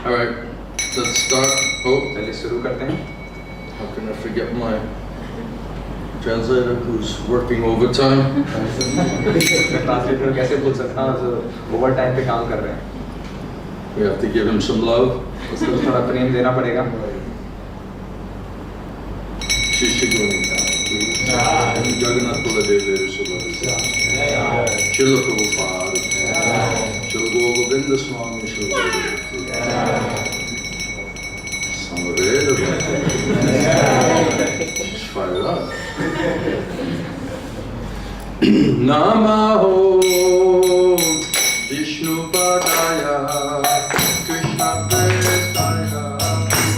All right, let's start. Oh, चलिए शुरू करते हैं. how can I forget my translator who's working overtime? Translator कैसे भूल सकता हूँ जो ओवर टाइम पे काम कर रहे हैं. We have to give him some love. उसको थोड़ा प्रेम देना पड़ेगा. Jagannath Baladev Subhadra. Srila Prabhupada. Srila Govinda Swami Srila Samareda. Let's fire it up. Namaho Vishnu Padaya Krishna Prestaya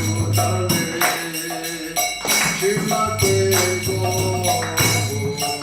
Bhutale Srimate Govinda Swami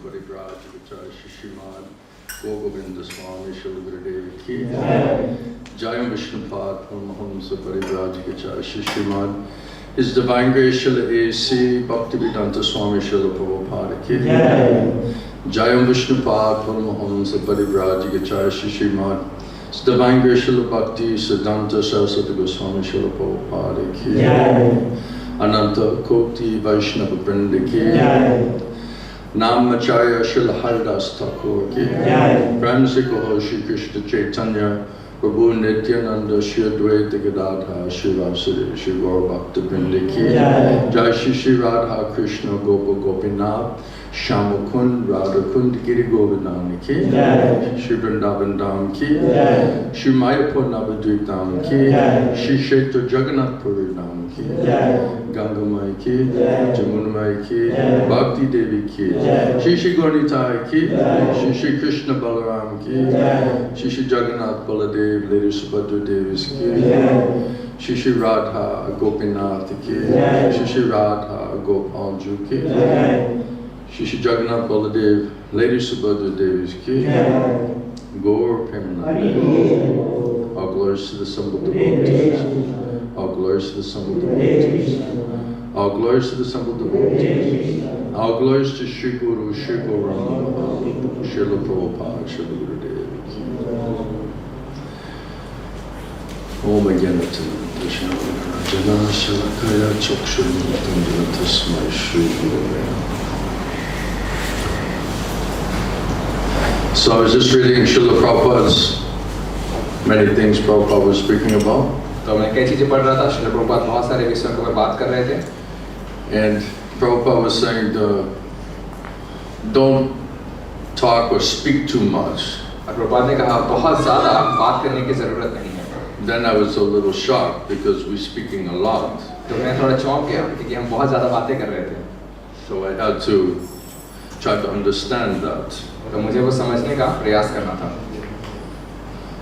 Parivrajagacharya Shishimad Govinda Swami Srila Gurudev Ki Jayam Vishnupad Paramahamsa Parivrajagacharya Shishimad His Divine Grace Srila A.C. Bhaktivedanta Swami Srila Prabhupada Ki Jayam Vishnupad Paramahamsa Parivrajagacharya Shishimad His Divine Grace Srila Bhakti Siddhanta Saraswati Goswami Srila Prabhupada Ki Ananta Koti Vaishnava Vrinda Ki Namacharya Srila Haridas Thakur Ki Prem Se Kaho Shri Krishna Chaitanya Prabhu Nityananda Shri Advaita Gadadha Shri Vasudeva Shri Gaur Bhakta Vrinda Ki Jai Shri Shri Radha Krishna Gopa Gopinath Shamakund Radhakund Giri Govardhana Ki Shri Vrindavan Dham Ki Shri Mayapur Navadvip Dham Ki Shri Kshetra Jagannath Puri Dham Ki Ganga Mai Ki Jamuna Mai Ki Bhakti Devi Ki Shri Shri Gauritai Ki Shri Shri Krishna Balaram Ki Shri Shri Jagannath Baladev Lady Subhadra Devis Ki Shri Shri Radha Gopinath Ki Shri Shri Radha Gopal Ju Ki Shri Shri Jagannath Baladev Lady Subhadra Devis Ki Gaur Premanand. All glories to the assembled devotees. All glories to the assembled devotees. All glories to the assembled devotees. All glories to Shri Guru, Shri Gauranga Mahaprabhu, Srila Prabhupada, Srila Gurudev. Om Agyanatana Jana Shalakaya Chokshurmutam Janatasmai Shri Gurave. So I was just reading Srila Prabhupada's many things Prabhupada was speaking about. तो मैं कई चीजें पढ़ रहा था श्रील प्रभुपाद बहुत सारे विषयों के ऊपर बात कर रहे थे And Prabhupada was saying, don't talk or speak too much. और प्रभुपाद ने कहा बहुत ज्यादा बात करने की जरूरत नहीं है Then I was a little shocked because we're speaking a lot. तो मैं थोड़ा चौंक गया क्योंकि हम बहुत ज्यादा बातें कर रहे थे So I had to try to understand that. तो मुझे वो समझने का प्रयास करना था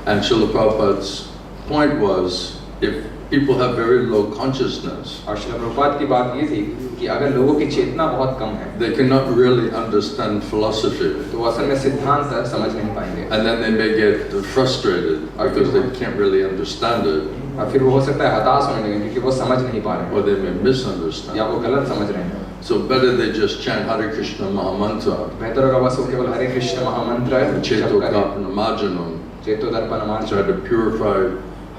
And Srila Prabhupada's point was, if people have very low consciousness, और श्रील प्रभुपाद की बात ये थी कि अगर लोगों की चेतना बहुत कम है they cannot really understand philosophy. तो वो असल में सिद्धांत समझ नहीं पाएंगे And then they may get frustrated because they can't really understand it, और फिर वो हो सकता है हताश होने लगे क्योंकि वो समझ नहीं पा रहे or they may हैं misunderstand. या वो गलत समझ रहे हैं So better they just chant Hare Krishna Mahamantra, बेहतर होगा बस वो केवल हरे कृष्ण महामंत्र Cheto जप करें Kapana Marjanam, चेतो दर्पण try margin to purify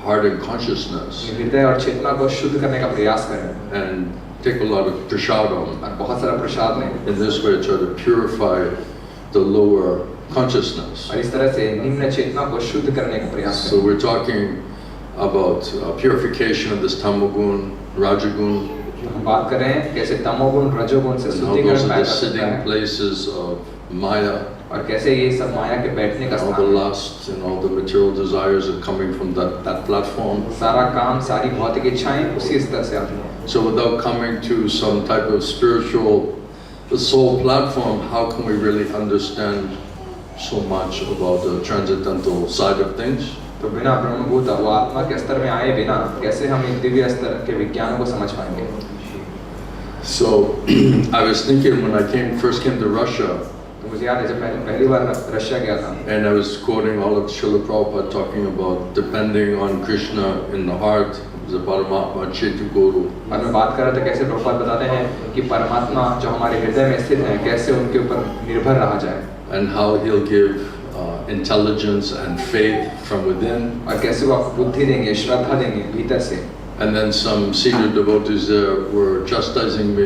heart and consciousness, हृदय और चेतना को शुद्ध करने का प्रयास करें and take a lot of prasadam. और बहुत सारा प्रसाद लें In this way, try to purify the lower consciousness. और इस तरह से निम्न चेतना को शुद्ध करने का प्रयास So we're talking about purification of this tamagun, rajagun, करें हम बात कर रहे हैं कैसे तमोगुण रजोगुण से and how शुद्धिकरण those are पैदा the होता sitting है places of Maya, और कैसे ये सब माया के बैठने का and all the स्थान है lust and all the material desires are coming from that platform. सारा काम सारी भौतिक इच्छाएं उसी स्तर से आती हैं So without coming to some type of spiritual, the soul platform, how can we really understand so much about the transcendental side of things? तो बिना ब्रह्मभूत वो आत्मा के स्तर में आए बिना कैसे हम एक दिव्य स्तर के विज्ञान को समझ पाएंगे So I was thinking when I first came to Russia, तो मुझे याद है जब मैं पहली बार रशिया गया था and I was quoting all of Srila Prabhupada talking about depending on Krishna in the heart, the Paramatma Chetu Guru. और मैं बात कर रहा था कैसे प्रभुपाद बताते हैं कि परमात्मा जो हमारे हृदय में स्थित है कैसे उनके ऊपर निर्भर रहा जाए And how he'll give intelligence and faith from within. और कैसे वो आपको बुद्धि देंगे श्रद्धा देंगे भीतर से And then some senior devotees there were chastising me,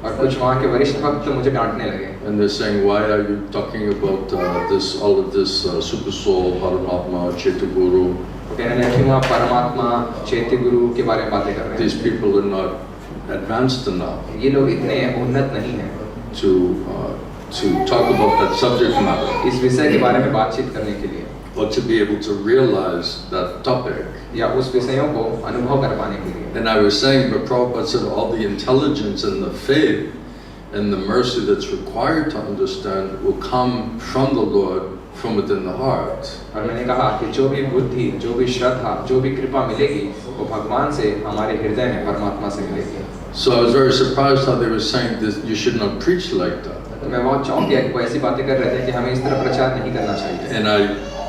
और कुछ वहाँ के वरिष्ठ भक्त मुझे डांटने लगे and they're saying, why are you talking about all of this super soul, Paramatma, Chetu Guru? वो कहने लगे क्यों आप परमात्मा चैत्य गुरु के बारे में बातें कर रहे These हैं people are not advanced enough ये लोग इतने उन्नत नहीं हैं to talk about that subject matter, इस विषय के बारे में बातचीत करने के लिए or to be able to realize that topic. या उस विषयों को अनुभव कर पाने के लिए And I was saying, but Prabhupada said all the intelligence and the faith and the mercy that's required to understand will come from the Lord from within the heart. और मैंने कहा कि जो भी बुद्धि जो भी श्रद्धा जो भी कृपा मिलेगी वो भगवान से हमारे हृदय में परमात्मा से मिलेगी So I was very surprised how they were saying this, you should not preach like that. तो मैं बहुत चौंक गया कि वो ऐसी बातें कर रहे थे कि हमें इस तरह प्रचार नहीं करना चाहिए।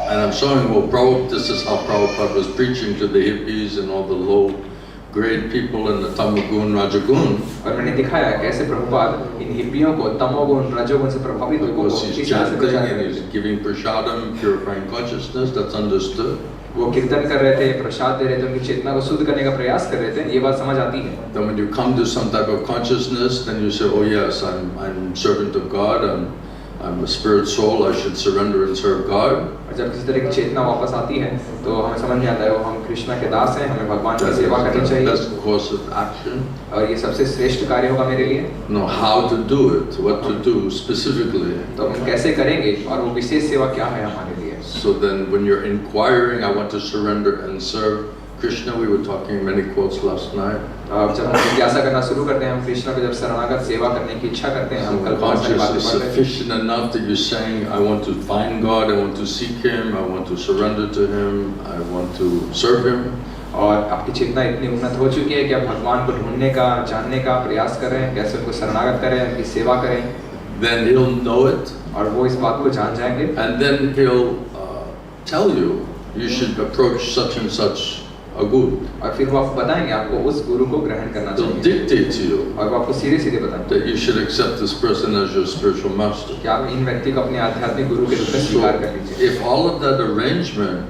And I'm showing, well, this is how Prabhupada was preaching to the hippies and all the low-grade people in the Tamagun, Rajagun. और मैंने दिखाया कैसे प्रभुपाद इन हिप्पियों को तमोगुण, रजोगुण से प्रभावित लोगों को He's chanting and he's giving prasadam, purifying consciousness. That's understood. वो कीर्तन कर रहे थे, प्रसाद दे रहे थे, उनकी चेतना को शुद्ध करने का प्रयास कर रहे थे, ये बात समझ आती है। Then when you come to some type of consciousness, then you say, oh yes, I'm servant of God, I'm a spirit soul, I should surrender and serve God. और जब किसी तरह की चेतना वापस आती है, तो हमें समझ में आता है वो हम कृष्णा के दास हैं, हमें भगवान की सेवा करनी चाहिए। That's the course of action. और ये सबसे श्रेष्ठ कार्य होगा मेरे लिए। Know how to do it, what to do specifically. तो हम कैसे करेंगे और वो विशेष सेवा क्या है हमारे लिए? So then when you're inquiring, I want to surrender and serve Krishna, we were talking many quotes last night. जब हम जिज्ञासा करना शुरू करते हैं, हम कृष्ण को जब शरणागत सेवा करने की इच्छा करते हैं, हम कल बहुत सारी बातें पढ़ते हैं। Sufficient enough that you're saying, I want to find God, I want to seek Him, I want to surrender to Him, I want to serve Him. और आपकी चेतना इतनी उन्नत हो चुकी है कि आप भगवान को ढूंढने का, जानने का प्रयास कर रहे हैं, कैसे उनको शरणागत करें, उनकी सेवा करें। Then He'll know it. और वो इस बात को जान जाएंगे। And then He'll tell you, you should approach such and such a guru. और फिर वो आपको बताएंगे आपको उस गुरु को ग्रहण करना चाहिए। They'll dictate to you. और वो आपको सीधे-सीधे बताएंगे that you should accept this person as your spiritual master. कि आप इन व्यक्ति को अपने आध्यात्मिक गुरु के रूप में स्वीकार कर लीजिए। If all of that arrangement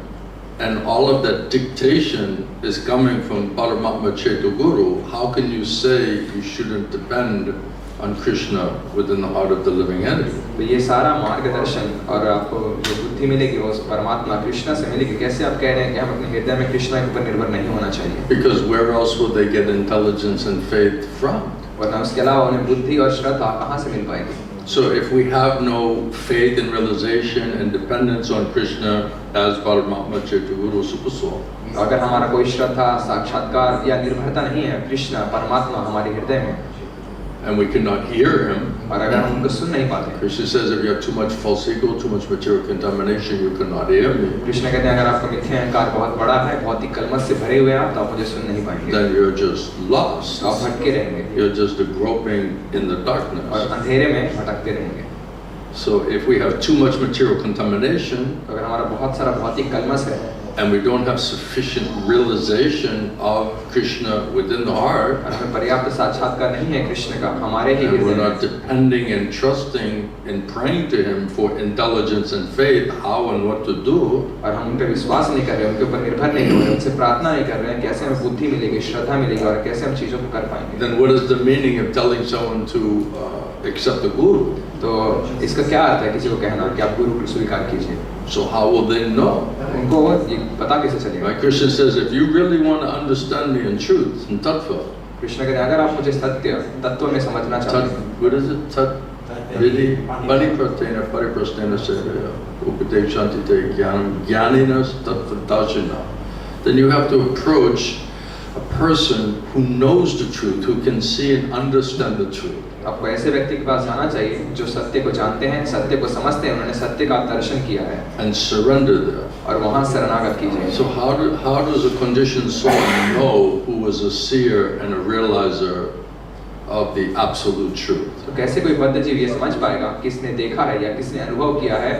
and all of that dictation is coming from Paramatma Chaitya Guru, how can you say you shouldn't depend on Krishna within the heart of the living entity? तो ये सारा मार्गदर्शन और आपको जो बुद्धि मिलेगी वो परमात्मा कृष्ण से मिलेगी, कैसे आप कह रहे हैं कि हम अपने हृदय में कृष्ण के ऊपर निर्भर नहीं होना चाहिए? Because where else would they get intelligence and faith from? वरना उसके अलावा उन्हें बुद्धि और श्रद्धा कहाँ से मिल पाएगी? So if we have no faith and realization and dependence on Krishna as Paramatma Chaitya Guru Supaswa, अगर हमारा कोई श्रद्धा, साक्षात्कार या निर्भरता नहीं है कृष्ण परमात्मा हमारे हृदय में, and we cannot hear Him, और अगर हम उनको सुन नहीं पाते, Krishna says if you have too much false ego, too much material contamination, you cannot hear me. Krishna कहते हैं अगर आपका मिथ्या अहंकार बहुत बड़ा है, भौतिक कलमश से भरे हुए हैं, तो आप मुझे सुन नहीं पाएंगे। Then you're just lost. आप भटके रहेंगे। You're just groping in the darkness. और अंधेरे में भटकते रहेंगे। So if we have too much material contamination, अगर हमारा बहुत सारा भौतिक कलमश है, and we don't have sufficient realization of Krishna within the heart, और हमें पर्याप्त साक्षात्कार नहीं है कृष्ण का हमारे ही and we're हृदय not में, depending and trusting and praying to Him for intelligence and faith, how and what to do, और हम उन पे विश्वास नहीं कर रहे, उनके ऊपर निर्भर नहीं हो रहे, उनसे प्रार्थना नहीं कर रहे हैं कैसे हमें बुद्धि मिलेगी, श्रद्धा मिलेगी और कैसे हम चीजों को कर पाएंगे। then what is the meaning of telling someone to accept the guru? तो इसका क्या अर्थ है किसी को कहना कि आप गुरु को स्वीकार कीजिए? So how will they know? उनको ये पता कैसे चलेगा? Right? Krishna says, if you really want to understand me in truth, in tattva, Krishna कहते हैं अगर आप मुझे सत्य तत्व में समझना चाहते हैं, what is it? Tat Vidi Paripratena Pariprastena Sevaya Upadeshanti Te Jnanam Jnaninas Tattva. Then you have to approach a person who knows the truth, who can see and understand the truth. आपको ऐसे व्यक्ति के पास जाना चाहिए जो सत्य को जानते हैं, सत्य को समझते हैं, उन्होंने सत्य का दर्शन किया है, and surrender there. और वहाँ शरणागत कीजिए। So how does a conditioned soul know who is a seer and a realizer of the absolute truth? तो कैसे कोई बद्ध जीव ये समझ पाएगा किसने देखा है या किसने अनुभव किया है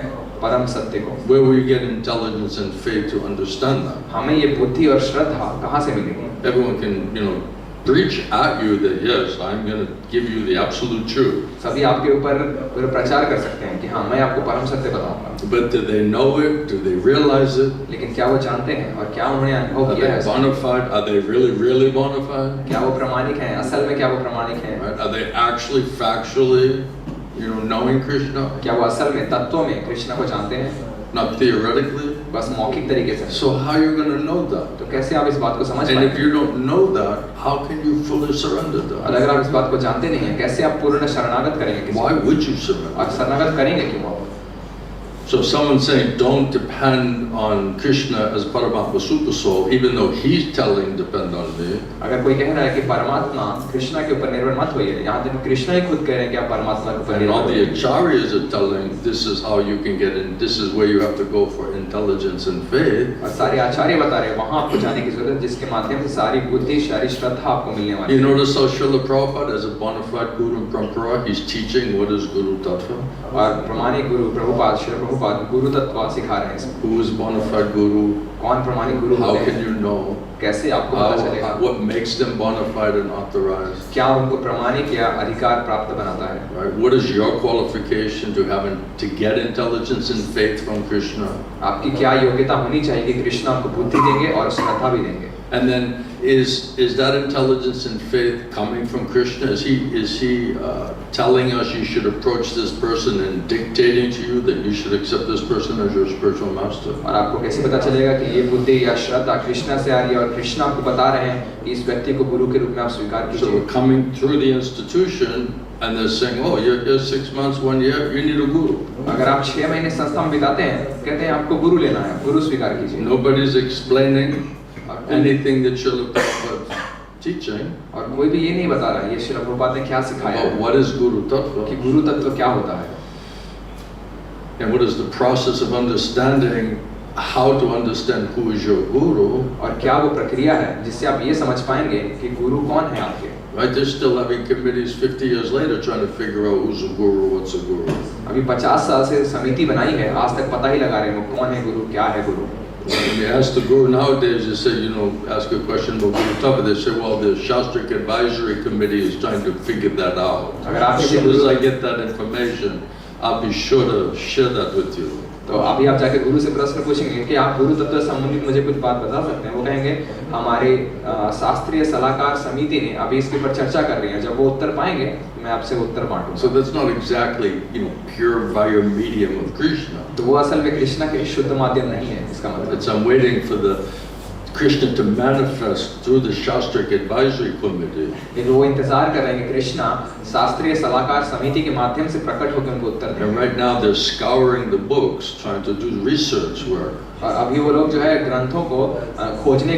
परम सत्य को? Where will you get intelligence and faith to understand that? हमें ये बुद्धि और श्रद्धा कहाँ से मिलेगी? Everyone can, preach at you that yes, I'm going to give you the absolute truth. सभी आपके ऊपर प्रचार कर सकते हैं कि हाँ मैं आपको परम सत्य बताऊंगा। But do they know it? Do they realize it? लेकिन क्या वो जानते हैं और क्या उन्होंने अनुभव किया है? Are they bona fide? Are they really bona fide? क्या वो प्रामाणिक हैं? असल में क्या वो प्रामाणिक हैं? Right? Are they actually factually, knowing Krishna? क्या वो असल में तत्व में कृष्ण को जानते हैं? Not theoretically. बस मौखिक तरीके से। So how are you going to know that? तो कैसे आप इस बात को समझ And पाएंगे? if you don't know that, how can you fully surrender और that? अगर आप इस बात को जानते नहीं हैं, कैसे आप पूर्ण शरणागत करेंगे? Why would you surrender? और शरणागत करेंगे क्यों? So if someone's saying don't depend on Krishna as Paramatma Super Soul, even though he's telling depend on me. अगर कोई कह रहा है कि परमात्मा कृष्णा के ऊपर निर्भर मत होइए, यहाँ तक कृष्णा ही खुद कह रहे हैं कि आप परमात्मा के ऊपर And all निर्भर the acharyas are telling this is how you can get in, this is where you have to go for intelligence and faith. और सारे आचार्य बता रहे हैं वहाँ आपको जाने की जरूरत है जिसके माध्यम से सारी बुद्धि सारी श्रद्धा आपको मिलने वाली है. You notice how Srila Prabhupada as a bona fide Guru Parampara, he's teaching what is Guru Tattva. और प्रमाणिक गुरु प्रभुपाद श्री प्रभुपाद गुरु तत्व सिखा रहे हैं. Who is bona fide Guru? कौन प्रमाणिक गुरु How होते can हैं? you know? कैसे आपको पता चलेगा? What makes them bona fide and authorized? क्या उनको प्रमाणिक या अधिकार प्राप्त बनाता है? Right? What is your qualification to get intelligence and faith from Krishna? आपकी क्या योग्यता होनी चाहिए कि कृष्ण आपको बुद्धि देंगे और श्रद्धा भी देंगे? And then is that intelligence and faith coming from Krishna? Is he telling us you should approach this person and dictating to you that you should accept this person as your spiritual master? और आपको कैसे पता चलेगा कि ये बुद्धि या श्रद्धा कृष्णा से आ रही है और कृष्ण आपको बता रहे हैं कि इस व्यक्ति को गुरु के रूप में आप स्वीकार So कीजिए? we're coming through the institution and they're saying, oh, you're here 6 months, 1 year, you need a guru. अगर आप 6 महीने संस्था में बिताते हैं, कहते हैं आपको गुरु लेना है, गुरु स्वीकार कीजिए. Nobody's explaining anything that Srila Prabhupada teaching. और कोई भी ये नहीं बता रहा है ये श्रील प्रभुपाद ने क्या सिखाया About है what is Guru Tattva कि गुरु तत्व क्या होता है and what is the process of understanding how to understand who is your guru. और क्या वो प्रक्रिया है जिससे आप ये समझ पाएंगे कि गुरु कौन है आपके. Right, they're still having committees 50 years later trying to figure out who's a guru, what's a guru. अभी 50 साल से समिति बनाई है, आज तक पता ही लगा रहे हैं वो कौन है गुरु, क्या है गुरु. When you ask the guru nowadays, you say, ask a question about Guru Tattva, they say, well, the Shastric Advisory Committee is trying to figure that out. As soon as I get that information, I'll be sure to share that with you. तो अभी आप जाके गुरु से प्रश्न पूछेंगे कि आप गुरु तत्व से संबंधित मुझे कुछ बात बता सकते हैं, वो कहेंगे हमारे शास्त्रीय सलाहकार समिति ने अभी इसके ऊपर चर्चा कर रही है, जब वो उत्तर पाएंगे मैं आपसे उत्तर बांटूंगा. So that's not exactly pure via medium of Krishna. तो वो असल में कृष्णा के शुद्ध माध्यम नहीं है, इसका मतलब. It's I'm waiting for the Krishna to manifest through the Shastric Advisory Committee. लेकिन वो इंतजार कर रहे हैं कि कृष्णा शास्त्रीय सलाहकार समिति के माध्यम से प्रकट होकर उनको उत्तर दें. And right now they're scouring the books, trying to do research work. और अभी वो लोग जो है ग्रंथों को खोदने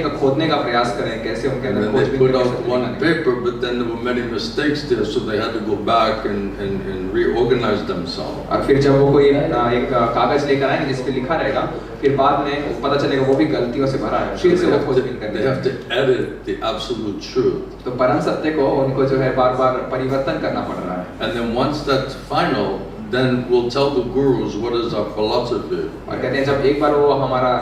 का प्रयास कर रहे हैं, कैसे उनके अंदर They put out one paper, but then there were many mistakes there, so they had to go back and reorganize themselves. और फिर जब वो कोई एक कागज लेकर आएंगे जिस पे लिखा रहेगा, फिर बाद में पता चलेगा वो भी गलतियों से भरा है, फिर से वो खोजबीन करते हैं. They have to edit the absolute truth. तो परम सत्य को उनको जो है बार-बार परिवर्तन करना पड़ रहा है. And then once that's final, then we'll tell the gurus what is our philosophy. और कहते हैं जब एक बार वो हमारा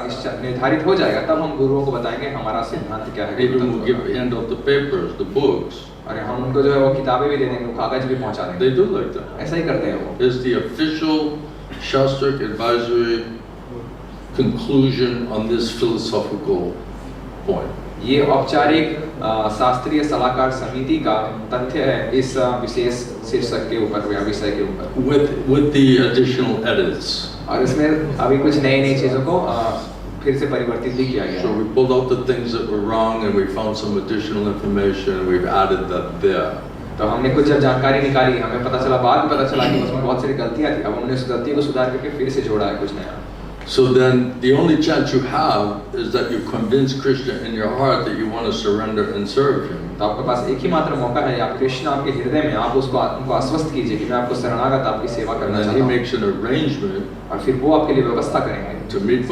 निर्धारित हो जाएगा, तब हम गुरुओं को बताएंगे हमारा सिद्धांत क्या है. Even we'll hand out the papers, the books. और हम उनको जो है वो किताबें भी दे देंगे, कागज भी पहुंचा देंगे. They do like that. ऐसा ही करते हैं वो. Is the official Shastric Advisory conclusion on this philosophical point. ये औपचारिक शास्त्रीय सलाहकार समिति का तथ्य है इस विशेष शीर्षक के ऊपर या विषय के ऊपर. With the additional edits. और इसमें अभी कुछ नई चीजों को फिर से परिवर्तित भी किया गया. So we pulled out the things that were wrong and we found some additional information and we've added that there. तो हमने कुछ जब जानकारी निकाली, हमें पता चला, बाद में पता चला कि उसमें बहुत सारी गलतियां थी, अब हमने उस गलती को सुधार करके फिर से जोड़ा है कुछ नया. So then the only chance you have is that you convince Krishna in your heart that you want to surrender and serve him. तो आपके पास एक ही मात्र मौका है, आप कृष्ण आपके हृदय में आप उनको आश्वस्त कीजिए कि मैं आपको शरणागत आपकी सेवा करना चाहता हूँ. And he makes an arrangement और फिर वो आपके लिए व्यवस्था करेंगे to meet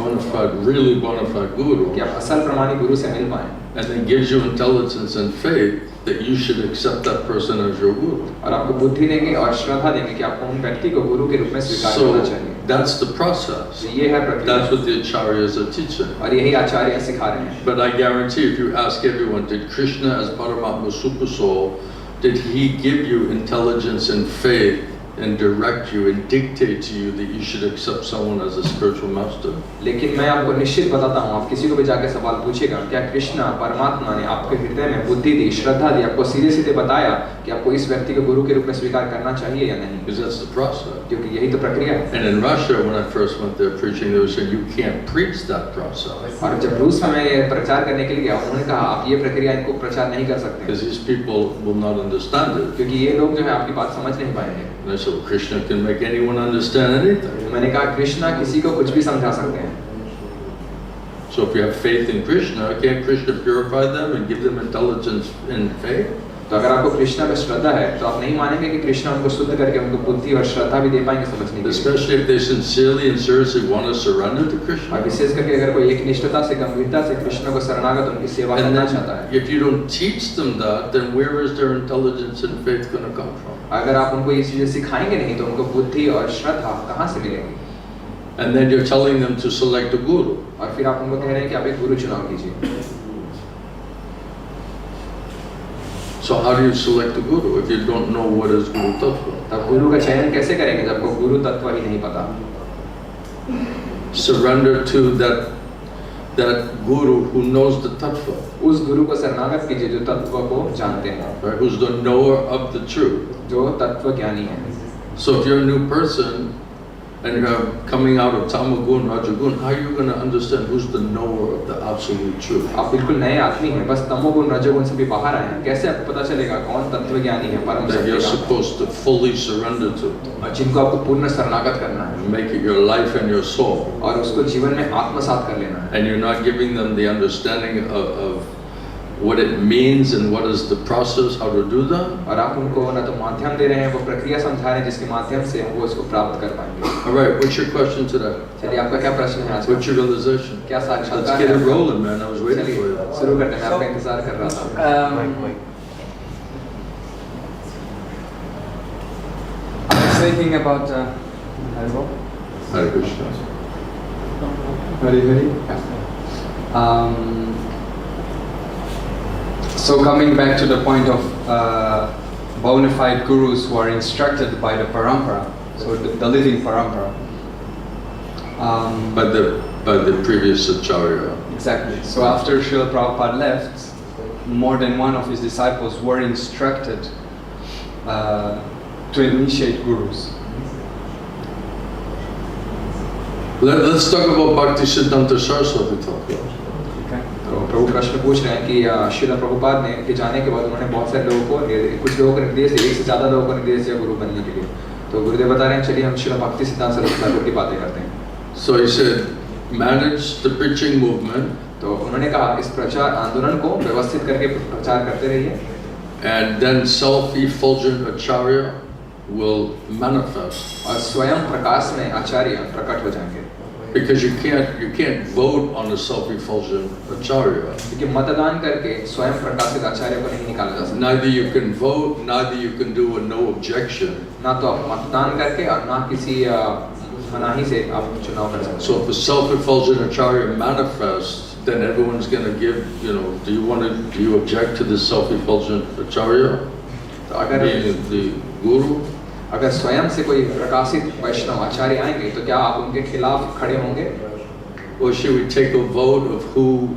really bona fide guru. कि आप असल प्रमाणिक गुरु से मिल पाएं. And then gives you intelligence and faith that you should accept that person as your guru. और आपको बुद्धि देंगे और श्रद्धा देंगे कि आपको उन व्यक्ति को गुरु के रूप में स्वीकार करना चाहिए. That's the process. ये है प्रक्रिया. That's what the acharyas are teaching. और यही आचार्य सिखा रहे हैं. But I guarantee if you ask everyone, did Krishna as Paramatma Super Soul, did he give you intelligence and faith and direct you and dictate to you that you should accept someone as a spiritual master? लेकिन मैं आपको निश्चित बताता हूँ, आप किसी को भी जाके सवाल पूछेगा, क्या कृष्णा परमात्मा ने आपके हृदय में बुद्धि दी, श्रद्धा दी, आपको सीधे बताया कि आपको इस व्यक्ति को गुरु के रूप में स्वीकार करना चाहिए या नहीं? Because that's the process. क्योंकि यही तो प्रक्रिया है. And in Russia, when I first went there preaching, they were saying you can't preach that process. और जब रूस में मैं प्रचार करने के लिए गया, उन्होंने कहा आप ये प्रक्रिया इनको प्रचार नहीं कर सकते. Because these people will not understand it. क्योंकि ये लोग जो है आपकी बात समझ नहीं पाएंगे. And I said, well, Krishna can make anyone understand anything. मैंने कहा कृष्णा किसी को कुछ भी समझा सकते हैं. So if you have faith in Krishna, can't Krishna purify them and give them intelligence and faith? तो अगर आपको कृष्णा में श्रद्धा है तो आप नहीं मानेंगे कि कृष्णा उनको शुद्ध करके उनको बुद्धि और श्रद्धा भी दे पाएंगे समझने के लिए. Especially if they sincerely and seriously want to surrender to Krishna. और विशेष करके अगर कोई एक निष्ठता से गंभीरता से कृष्ण को शरणागत उनकी सेवा करना चाहता है. If you don't teach them that, then where is their intelligence and faith going to come from? अगर आप उनको ये चीजें सिखाएंगे नहीं तो उनको बुद्धि और श्रद्धा कहाँ से मिलेगी? And then you're telling them to select a guru. और फिर आप उनको कह रहे हैं कि आप एक गुरु चुनाव कीजिए. So how do you select a guru if you don't know what is Guru Tattva? तब गुरु का चयन कैसे करेंगे जब आपको गुरु तत्व ही नहीं पता? Surrender to that guru who knows the tattva. उस गुरु को शरणागत कीजिए जो तत्व को जानते हैं. Right? Who's the knower of the truth. जो तत्व ज्ञानी है. So if you're a new person and you're coming out of Tamagun, Rajagun, how are you going to understand who's the knower of the absolute truth? आप बिल्कुल नए आदमी हैं, बस तमोगुण रजोगुण से भी बाहर आए हैं. कैसे आपको पता चलेगा कौन तत्वज्ञानी है, परम That you're सत्य का? supposed to fully surrender to. जिनको आपको पूर्ण शरणागत करना है. Make it your life and your soul. और उसको जीवन में आत्मसात कर लेना है. And you're not giving them the understanding of what it means and what is the process, how to do that. और आप उनको ना तो माध्यम दे रहे हैं, वो प्रक्रिया समझा रहे हैं जिसके माध्यम से वो इसको प्राप्त कर पाएंगे. All right, what's your question today? चलिए आपका क्या प्रश्न है आज? What's your realization? क्या साक्षात्कार Let's get it rolling, man. I was waiting for you. शुरू करते हैं. मैं आपका इंतजार कर रहा था. I was thinking about Hare Krishna. Hari. So coming back to the point of bona fide gurus who are instructed by the parampara, so the living parampara. By the previous acharya. Exactly. So after Srila Prabhupada left, more than one of his disciples were instructed to initiate gurus. Let's talk about Bhakti Siddhanta Saraswati Thakur. तो प्रभु प्रश्न पूछ रहे हैं कि श्रील प्रभुपाद ने के जाने के बाद उन्होंने बहुत सारे लोगों को कुछ लोगों को निर्देश दिया, एक से ज़्यादा लोगों को निर्देश दिया गुरु बनने के लिए. तो गुरुदेव बता रहे हैं चलिए हम श्रील भक्ति सिद्धांत सरस्वती ठाकुर की बातें करते हैं. So he said, manage the preaching movement. तो उन्होंने कहा इस प्रचार आंदोलन को व्यवस्थित करके प्रचार करते रहिए. And then self-effulgent acharya will manifest. और स्वयं प्रकाश में आचार्य प्रकट हो जाएंगे. Because you can't vote on a self-effulgent acharya. क्योंकि मतदान करके स्वयं प्रकाशित आचार्य को नहीं निकाला जा सकता. Neither you can vote, neither you can do a no objection. ना तो आप मतदान करके और ना किसी मनाही से आप चुनाव कर सकते. So if a self-effulgent acharya manifests, then everyone's going to give, do you object to this self-effulgent acharya? तो अगर The guru? अगर स्वयं से कोई प्रकाशित वैष्णव आचार्य आएंगे तो क्या आप उनके खिलाफ खड़े होंगे? Or should we take a vote of who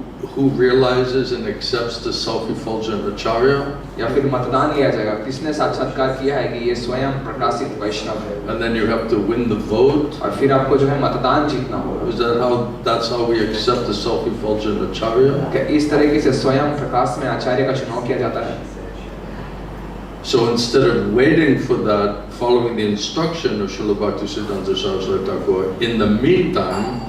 realizes and accepts the self-effulgent acharya? या फिर मतदान लिया जाएगा किसने साक्षात्कार किया है कि ये स्वयं प्रकाशित वैष्णव है? And then you have to win the vote. और फिर आपको जो है मतदान जीतना होगा. That's how we accept the self-effulgent acharya? क्या इस तरीके से स्वयं प्रकाश में आचार्य का चुनाव किया जाता है? So instead of waiting for that, following the instruction of Srila Bhakti Siddhanta Saraswati Thakur, in the meantime,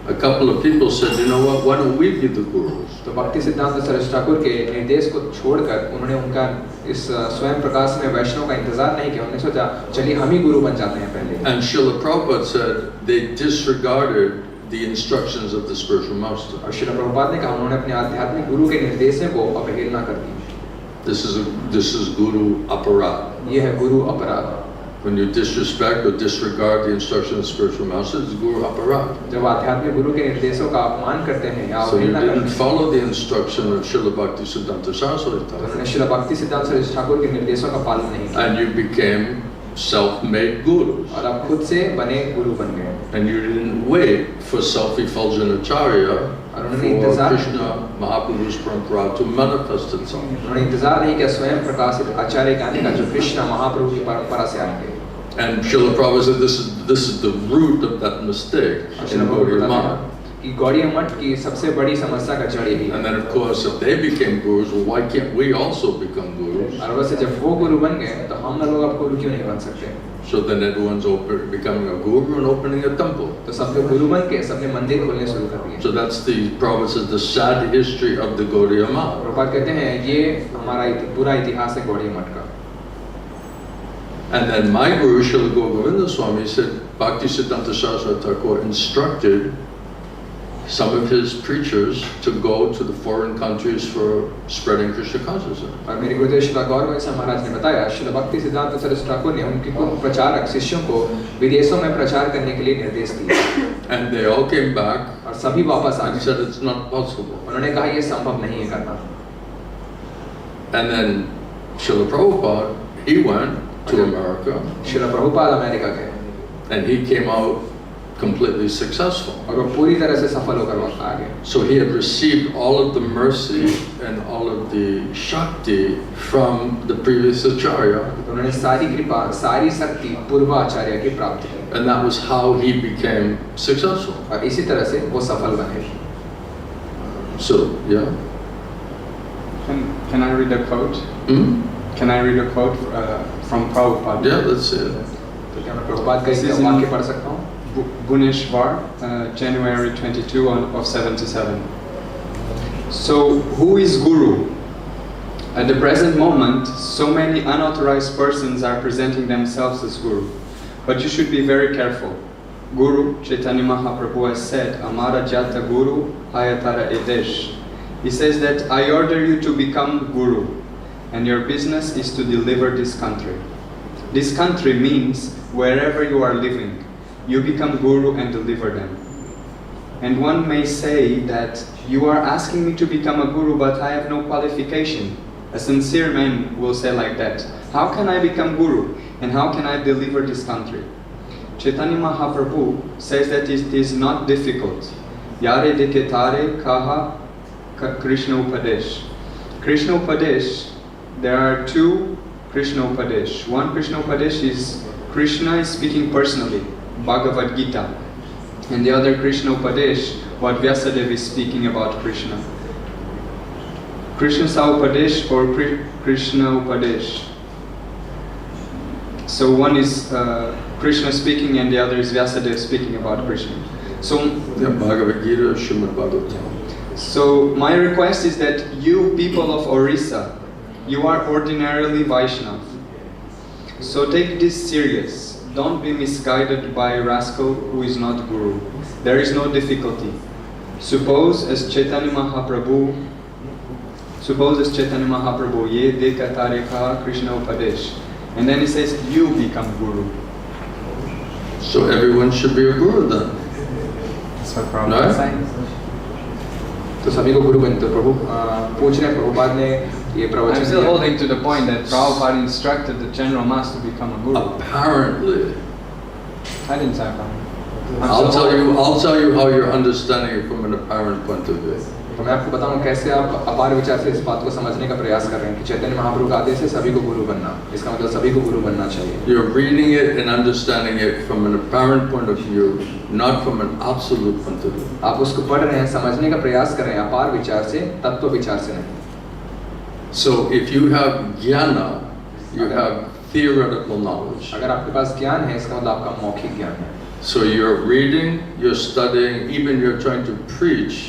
a couple of people said, you know what, why don't we be the gurus? तो भक्ति सिद्धांत सरस्वती ठाकुर के निर्देश को छोड़कर उन्होंने उनका इस स्वयं प्रकाश में वैष्णव का इंतजार नहीं किया. उन्होंने सोचा चलिए हम ही गुरु बन जाते हैं पहले. And Srila Prabhupada said they disregarded the instructions of the spiritual master. और श्रील प्रभुपाद ने कहा उन्होंने अपने आध्यात्मिक गुरु के निर्देशों को अवहेलना कर दी. This is guru aparad. ये है गुरु अपराध. When you disrespect or disregard the instruction of the spiritual master, it's guru aparad. जब आध्यात्मिक गुरु के निर्देशों का अपमान करते हैं या So you अवहेलना करते didn't हैं, follow the instruction of Srila Bhakti Siddhanta Saraswati तो Thakur. उन्होंने श्रील भक्ति सिद्धांत सरस्वती ठाकुर के निर्देशों का पालन नहीं किया. And you became self-made gurus. और आप खुद से बने गुरु बन गए. And you didn't wait for self-effulgent acharya और for उन्होंने इंतजार Krishna Mahaprabhu's parampara to manifest itself. उन्होंने इंतजार नहीं किया स्वयं प्रकाशित आचार्य के आने का जो कृष्ण महाप्रभु की परंपरा से आएंगे. And Srila Prabhupada said this is the root of that mistake in Gaudiya Math. कि गौड़ीय मठ की सबसे बड़ी समस्या का जड़ यही है। And then of course if they became gurus, well, why can't we also become gurus? और वैसे जब वो गुरु बन गए तो हम लोग अब गुरु क्यों नहीं बन सकते? So then everyone's becoming a guru and opening a temple. तो सब लोग गुरु बन के सबने मंदिर खोलने शुरू कर दिए। So that's the Prabhupada says the sad history of the Gaudiya Math. Prabhupada कहते हैं ये हमारा पूरा इतिहास है गौड़ीय मठ का। And then my guru Srila Govinda Swami said Bhaktisiddhanta Saraswati Thakur instructed some of his preachers to go to the foreign countries for spreading Krishna consciousness. और मेरे गुरुदेव श्री गौरव महाराज ने बताया श्री भक्ति सिद्धांत सरस्वती ठाकुर ने उनके कुछ प्रचारक शिष्यों को विदेशों में प्रचार करने के लिए निर्देश दिए। And they all came back और सभी वापस आ and गए। said it's not possible. उन्होंने कहा ये संभव नहीं है करना। And then Srila Prabhupada, he went to America Shri Prabhupada America गए and he came out completely successful. और वो पूरी तरह से सफल होकर वापस आ गए। So he had received all of the mercy and all of the shakti from the previous acharya, उन्होंने सारी कृपा सारी शक्ति पूर्व आचार्य की प्राप्त की and that was how he became successful. और इसी तरह से वो सफल बने। So yeah. Can I read a quote? Can I read a quote from Prabhupada? Yeah, let's see it. तो क्या मैं प्रभुपाद का एक वाक्य पढ़ सकता हूँ? Bhubaneswar, January 22 of 77. So, who is Guru? At the present moment, so many unauthorized persons are presenting themselves as Guru. But you should be very careful. Guru, Chaitanya Mahaprabhu has said, Amara Jata Guru, Hayatara Edesh. He says that I order you to become Guru, and your business is to deliver this country. This country means wherever you are living. You become Guru and deliver them. And one may say that you are asking me to become a Guru, but I have no qualification. A sincere man will say like that. How can I become Guru? And how can I deliver this country? Chaitanya Mahaprabhu says that it is not difficult. Yare deketare kaha Krishna Upadesh. Krishna Upadesh, there are two Krishna Upadesh. One Krishna Upadesh is Krishna is speaking personally. Bhagavad Gita, and the other Krishna Upadesh, what Vyasadeva is speaking about Krishna. Krishna Upadesh or Krishna Upadesh. So one is Krishna speaking and the other is Vyasadeva speaking about Krishna. So Bhagavad Gita, Srimad Bhagavatam. So my request is that you people of Orissa, you are ordinarily Vaishnav. So take this serious. Don't be misguided by a rascal who is not Guru. There is no difficulty. Suppose as Chaitanya Mahaprabhu, ye dekatare kaha Krishna Upadesh. And then he says, you become Guru. So everyone should be a Guru then. That's what Prabhupada is saying. तो सभी को गुरु बनते प्रभु पूछ रहे हैं प्रभुपाद ने ये प्रवचन I'm still holding to the point that Prabhupada instructed the general mass to become a Guru. Apparently. I didn't say apparently. I'll tell you how you're understanding it from an apparent point of view. तो मैं आपको बताऊं कैसे आप अपार विचार से इस बात को समझने का प्रयास कर रहे हैं कि चैतन्य महाप्रभु का आदेश है सभी को गुरु बनना। इसका मतलब सभी को गुरु बनना चाहिए। You're reading it and understanding it from an apparent point of view, not from an absolute point of view. आप उसको पढ़ रहे हैं समझने का प्रयास कर रहे हैं अपार विचार से तत्व विचार से नहीं। So if you have jnana, you have theoretical knowledge. अगर आपके पास ज्ञान है इसका मतलब आपका मौखिक ज्ञान है। So you're reading, you're studying, even you're trying to preach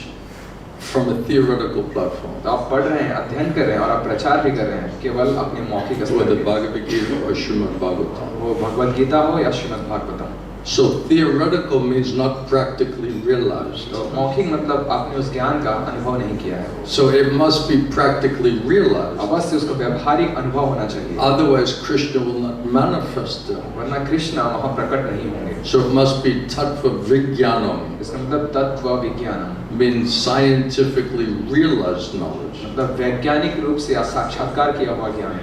from a theoretical platform. तो आप पढ़ रहे हैं अध्ययन कर रहे हैं और आप प्रचार भी कर रहे हैं केवल अपने मौखिक स्तर Whether पे। Bhagavad Gita or Srimad Bhagavatam. वो भगवद गीता हो या Shrimad Bhagavatam. So theoretical means not practically realized. तो मौखिक मतलब आपने उस ज्ञान का अनुभव नहीं किया है। So it must be practically realized. अवश्य उसको व्यावहारिक अनुभव होना चाहिए। Otherwise Krishna will not manifest them. वरना कृष्ण वहाँ प्रकट नहीं होंगे। So it must be tattva vijnanam, इसका मतलब तत्व विज्ञानम means scientifically realized knowledge. मतलब वैज्ञानिक रूप से या साक्षात्कार किया हुआ ज्ञान।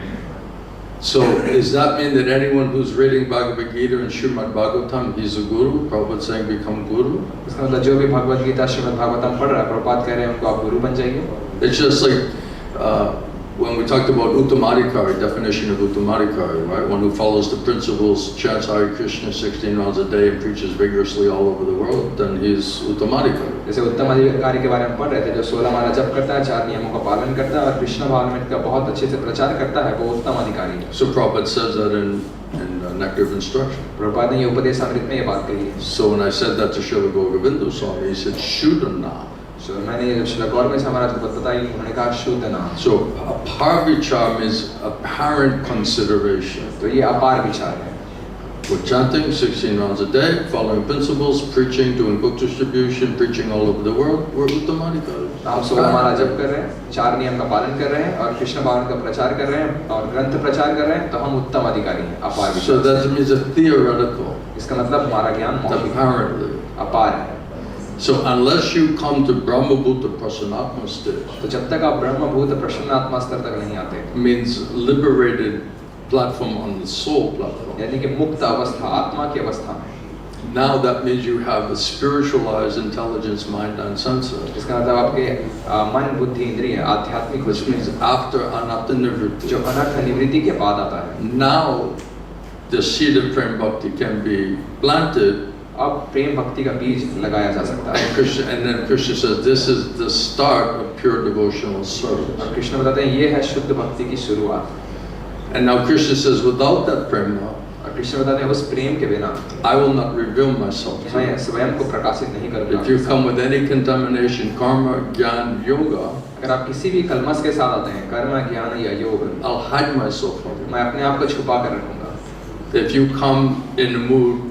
So does that mean that anyone who's reading Bhagavad Gita and Srimad Bhagavatam, he's a guru? Prabhupada saying become guru? इसका मतलब जो भी भगवद गीता श्रीमद् भागवतम पढ़ रहा है प्रभुपाद कह रहे हैं उनको आप गुरु बन जाइए। It's just like when we talked about Uttamadikari, definition of Uttamadikari, right? One who follows the principles, chants Hare Krishna 16 rounds a day and preaches vigorously all over the world, then he is Uttamadikari. जैसे उत्तमाधिकारी के बारे में पढ़ रहे थे, जो 16 माला जप करता है, 4 नियमों का पालन करता है और कृष्ण भावनामृत का बहुत अच्छे से प्रचार करता है, वो उत्तमाधिकारी है. So Prabhupada says that in Nectar of Instruction. Prabhupada ने ये उपदेशामृत में ये बात कही है. So when I said that to Srila Govinda Swami, he said Shudana. So मैंने श्री गौरव महाराज को बताई, उन्होंने कहा शुद्ध नाम. So apar vichar means apparent consideration. तो ये अपार विचार है. We're chanting 16 rounds a day, following principles, preaching, doing book distribution, preaching all over the world. We're Uttamadikari. हम 16 माला जप कर रहे हैं, 4 नियम का पालन कर रहे हैं और कृष्ण भावना का प्रचार कर रहे हैं और ग्रंथ प्रचार कर रहे हैं, तो हम उत्तम अधिकारी हैं. अपार विचार. So that means a theoretical. इसका मतलब हमारा ज्ञान मौलिक Apparently. अपार है. So unless you come to Brahmabhuta Prasanatma stage, तो जब तक आप ब्रह्मभूत प्रसन्नात्मा स्तर तक नहीं आते, means liberated platform on the soul platform. यानी कि मुक्त अवस्था, आत्मा की अवस्था में. Now that means you have a spiritualized intelligence, mind and senses. इसका मतलब आपके मन, बुद्धि, इंद्रिय, आध्यात्मिक Which means after anatta nivritti. जो अनर्थ निवृत्ति के बाद आता है. Now the seed of prem bhakti can be planted. अब प्रेम भक्ति का बीज लगाया जा सकता है. And then Krishna says this is the start of pure devotional service. और कृष्ण बताते हैं ये है शुद्ध भक्ति की शुरुआत. And now Krishna says without that prema, और कृष्ण बताते हैं उस प्रेम के बिना I will not reveal myself to मैं you. स्वयं को प्रकाशित नहीं करूँगा. If you come with any contamination, karma, jnana, yoga, अगर आप किसी भी कलमश के साथ आते हैं, कर्म, ज्ञान या योग, I'll hide myself from you. मैं अपने आप को छुपा कर रखूंगा. If you come in the mood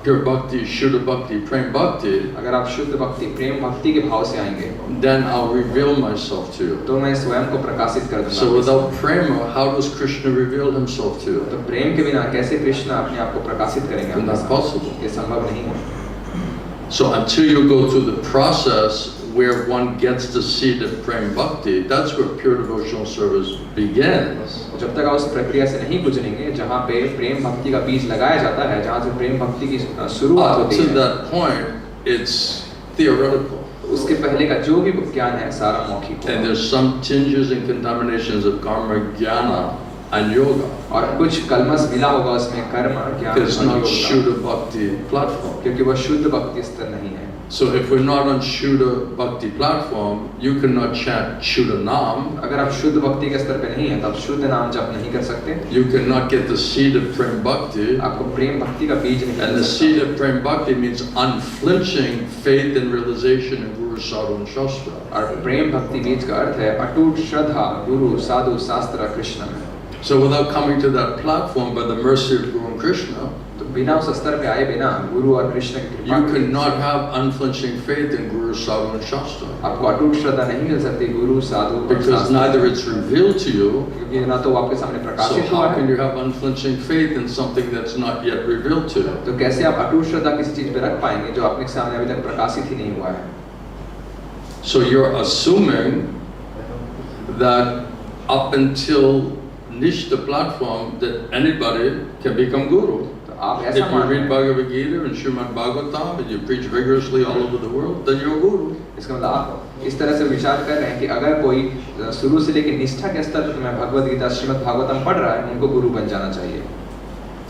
pure bhakti, shuddha bhakti, prem bhakti, अगर आप शुद्ध भक्ति, प्रेम भक्ति के भाव से आएंगे, then I'll reveal myself to you. तो मैं स्वयं को प्रकाशित कर दूंगा. So without prema, how does Krishna reveal himself to you? तो प्रेम के बिना कैसे कृष्ण अपने आप को प्रकाशित करेंगे? It's not possible. ये संभव नहीं है. So until you go through the process where one gets the seed of prem bhakti, that's where pure devotional service begins. जब तक आप उस प्रक्रिया से नहीं गुजरेंगे, जहाँ पे प्रेम भक्ति का बीज लगाया जाता है, जहाँ से प्रेम भक्ति की शुरुआत Up होती to है, that point, it's theoretical. उसके पहले का जो भी ज्ञान है सारा मौखिक And है. there's some tinges and contaminations of karma, jnana, and yoga. और कुछ कलमश मिला होगा उसमें कर्म, ज्ञान It's और not योग का, Shuddha Bhakti platform. क्योंकि वह शुद्ध भक्ति स्तर नहीं है. So if we're not on Shuddha Bhakti platform, you cannot chant Shuddha Nam. अगर आप शुद्ध भक्ति के स्तर पे नहीं है, तो आप शुद्ध नाम जप नहीं कर सकते. You cannot get the seed of Prem Bhakti. आपको प्रेम भक्ति का बीज नहीं And मिल the सकता. seed of Prem Bhakti means unflinching faith and realization in Guru, Sadhu and Shastra. और प्रेम भक्ति बीज का अर्थ है अटूट श्रद्धा गुरु, साधु, शास्त्र, कृष्ण में. So without coming to that platform by the mercy of Guru and Krishna, तो बिना उस स्तर पे आए बिना गुरु और कृष्ण की कृपा you के cannot have unflinching faith in Guru, Sadhu and Shastra. आपको अटूट श्रद्धा नहीं मिल सकती गुरु, साधु और Because शास्त्र. neither it's revealed to you, क्योंकि ना तो वो आपके सामने so प्रकाशित हुआ how can है, you have unflinching faith in something that's not yet revealed to you? तो कैसे आप अटूट श्रद्धा किसी चीज पे रख पाएंगे जो आपके सामने अभी तक प्रकाशित ही नहीं हुआ है. So you're assuming that up until Nishta platform that anybody can become guru. तो आप If ऐसा you मान read रहे हैं, Bhagavad Gita and Srimad Bhagavatam and you preach vigorously all over the world, then you're a guru. इसका मतलब आप इस तरह से विचार कर रहे हैं कि अगर कोई शुरू से लेकर निष्ठा के स्तर पर मैं भगवद गीता, श्रीमद् भागवतम पढ़ रहा है, उनको गुरु बन जाना चाहिए.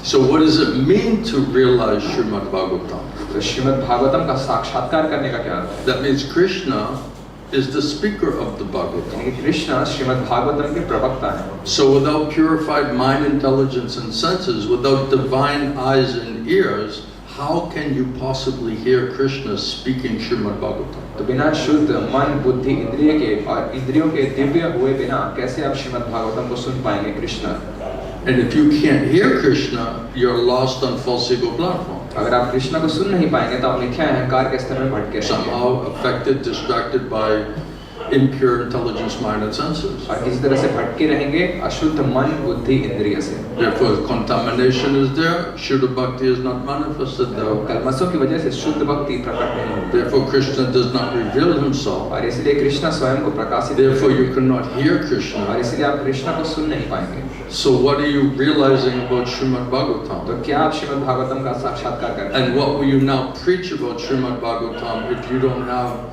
So what does it mean to realize Srimad Bhagavatam? तो श्रीमद् भागवतम का साक्षात्कार करने का क्या अर्थ है? That means Krishna is the speaker of the यानी Bhagavatam. कि कृष्ण श्रीमद् भागवतम के प्रवक्ता हैं. So without purified mind, intelligence and senses, without divine eyes and ears, how can you possibly hear Krishna speaking Srimad Bhagavatam? तो बिना शुद्ध मन, बुद्धि, इंद्रिय के और इंद्रियों के दिव्य हुए बिना कैसे आप श्रीमद् भागवतम को सुन पाएंगे Krishna? And if you can't hear Krishna, you're lost on false ego platform. अगर आप कृष्ण को सुन नहीं पाएंगे तो आप मिथ्या अहंकार के स्तर में भटके रहेंगे Somehow affected, distracted by impure intelligence, mind and senses. और किसी तरह से भटके रहेंगे अशुद्ध मन, बुद्धि, इंद्रिय से. Therefore, contamination is there. Shuddha Bhakti is not manifested तो there. कलमशों की वजह से शुद्ध भक्ति प्रकट नहीं होती Therefore, Krishna does not reveal himself. और इसलिए कृष्ण स्वयं को प्रकाशित नहीं Therefore, you करते. cannot hear और Krishna. इसलिए आप कृष्ण को सुन नहीं पाएंगे. So what are you realizing about Srimad Bhagavatam? तो क्या आप श्रीमद् भागवतम का साक्षात्कार करते हैं? And what will you now preach about Srimad Bhagavatam if you don't have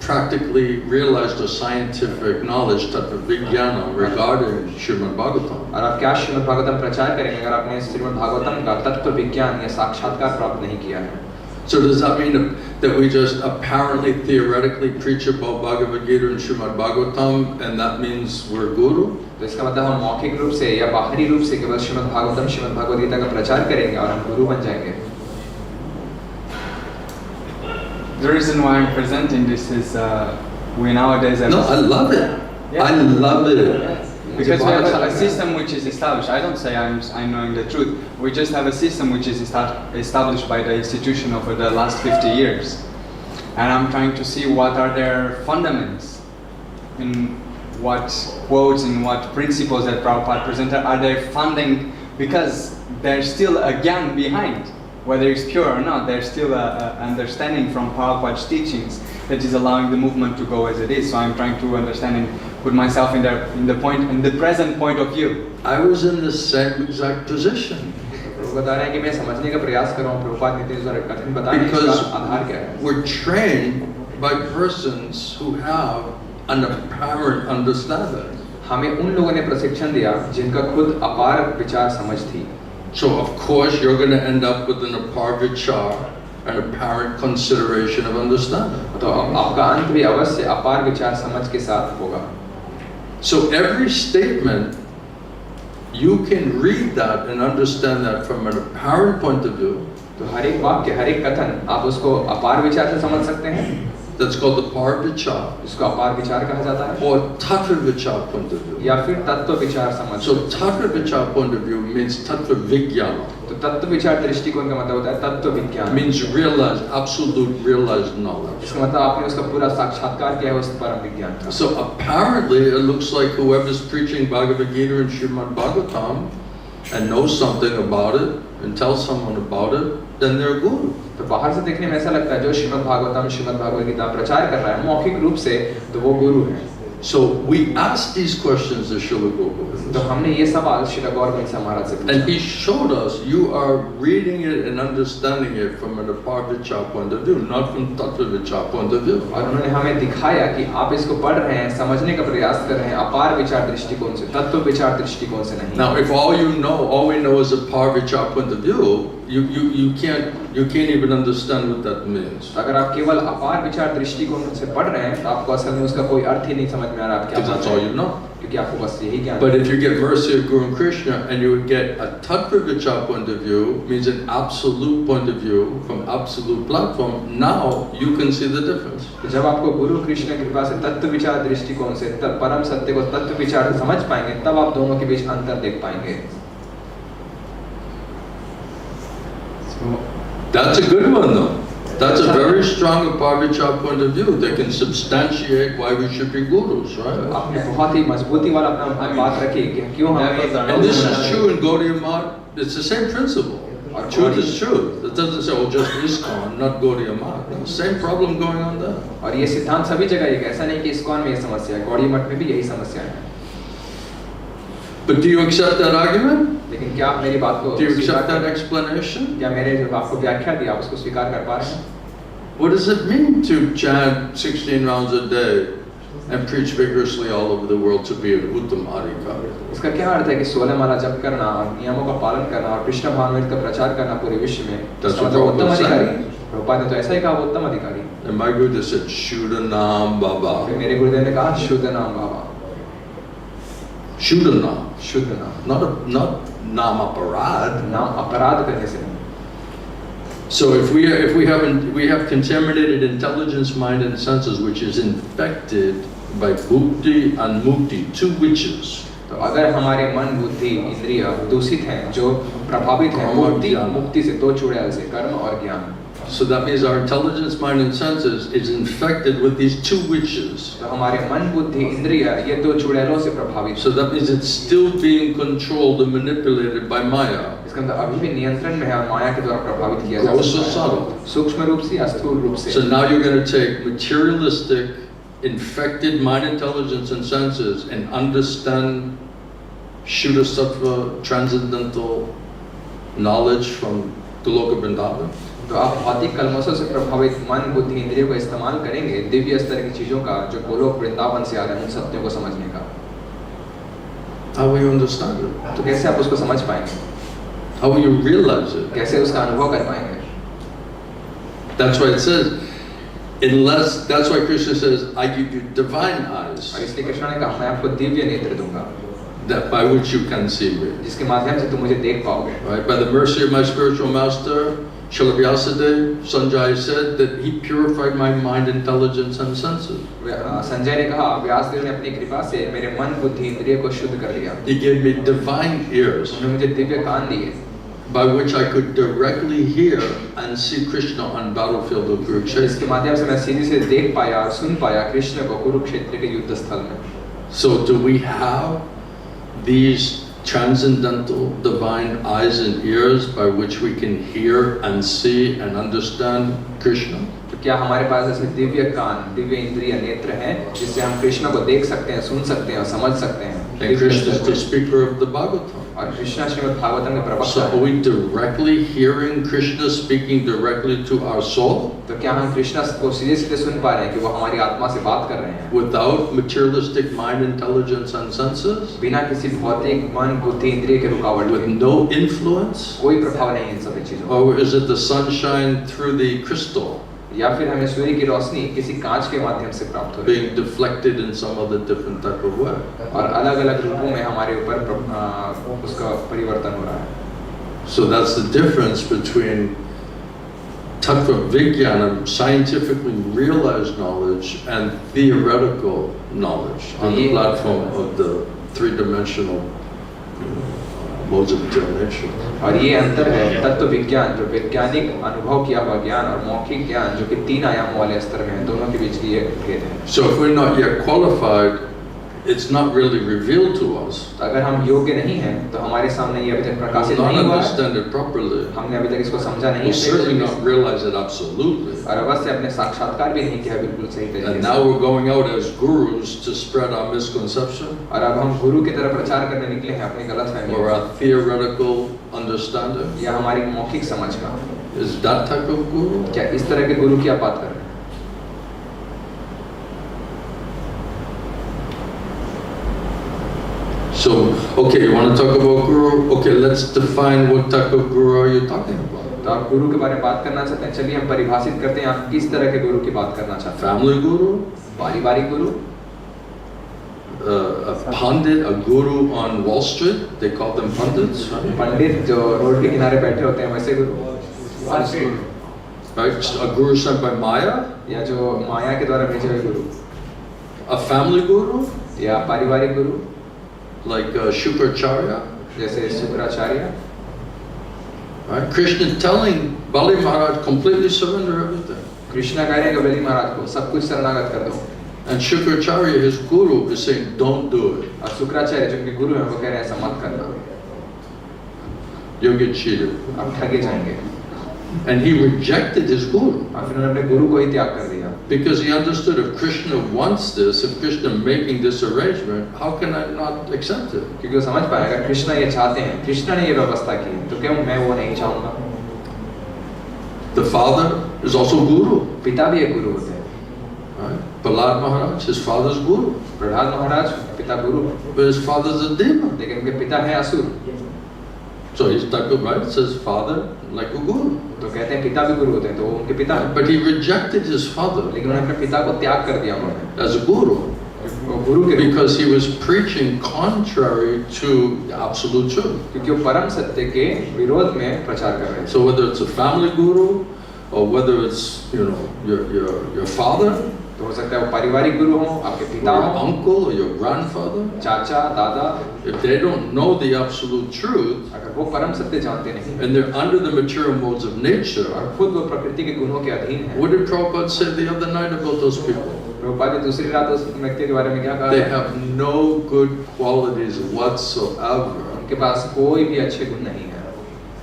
practically realized a scientific knowledge, tattva vijnana, regarding Srimad Bhagavatam. और आप क्या श्रीमद् भागवतम प्रचार करेंगे अगर आपने श्रीमद् भागवतम का तत्व विज्ञान या साक्षात्कार प्राप्त नहीं किया है? So does that mean that we just apparently theoretically preach about Bhagavad Gita and Srimad Bhagavatam and that means we're guru? तो इसका मतलब हम मौखिक रूप से या बाहरी रूप से केवल श्रीमद् भागवतम श्रीमद् भगवद गीता का प्रचार करेंगे और हम गुरु बन जाएंगे? The reason why I'm presenting this is we nowadays have... No, I love it. Yeah. I love it. Because we have a system which is established. I don't say I'm knowing the truth. We just have a system which is established by the institution over the last 50 years. And I'm trying to see what are their fundaments, in what quotes, in what principles that Prabhupada presented are they funding, because there's still a gyan behind. Whether it's pure or not, there's still a understanding from Prabhupada's teachings that is allowing the movement to go as it is. So I'm trying to understand and put myself in the present point of view. I was in the same exact position. Because we're trained by persons who have an apparent understanding. हमें उन लोगों ने प्रशिक्षण दिया जिनका खुद अपार विचार समझ थी. So of course you're going to end up with an apar vichar, an apparent consideration of understanding. तो आपका अंत भी अवश्य अपार विचार समझ के साथ होगा. So every statement, you can read that and understand that from an apparent point of view. तो हर एक वाक्य, हर एक कथन आप उसको अपार विचार से समझ सकते हैं. That's called the par vichar. इसको अपार विचार कहा जाता है. Or tattva vichar point of view. या फिर तत्व विचार समझ. So tattva vichar point of view means tattva vijnana. तो तत्व विचार दृष्टिकोण का मतलब होता है तत्व विज्ञान. Means realized, absolute realized knowledge. इसका मतलब आपने उसका पूरा साक्षात्कार किया है उस परम विज्ञान का. So apparently it looks like whoever's preaching Bhagavad Gita and Srimad Bhagavatam and knows something about it and tells someone about it, then they're guru. तो बाहर से देखने में ऐसा लगता है जो श्रीमद् भागवतम श्रीमद् भगवद गीता प्रचार कर रहा है मौखिक रूप से तो वो गुरु है. So we asked these questions to Srila Gopal. तो हमने ये सवाल श्रील गौर महाराज से पूछा. And he showed us you are reading it and understanding it from an apar vichar point of view, not from tattva vichar point of view. और उन्होंने हमें दिखाया कि आप इसको पढ़ रहे हैं समझने का प्रयास कर रहे हैं अपार विचार दृष्टिकोण से तत्व विचार दृष्टिकोण से नहीं. Now if all we know is apar vichar point of view, you can't even understand what that means. अगर आप केवल अपार विचार दृष्टिकोण से पढ़ रहे हैं तो आपको असल में उसका कोई अर्थ ही नहीं समझ में आ रहा. Because that's all you know. क्योंकि आपको बस यही ज्ञान. But if you get mercy of Guru and Krishna and you would get a tattva vichar point of view, means an absolute point of view from absolute platform, now you can see the difference. तो जब आपको गुरु कृष्ण की कृपा से तत्व विचार दृष्टिकोण से परम सत्य को तत्व विचार से समझ पाएंगे तब आप दोनों के बीच अंतर देख पाएंगे. That's a good one though. That's a very strong apar vichar point of view that can substantiate why we should be gurus, right? आपने बहुत ही मजबूती वाला अपना बात रखी कि क्यों हमें. And this is true in Gaudiya Math. It's the same principle. Truth is truth. It doesn't say, oh, just ISKCON, not Gaudiya Math. No, same problem going on there. और ये सिद्धांत सभी जगह एक ऐसा नहीं कि ISKCON में ये समस्या है, गौड़िया मठ में भी यही समस्या है. But do you accept that argument? लेकिन क्या आप मेरी बात को Do you accept that explanation? क्या मेरे जो आपको व्याख्या दी आप उसको स्वीकार कर पा रहे हैं? What does it mean to chant 16 rounds a day and preach vigorously all over the world to be an उत्तम Hari-katha? इसका क्या अर्थ है कि 16 माला जप करना, नियमों का पालन करना और कृष्ण भावनामृत का प्रचार करना पूरे विश्व में उत्तम अधिकारी. प्रभुपाद ने तो ऐसा ही कहा उत्तम अधिकारी. And my Gurudev said, Shuddha Nam Baba. मेरे गुरुदेव ने कहा शुद्ध नाम बाबा. Shuddha Nam. शुद्ध नाम. Not Nam Aparad. नाम अपराध करने से नहीं. So if we have contaminated intelligence, mind, and senses, which is infected by bhukti and mukti, two witches. तो अगर हमारे मन बुद्धि इंद्रिय दूषित हैं जो प्रभावित हैं मुक्ति से दो चुड़ैल से कर्म और ज्ञान. So that means our intelligence, mind, and senses is infected with these two witches. तो हमारे मन बुद्धि इंद्रिय ये दो चुड़ैलों से प्रभावित. So that means it's still being controlled and manipulated by Maya. इसका मतलब अभी भी नियंत्रण में है और माया के द्वारा प्रभावित किया जा सकता है. सूक्ष्म रूप से या स्थूल रूप से. So now you're going to take materialistic, infected mind, intelligence, and senses and understand Shuddha Sattva transcendental knowledge from Goloka Vrindavan. तो आप भौतिक कलमशों से प्रभावित मन, बुद्धि, इंद्रियों का इस्तेमाल करेंगे दिव्य स्तर की चीजों का, जो गोलोक वृंदावन से आ रहे हैं, उन सत्यों को समझने का। How will you understand it? तो कैसे आप उसको समझ पाएंगे? How will you realize it? कैसे उसका अनुभव कर पाएंगे? That's why it says, that's why Krishna says, I give you divine eyes, और इसलिए कृष्ण ने कहा मैं आपको दिव्य नेत्र दूंगा, that by which you can see me. जिसके माध्यम से तुम मुझे देख पाओगे। Right? By the mercy of my spiritual master, Srila Vyasadeva, Sanjay said that he purified my mind, intelligence and senses. Sanjay ने कहा व्यासदेव ने अपनी कृपा से मेरे मन, बुद्धि, इंद्रिय को शुद्ध कर दिया। He gave me divine ears, उन्होंने मुझे दिव्य कान दिए, by which I could directly hear and see Krishna on battlefield of Kurukshetra. इसके माध्यम से मैं सीधी से देख पाया और सुन पाया कृष्ण को कुरुक्षेत्र के युद्ध स्थल में। So do we have these transcendental divine eyes and ears by which we can hear and see and understand Krishna? तो क्या हमारे पास ऐसे दिव्य कान, दिव्य इंद्रिय नेत्र हैं जिससे हम कृष्ण को देख सकते हैं, सुन सकते हैं और समझ सकते हैं? And Krishna is the speaker of the Bhagavatam. और कृष्ण श्रीमद् भागवतम के प्रवक्ता So are we directly hearing Krishna speaking directly to our soul? तो क्या हम कृष्ण को सीधे सीधे सुन पा रहे हैं कि वो हमारी आत्मा से बात कर रहे हैं? Without materialistic mind, intelligence and senses? बिना किसी भौतिक मन, बुद्धि, इंद्रिय के रुकावट With के, no influence? कोई प्रभाव नहीं इन सभी चीजों का। Or is it the sunshine through the crystal या फिर हमें सूर्य की रोशनी किसी कांच के माध्यम से प्राप्त हो रही है being deflected in some other different type of way? और अलग अलग रूपों में हमारे ऊपर उसका परिवर्तन हो रहा है। So that's the difference between Tattva Vijnana, scientifically realized knowledge, and theoretical knowledge on the platform of the three-dimensional modes of material nature. और ये अंतर है तत्व विज्ञान, जो वैज्ञानिक अनुभव किया हुआ ज्ञान, और मौखिक ज्ञान जो कि 3 आयामों वाले स्तर में है, दोनों के बीच की ये भेद है। So if we're not yet qualified, it's not really revealed to us. तो अगर हम योग्य नहीं हैं तो हमारे सामने ये अभी तक प्रकाशित Not नहीं हुआ है, understand it properly. हमने अभी तक इसको समझा नहीं We certainly है, not realize it absolutely. और अवश्य अपने साक्षात्कार भी नहीं किया बिल्कुल सही And तरीके now से। we're going out as gurus to spread our misconception और अब हम गुरु की तरह प्रचार करने निकले हैं अपनी गलतफहमी or our theoretical understanding. या हमारी मौखिक समझ का। Is that type of guru? क्या इस तरह के गुरु की आप बात कर रहे हैं? So, okay, you want to talk about guru? Okay, let's define what type of guru are you talking about? तो आप गुरु के बारे में बात करना चाहते हैं, चलिए हम परिभाषित करते हैं आप किस तरह के गुरु की बात करना चाहते हैं। Family guru? पारिवारिक गुरु, A pundit, a guru on Wall Street, they call them pundits, right? पंडित जो रोड के किनारे बैठे होते हैं वैसे गुरु, Right? A guru sent by Maya? या जो माया के द्वारा भेजे हुए गुरु, A family guru? या पारिवारिक गुरु Like Shukracharya? जैसे Shukracharya. Right? Krishna telling Bali Maharaj completely surrender everything. Krishna कह रहे हैं कि बलि महाराज को सब कुछ शरणागत कर दो, And Shukracharya, his guru, is saying, don't do it. और शुक्राचार्य जो उनके गुरु हैं वो कह रहे हैं ऐसा मत करना, You'll get cheated. आप ठगे जाएंगे। And he rejected his guru. और फिर उन्होंने अपने गुरु को ही त्याग कर दिया, Because he understood if Krishna wants this, if Krishna making this arrangement, how can I not accept it? क्योंकि वो समझ पाएगा कृष्णा ये चाहते हैं, कृष्णा ने ये व्यवस्था की, तो क्यों मैं वो नहीं चाहूँगा। The father is also guru. पिता भी एक गुरु होते हैं, Right? Prahlad Maharaj, his father's guru. Prahlad महाराज पिता गुरु, But his father's a demon. लेकिन उनके पिता है असुर, So he's type of right, says father like a guru. तो कहते हैं पिता भी गुरु होते हैं, तो वो उनके पिता हैं। But he rejected his father लेकिन उन्होंने अपने पिता को त्याग कर दिया उन्होंने, as a guru. वो गुरु के रूप में, Because he was preaching contrary to the absolute truth. क्योंकि वो परम सत्य के विरोध में प्रचार कर रहे थे। So whether it's a family guru or whether it's your father तो हो सकता है वो पारिवारिक गुरु हो, आपके or पिता your हो, uncle or your grandfather, चाचा, दादा, if they don't know the absolute truth अगर वो परम सत्य जानते नहीं and they're under the material modes of nature, और खुद वो प्रकृति के गुणों के अधीन है। what did Prabhupada say the other night about those people? Prabhupada ने दूसरी रात उस व्यक्ति के बारे में क्या कहा? They have no good qualities whatsoever. उनके पास कोई भी अच्छे गुण नहीं है।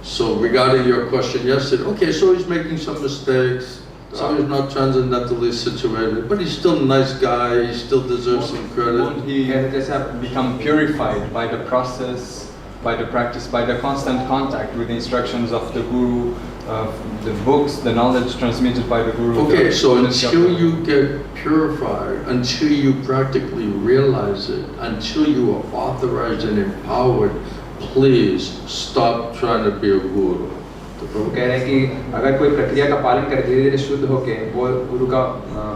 So regarding your question yesterday, okay, so he's making some mistakes, so he's not transcendentally situated, but he's still a nice guy, he still deserves some credit. Won't he जैसे आप become purified by the process, by the practice, by the constant contact with the instructions of the guru, the books, the knowledge transmitted by the Guru. Okay, so until you get purified, until you practically realize it, until you are authorized and empowered, please stop trying to be a guru. तो वो कह रहे हैं कि अगर कोई प्रक्रिया का पालन करे, धीरे धीरे शुद्ध होके वो गुरु का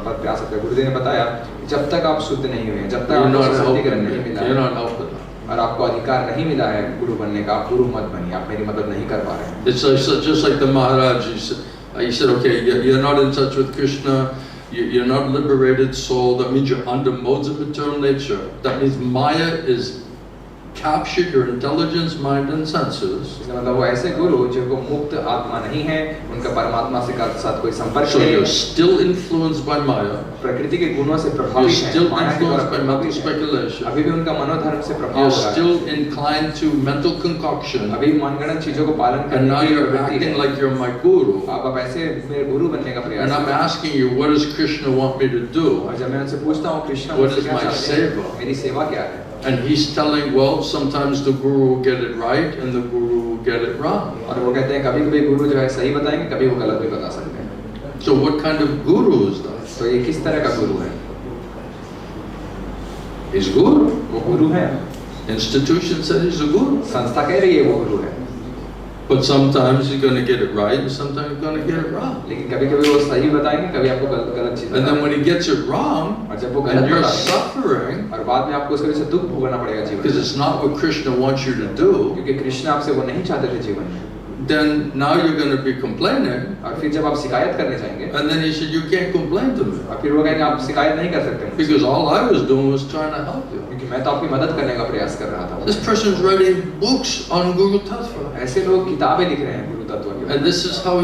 पद पे आ सकता है। गुरुदेव ने बताया जब तक आप शुद्ध नहीं हुए, जब तक आपको शुद्धिकरण नहीं मिला है और आपको अधिकार नहीं मिला है गुरु बनने का, आप गुरु मत बनिए, आप मेरी मदद नहीं कर पा रहे हैं। It's just like the Maharaja. He said, okay, you're not in touch with Krishna, you're not liberated soul. That means you're under modes of material nature. That means Maya is captured your intelligence, mind, and senses. मतलब वो ऐसे गुरु जिनको मुक्त आत्मा नहीं है, उनका परमात्मा से साथ कोई संपर्क So नहीं है। you're still influenced by Maya. प्रकृति के गुणों से प्रभावित You're हैं। still influenced by mental speculation. अभी भी उनका मनोधर्म से प्रभाव You're हो रहा है। still inclined to mental concoction. अभी मनगढ़ंत चीजों को पालन And करने now की you're प्रवृत्ति acting है। like you're my guru. आप ऐसे मेरे गुरु बनने का प्रयास And I'm करते हैं। asking you, what does Krishna want me to do? और जब मैं उनसे पूछता हूँ कृष्ण What मुझसे is क्या my चाहते हैं, seva? मेरी सेवा क्या है? And he's telling, well, sometimes the guru will get it right and the guru will get it wrong. और वो कहते हैं कभी-कभी गुरु जो है सही बताएंगे, कभी वो गलत भी बता सकते हैं। So what kind of guru is that? तो ये किस तरह का गुरु है? He's guru. वो गुरु है। Institution said he's a guru. संस्था कह रही है वो गुरु है। But sometimes he's going to get it right and sometimes he's going to get it wrong. लेकिन कभी-कभी वो सही बताएंगे, कभी आपको गलत चीज And then when he gets it wrong, और जब वो and गलत you're बताएंगे suffering, और बाद में आपको उसके वजह से दुख भोगना पड़ेगा जीवन because में, it's not what Krishna wants you to do, क्योंकि कृष्ण आपसे वो नहीं चाहते थे जीवन में। then now you're going to be complaining. और फिर जब आप शिकायत करने जाएंगे, And then he said, you can't complain to me. और फिर वो कहेंगे आप शिकायत नहीं कर सकते मुझसे, Because all I was doing was trying to help you. क्योंकि मैं तो आपकी मदद करने का प्रयास कर रहा था। This person's writing books on Guru Tattva. ऐसे लोग किताबें लिख रहे हैं गुरु तत्व की, And this is how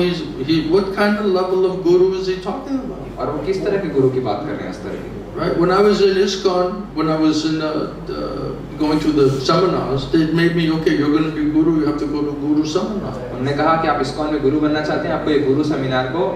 what kind of level of guru is he talking about? और वो किस तरह के गुरु की बात कर रहे हैं इस तरह की? Right? When I was in ISKCON, when I was in going to the seminars, they made me, okay, you're going to be guru, you have to go to guru seminar. उन्होंने कहा कि आप ISKCON में गुरु बनना चाहते हैं, आपको ये गुरु सेमिनार को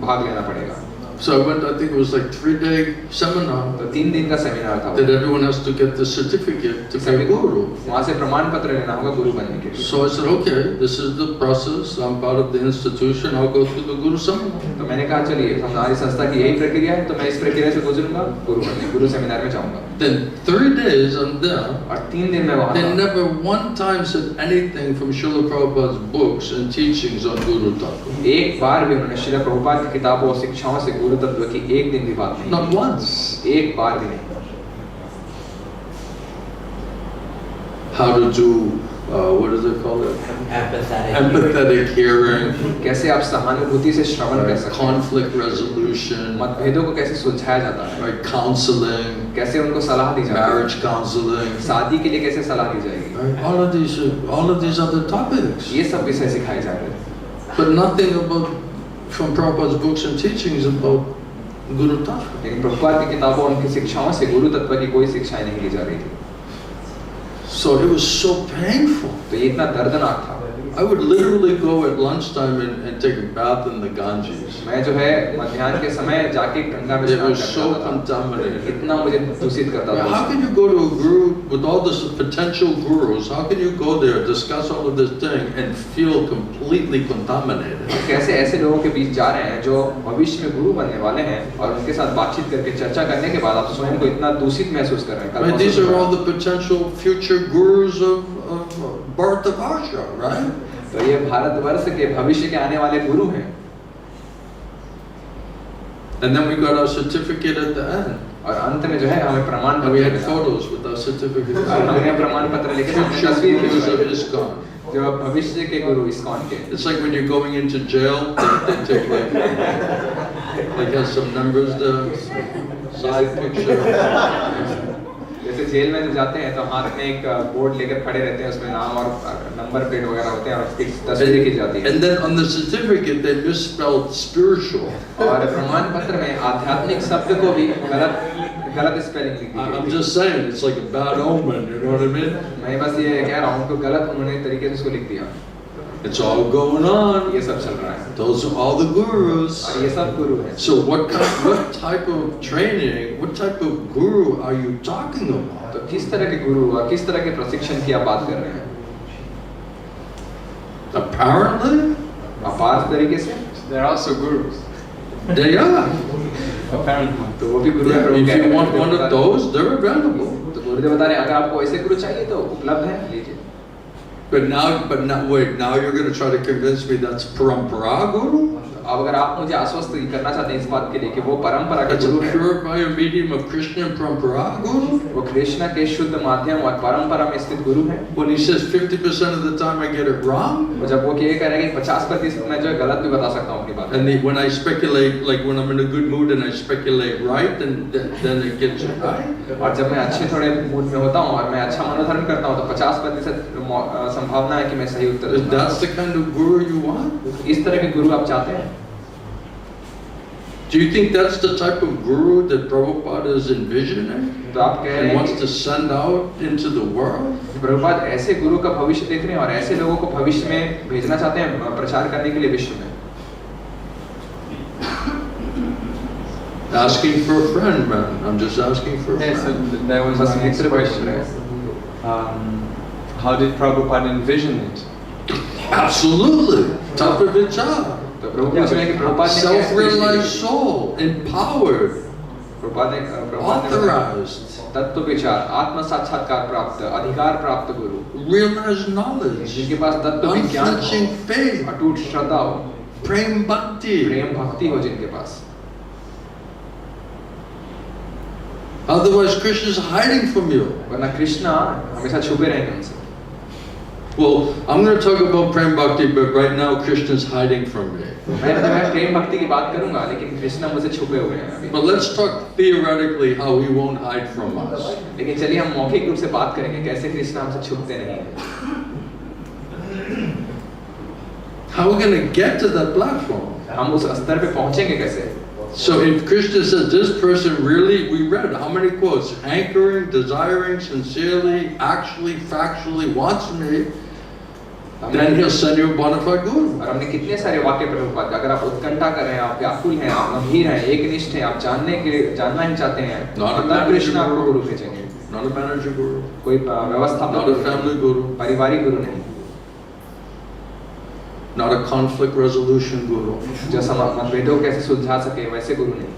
भाग लेना पड़ेगा। So I went, I think it was like 3-day seminar. तो 3 दिन का सेमिनार था। That everyone has to get the certificate to be a guru. वहाँ से प्रमाण पत्र लेना होगा गुरु बनने के लिए। So I said, okay, this is the process. I'm part of the institution. I'll go through the guru seminar. तो मैंने कहा चलिए हमारी संस्था की यही प्रक्रिया है, तो मैं इस प्रक्रिया से गुजरूंगा, गुरु सेमिनार में जाऊंगा। Then 3 days I'm there. और 3 दिन में वहाँ They था। never one time said anything from Srila Prabhupada's books and teachings on Guru Tattva. एक बार भी उन्होंने श्रील प्रभुपाद की किताबों और शिक्षाओं से गुरु तत्व की एक दिन भी बात नहीं। Not once. एक बार भी नहीं। How to do, what does it call it? Empathetic hearing. कैसे आप सहानुभूति से श्रवण कर सकते हैं? Conflict resolution. मतभेदों को कैसे सुलझाया जाता है? Right, counseling. कैसे उनको सलाह दी जाती है? Marriage counseling. शादी के लिए कैसे सलाह दी जाएगी? Right, all of these other topics. ये सब विषय सिखाए जाते हैं। But nothing about from Prabhupada's books and teachings about Guru Tattva. लेकिन प्रभुपाद की किताबों उनकी शिक्षाओं से गुरु तत्व की कोई शिक्षाएं नहीं ली जा रही थी। So it was so painful. तो ये इतना दर्दनाक था। I would literally go at lunchtime and take a bath in the Ganges. मैं जो है मध्याह्न के समय जाके गंगा में It स्नान was so करता था। contaminated. इतना मुझे दूषित करता था। How can you go to a guru with all this potential gurus? How can you go there, discuss all of this thing, and feel completely contaminated? कैसे ऐसे लोगों के बीच जा रहे हैं जो भविष्य में गुरु बनने वाले हैं और उनके साथ बातचीत करके चर्चा करने के बाद आप स्वयं को इतना दूषित महसूस कर रहे हैं? Right, these are all the potential future gurus of Bharatavarsha, right? तो ये भारतवर्ष के भविष्य के आने वाले गुरु हैं। And then we got our certificate at the end. और अंत में जो है हमें प्रमाण And we पत्र had मिला। photos with our certificate. और हमने प्रमाण पत्र लेके सामने Future तस्वीर gurus of खिंचवाई। ISKCON. जो भविष्य के गुरु ISKCON के। It's like when you're going into jail, they take like has some numbers there, side picture. जैसे जेल में जब जाते हैं तो हाथ में एक बोर्ड लेकर खड़े रहते हैं, उसमें नाम और नंबर प्लेट वगैरह होते हैं और उसकी तस्वीर खींची जाती है। And then on the certificate they misspelled spiritual. और प्रमाण पत्र में आध्यात्मिक शब्द को भी गलत स्पेलिंग लिखी गई। I'm just saying, it's like a bad omen, you know what I mean? मैं बस ये कह रहा हूँ, तो गलत उन्होंने तरीके से उसको लिख दिया। It's all going on. ये सब चल रहा है। Those are all the gurus. और ये सब गुरु हैं। So what type of training, what type of guru are you talking about? तो किस तरह के गुरु और किस तरह के प्रशिक्षण की आप बात कर रहे हैं? Apparently, यथार्थ तरीके से? They are also gurus. They are. Apparently. तो वो भी गुरु है। Yeah, if you want one of those, they're available. तो गुरुदेव बता रहे हैं अगर आपको ऐसे गुरु चाहिए तो उपलब्ध है, लीजिए। But now, wait. Now you're going to try to convince me that's parampara guru? अब अगर आप मुझे आश्वस्त करना चाहते हैं इस बात के लिए कि वो परंपरा का It's a गुरु है, purifier medium of Krishna and parampara guru? वो कृष्ण के शुद्ध माध्यम और परंपरा में स्थित गुरु है। When he says 50% of the time I get it wrong? और जब वो ये कह रहे हैं कि 50% मैं जो है गलत भी बता सकता हूँ अपनी बात। And when I speculate, like when I'm in a good mood and I speculate right, then it gets it right? और जब मैं अच्छे थोड़े मूड में होता हूँ और मैं अच्छा मनोधर्म करता हूँ तो 50% संभावना है कि मैं सही उत्तर दूंगा। That's the kind of guru you want? इस तरह के गुरु आप चाहते हैं? Do you think that's the type of guru that Prabhupada is envisioning तो आप कह रहे and हैं wants to send out into the world? Prabhupada ऐसे गुरु का भविष्य देख रहे हैं और ऐसे लोगों को भविष्य में भेजना चाहते हैं प्रचार करने के लिए विश्व में? Asking for a friend, man. I'm just asking for a Yes, friend. so that was my next question. How did Prabhupada envision it? Absolutely. Top of the job. तो प्रभु पूछ रहे हैं कि प्रभुपाद ने कैसे Self-realized soul, empowered, प्रभुपाद ने authorized, तत्व विचार, आत्म साक्षात्कार प्राप्त, अधिकार प्राप्त गुरु, realized knowledge, जिनके पास तत्व विज्ञान unflinching हो, faith, अटूट श्रद्धा हो, prem bhakti. प्रेम भक्ति हो जिनके पास। Otherwise, Krishna is hiding from you. वरना कृष्ण हमेशा छुपे रहेंगे उनसे। Well, I'm going to talk about prem bhakti, but right now Krishna is hiding from me. मैं प्रेम भक्ति की बात करूंगा, लेकिन कृष्ण मुझसे छुपे हुए हैं अभी। But let's talk theoretically how he won't hide from us. लेकिन चलिए हम मौखिक रूप से बात करेंगे कैसे कृष्ण हमसे छुपते नहीं हैं। How are we going to get to that platform? हम उस स्तर पे पहुंचेंगे कैसे? So if Krishna says this person really, we read how many quotes, hankering, desiring, sincerely, actually, factually wants me, then he'll send you a bona fide guru. और हमने कितने सारे वाक्य प्रभुपाद अगर आप उत्कंठा कर रहे हैं, आप व्याकुल हैं, आप गंभीर हैं, एकनिष्ठ हैं, आप जानना ही चाहते हैं, तब कृष्ण आपको गुरु भेजेंगे। Not a manager guru. कोई व्यवस्था, Not a family guru. पारिवारिक गुरु नहीं, Not a conflict resolution guru. जो मतभेदों कैसे सुलझा सके वैसे गुरु नहीं।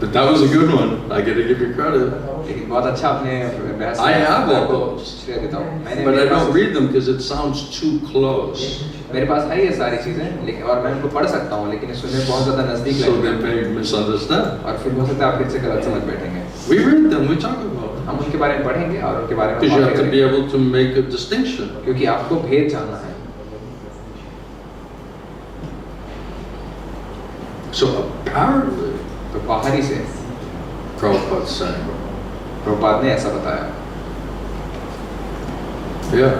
But that was a good one. I got to give you credit. लेकिन बहुत अच्छा आपने बहस I have all those, श्रेय देता हूँ। but I don't read them because it sounds too close. मेरे पास है ये सारी चीजें, लेकिन और मैं उनको पढ़ सकता हूँ, लेकिन सुनने बहुत ज्यादा नजदीक So they लगेंगे may misunderstand. और फिर हो सकता है आप फिर से गलत समझ बैठेंगे। We read them, we talk about them. हम उनके बारे में पढ़ेंगे और उनके बारे में Because you बातें have to be करेंगे, able to make a distinction. क्योंकि आपको भेद जानना है। So apparently, तो बाहरी से Prabhupada saying, प्रभुपाद ने ऐसा बताया। yeah.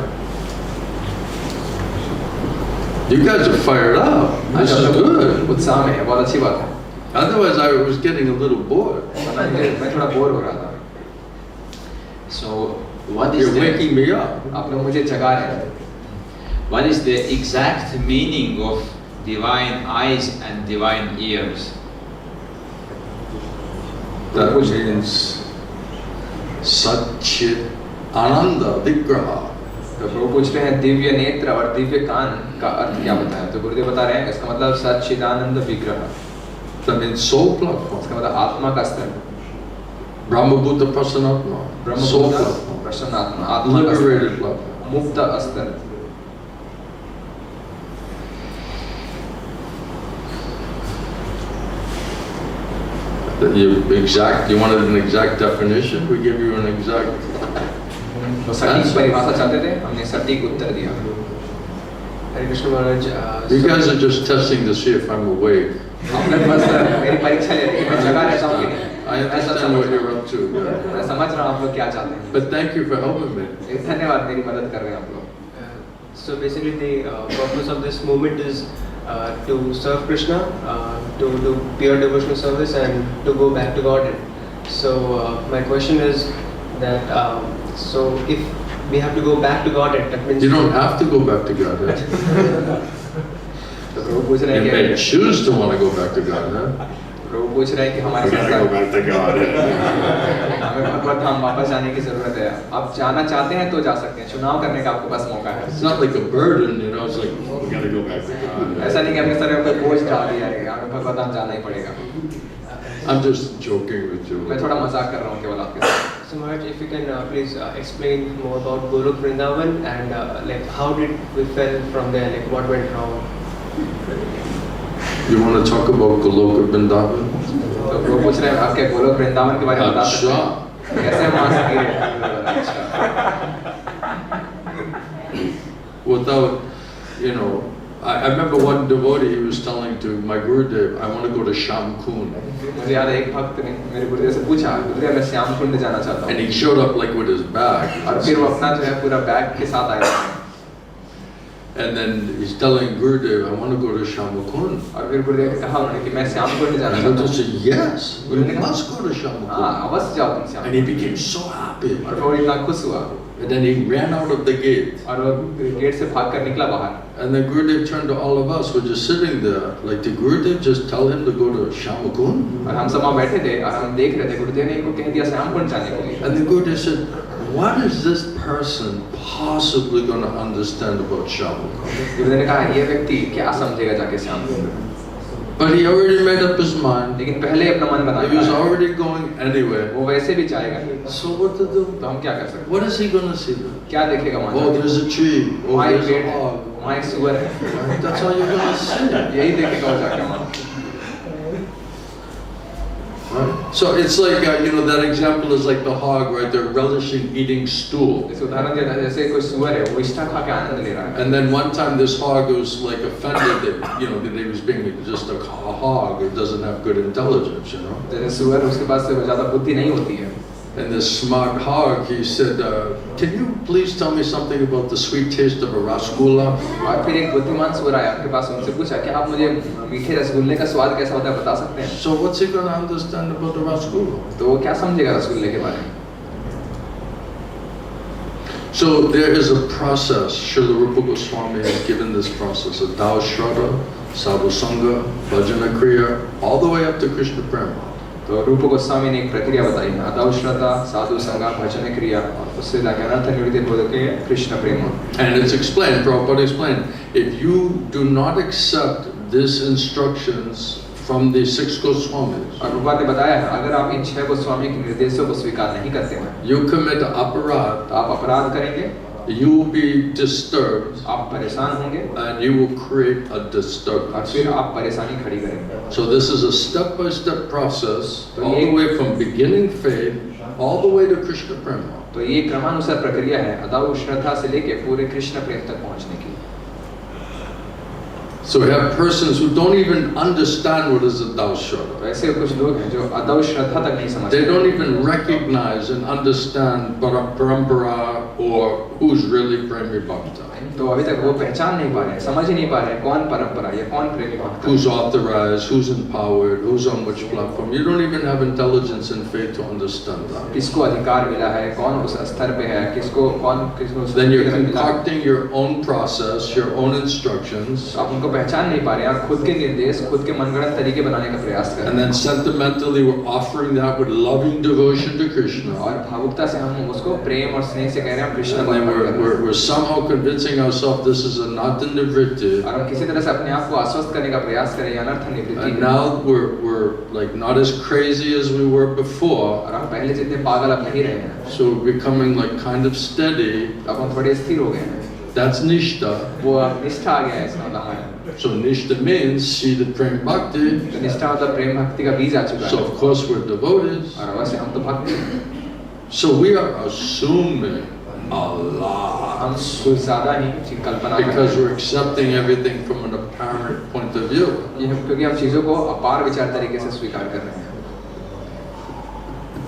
You guys are fired up. This is good. उत्साह में है, बहुत अच्छी बात है। Otherwise, I was getting a little bored. मैं थोड़ा बोर हो रहा था। So, what is You're the, waking me up. आप लोग मुझे जगा रहे हैं। what is the exact meaning of divine eyes and divine ears? That means Satchit Ananda Vigraha. तो प्रभु पूछ रहे हैं दिव्य नेत्र और दिव्य कान का अर्थ क्या बताएं? तो गुरुदेव बता रहे हैं इसका मतलब सच्चिदानंद विग्रह। That means soul platform. इसका मतलब आत्मा का स्तर, Brahma Buddha Prasanatma. Soul ब्रह्मबुद्ध platform. प्रसन्न आत्मा, आत्मा का Liberated स्तर, platform. मुक्त स्तर। You wanted an exact definition? We give you an exact. तो सटीक परिभाषा चाहते थे, हमने सटीक उत्तर दिया। Hare Krishna Maharaj. You guys are just testing to see if I'm awake. आप लोग बस मेरी परीक्षा ले रहे हैं, मैं जगा रहता हूँ कि नहीं? I understand what you're up to. मैं समझ रहा हूँ आप लोग क्या चाहते हैं। But thank you for helping me. धन्यवाद, मेरी मदद कर रहे हैं आप लोग। So basically the purpose of this movement is to serve Krishna, to do pure devotional service and to go back to Godhead. So my question is that so if we have to go back to Godhead, that means You don't have to go back to Godhead. तो प्रभु पूछ रहे You हैं may कि choose to want to go back to Godhead. प्रभु पूछ रहे हैं कि हमारे साथ हमें भगवत धाम वापस जाने की जरूरत है। आप जाना चाहते हैं तो जा सकते हैं, चुनाव करने का आपके पास मौका है। It's not like a burden, you know. It's like, oh, we gotta go back to God. ऐसा नहीं कि हमने सर पे बोझ डाल दिया है, हमें भगवत धाम जाना ही पड़ेगा। I'm just joking with you. मैं थोड़ा मजाक कर रहा हूँ केवल आपके साथ। So Maharaj, if you can please explain more about Golok Vrindavan and like how did we fell from there, like what went wrong? You want to talk about Goloka Vrindavan? तो वो पूछ रहे हैं आपके गोलोक वृंदावन के बारे में बता सकते हैं? कैसे हम वहाँ से गिरे? Without, you know, I remember one devotee, he was telling to my Gurudev, I want to go to Sham Kund. मुझे याद है एक भक्त ने मेरे गुरुदेव से पूछा, गुरुदेव मैं श्याम कुंड जाना चाहता हूँ। And he showed up like with his bag. और फिर वो अपना जो है पूरा बैग के साथ आया। And then he's telling Gurudev, I want to go to Sham Kund. और फिर गुरुदेव ने कहा उन्हें कि मैं श्याम कुंड जाना And चाहता Gurudev हूँ। said, yes, you must go to Sham हाँ Kund. अवश्य जाओ तुम Shyam. And he became so happy. और वो इतना खुश हुआ। And then he ran out of the gate. और वो गेट से भागकर निकला बाहर। And then Gurudev turned to all of us, we're just sitting there, like did Gurudev just tell him to go to Sham Kund? और हम सब वहाँ बैठे थे और हम देख रहे थे गुरुदेव ने इनको कह दिया श्याम कुंड जाने के लिए। And then Gurudev said, what is this person possibly going to understand about Sham Kund? गुरुदेव ने कहा ये व्यक्ति क्या समझेगा जाके श्याम कुंड? But he already made up his mind. लेकिन पहले अपना मन बना He was लिया। already going anyway. वो वैसे भी जाएगा। So what to do? तो हम क्या कर सकते हैं? What is he going to see then? क्या देखेगा वहाँ? Oh, there's a tree. Oh, वहाँ एक there's पेड़ a है, hog. वहाँ एक सुअर है। That's all you're going to see. यही देखेगा वो जाके वहाँ। Right? So it's like, you know, that example is like the hog, right? They're relishing eating stool. इस उदाहरण दिया था जैसे कोई सुअर है वो इष्टा खा के आनंद ले रहा है। And then one time this hog was like offended that, you know, that he was being just a hog. It doesn't have good intelligence, you know. जैसे सुअर उसके पास ज़्यादा बुद्धि नहीं होती है। And this smart hog, he said, can you please tell me something about the sweet taste of a rasgulla? और फिर एक बुद्धिमान सुअर आया आपके पास उनसे पूछा क्या आप मुझे मीठे रसगुल्ले का स्वाद कैसा होता है बता सकते हैं? So what's he going to understand about the rasgulla? तो वो क्या समझेगा रसगुल्ले के बारे में? So there is a process. Srila Rupa Goswami has given this process of Dao Shraddha, Sadhu Sangha, Bhajana Kriya, all the way up to Krishna Prema. तो रूप गोस्वामी ने एक प्रक्रिया बताई है अदाव श्रद्धा साधु संगा भजन क्रिया और उससे लाके अनर्थ निवृत्ति बोध के कृष्ण प्रेम। And it's explained, Prabhupada explained, if you do not accept these instructions from the 6 Goswamis, और रूपा ने बताया है अगर आप इन 6 गोस्वामी के निर्देशों को स्वीकार नहीं करते हैं you commit aparadh, तो आप अपराध करेंगे, you will be disturbed, आप परेशान होंगे and you will create a और disturbance. फिर आप परेशानी खड़ी करेंगे। So this is a step-by-step process, all the way from beginning faith, all the way to Krishna Prema. तो ये क्रमानुसार प्रक्रिया है अदाव श्रद्धा से लेके पूरे कृष्ण प्रेम तक पहुंचने की। So we have persons who don't even understand what is a Dao Shraddha. तो ऐसे कुछ लोग हैं जो अदाव श्रद्धा तक नहीं समझते। They don't even recognize and understand parampara or who's really Premi Bhakta. तो अभी तक वो पहचान नहीं पा रहे हैं, समझ ही नहीं पा रहे हैं कौन परंपरा या कौन प्रेमी भक्त है। Who's authorized, who's empowered, who's on which platform. You don't even have intelligence and faith to understand that. किसको अधिकार मिला है, कौन उस स्तर पे है, किसको Then you're concocting your own process, your own instructions. आप उनको पहचान नहीं पा रहे हैं और खुद के निर्देश, खुद के मनगढ़ंत तरीके बनाने का प्रयास कर रहे And then sentimentally we're offering that with loving devotion to Krishna. हैं और भावुकता से हम उसको प्रेम और स्नेह से कह रहे हैं कृष्ण And को then अर्पण कर रहे हैं। we're somehow convincing ourselves this is a nata nivritti. और हम किसी तरह से अपने आप को आश्वस्त करने का प्रयास करें अनर्थ निवृत्ति And now we're like not as crazy as we were before. और हम पहले जितने पागल अब नहीं रहे हैं, So we're becoming like kind of steady. अब हम थोड़े स्थिर हो गए हैं। That's nishta. वो अब निष्ठा आ गया है इसका मतलब हमारा। So nishta means seated prem bhakti. तो निष्ठा मतलब प्रेम भक्ति का बीज आ चुका So है of course we're devotees. और अवश्य हम तो भक्त हैं। So we are assuming a lot हम कुछ ज़्यादा ही कल्पना because we're accepting everything from an apparent point of view. ये क्योंकि हम चीज़ों को अपार विचार तरीके से स्वीकार कर रहे हैं।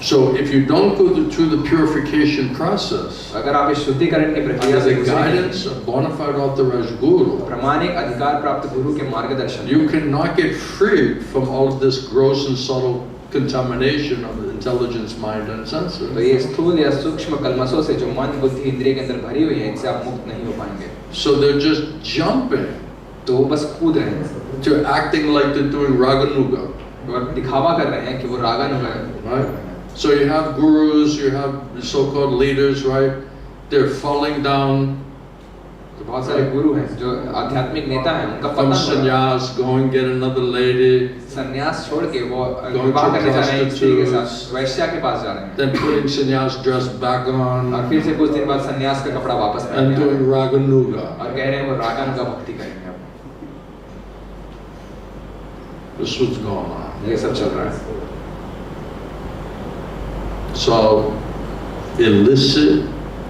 So if you don't go through the purification process, अगर आप इस शुद्धिकरण की प्रक्रिया under से the guidance of bona fide authorized guru, प्रामाणिक अधिकार प्राप्त गुरु के मार्गदर्शन you cannot get freed from all of this gross and subtle contamination of the intelligence, mind, and senses. तो ये स्थूल या सूक्ष्म कल्मशों से जो मन बुद्धि इंद्रिय के अंदर भरी हुई है इनसे आप मुक्त नहीं हो पाएंगे। So they're just jumping तो वो बस कूद रहे हैं to acting like they're doing raganuga. और दिखावा कर रहे हैं कि वो रागानुगा है। Right? So you have gurus, you have so-called leaders, right? They're falling down. तो बहुत सारे गुरु हैं जो आध्यात्मिक नेता हैं, उनका From पतन हो रहा है। sannyas, go and get another lady. संन्यास छोड़ के वो Going विवाह to करने जा रहे हैं स्त्री के साथ, prostitutes. वैश्या के पास जा रहे हैं। Then putting sannyas dress back on और फिर से कुछ दिन बाद संन्यास का कपड़ा वापस and पहनने आ रहे doing हैं। raganuga. और कह रहे हैं वो रागानुगा भक्ति करेंगे अब। This is what's going on. ये सब चल रहा है। So illicit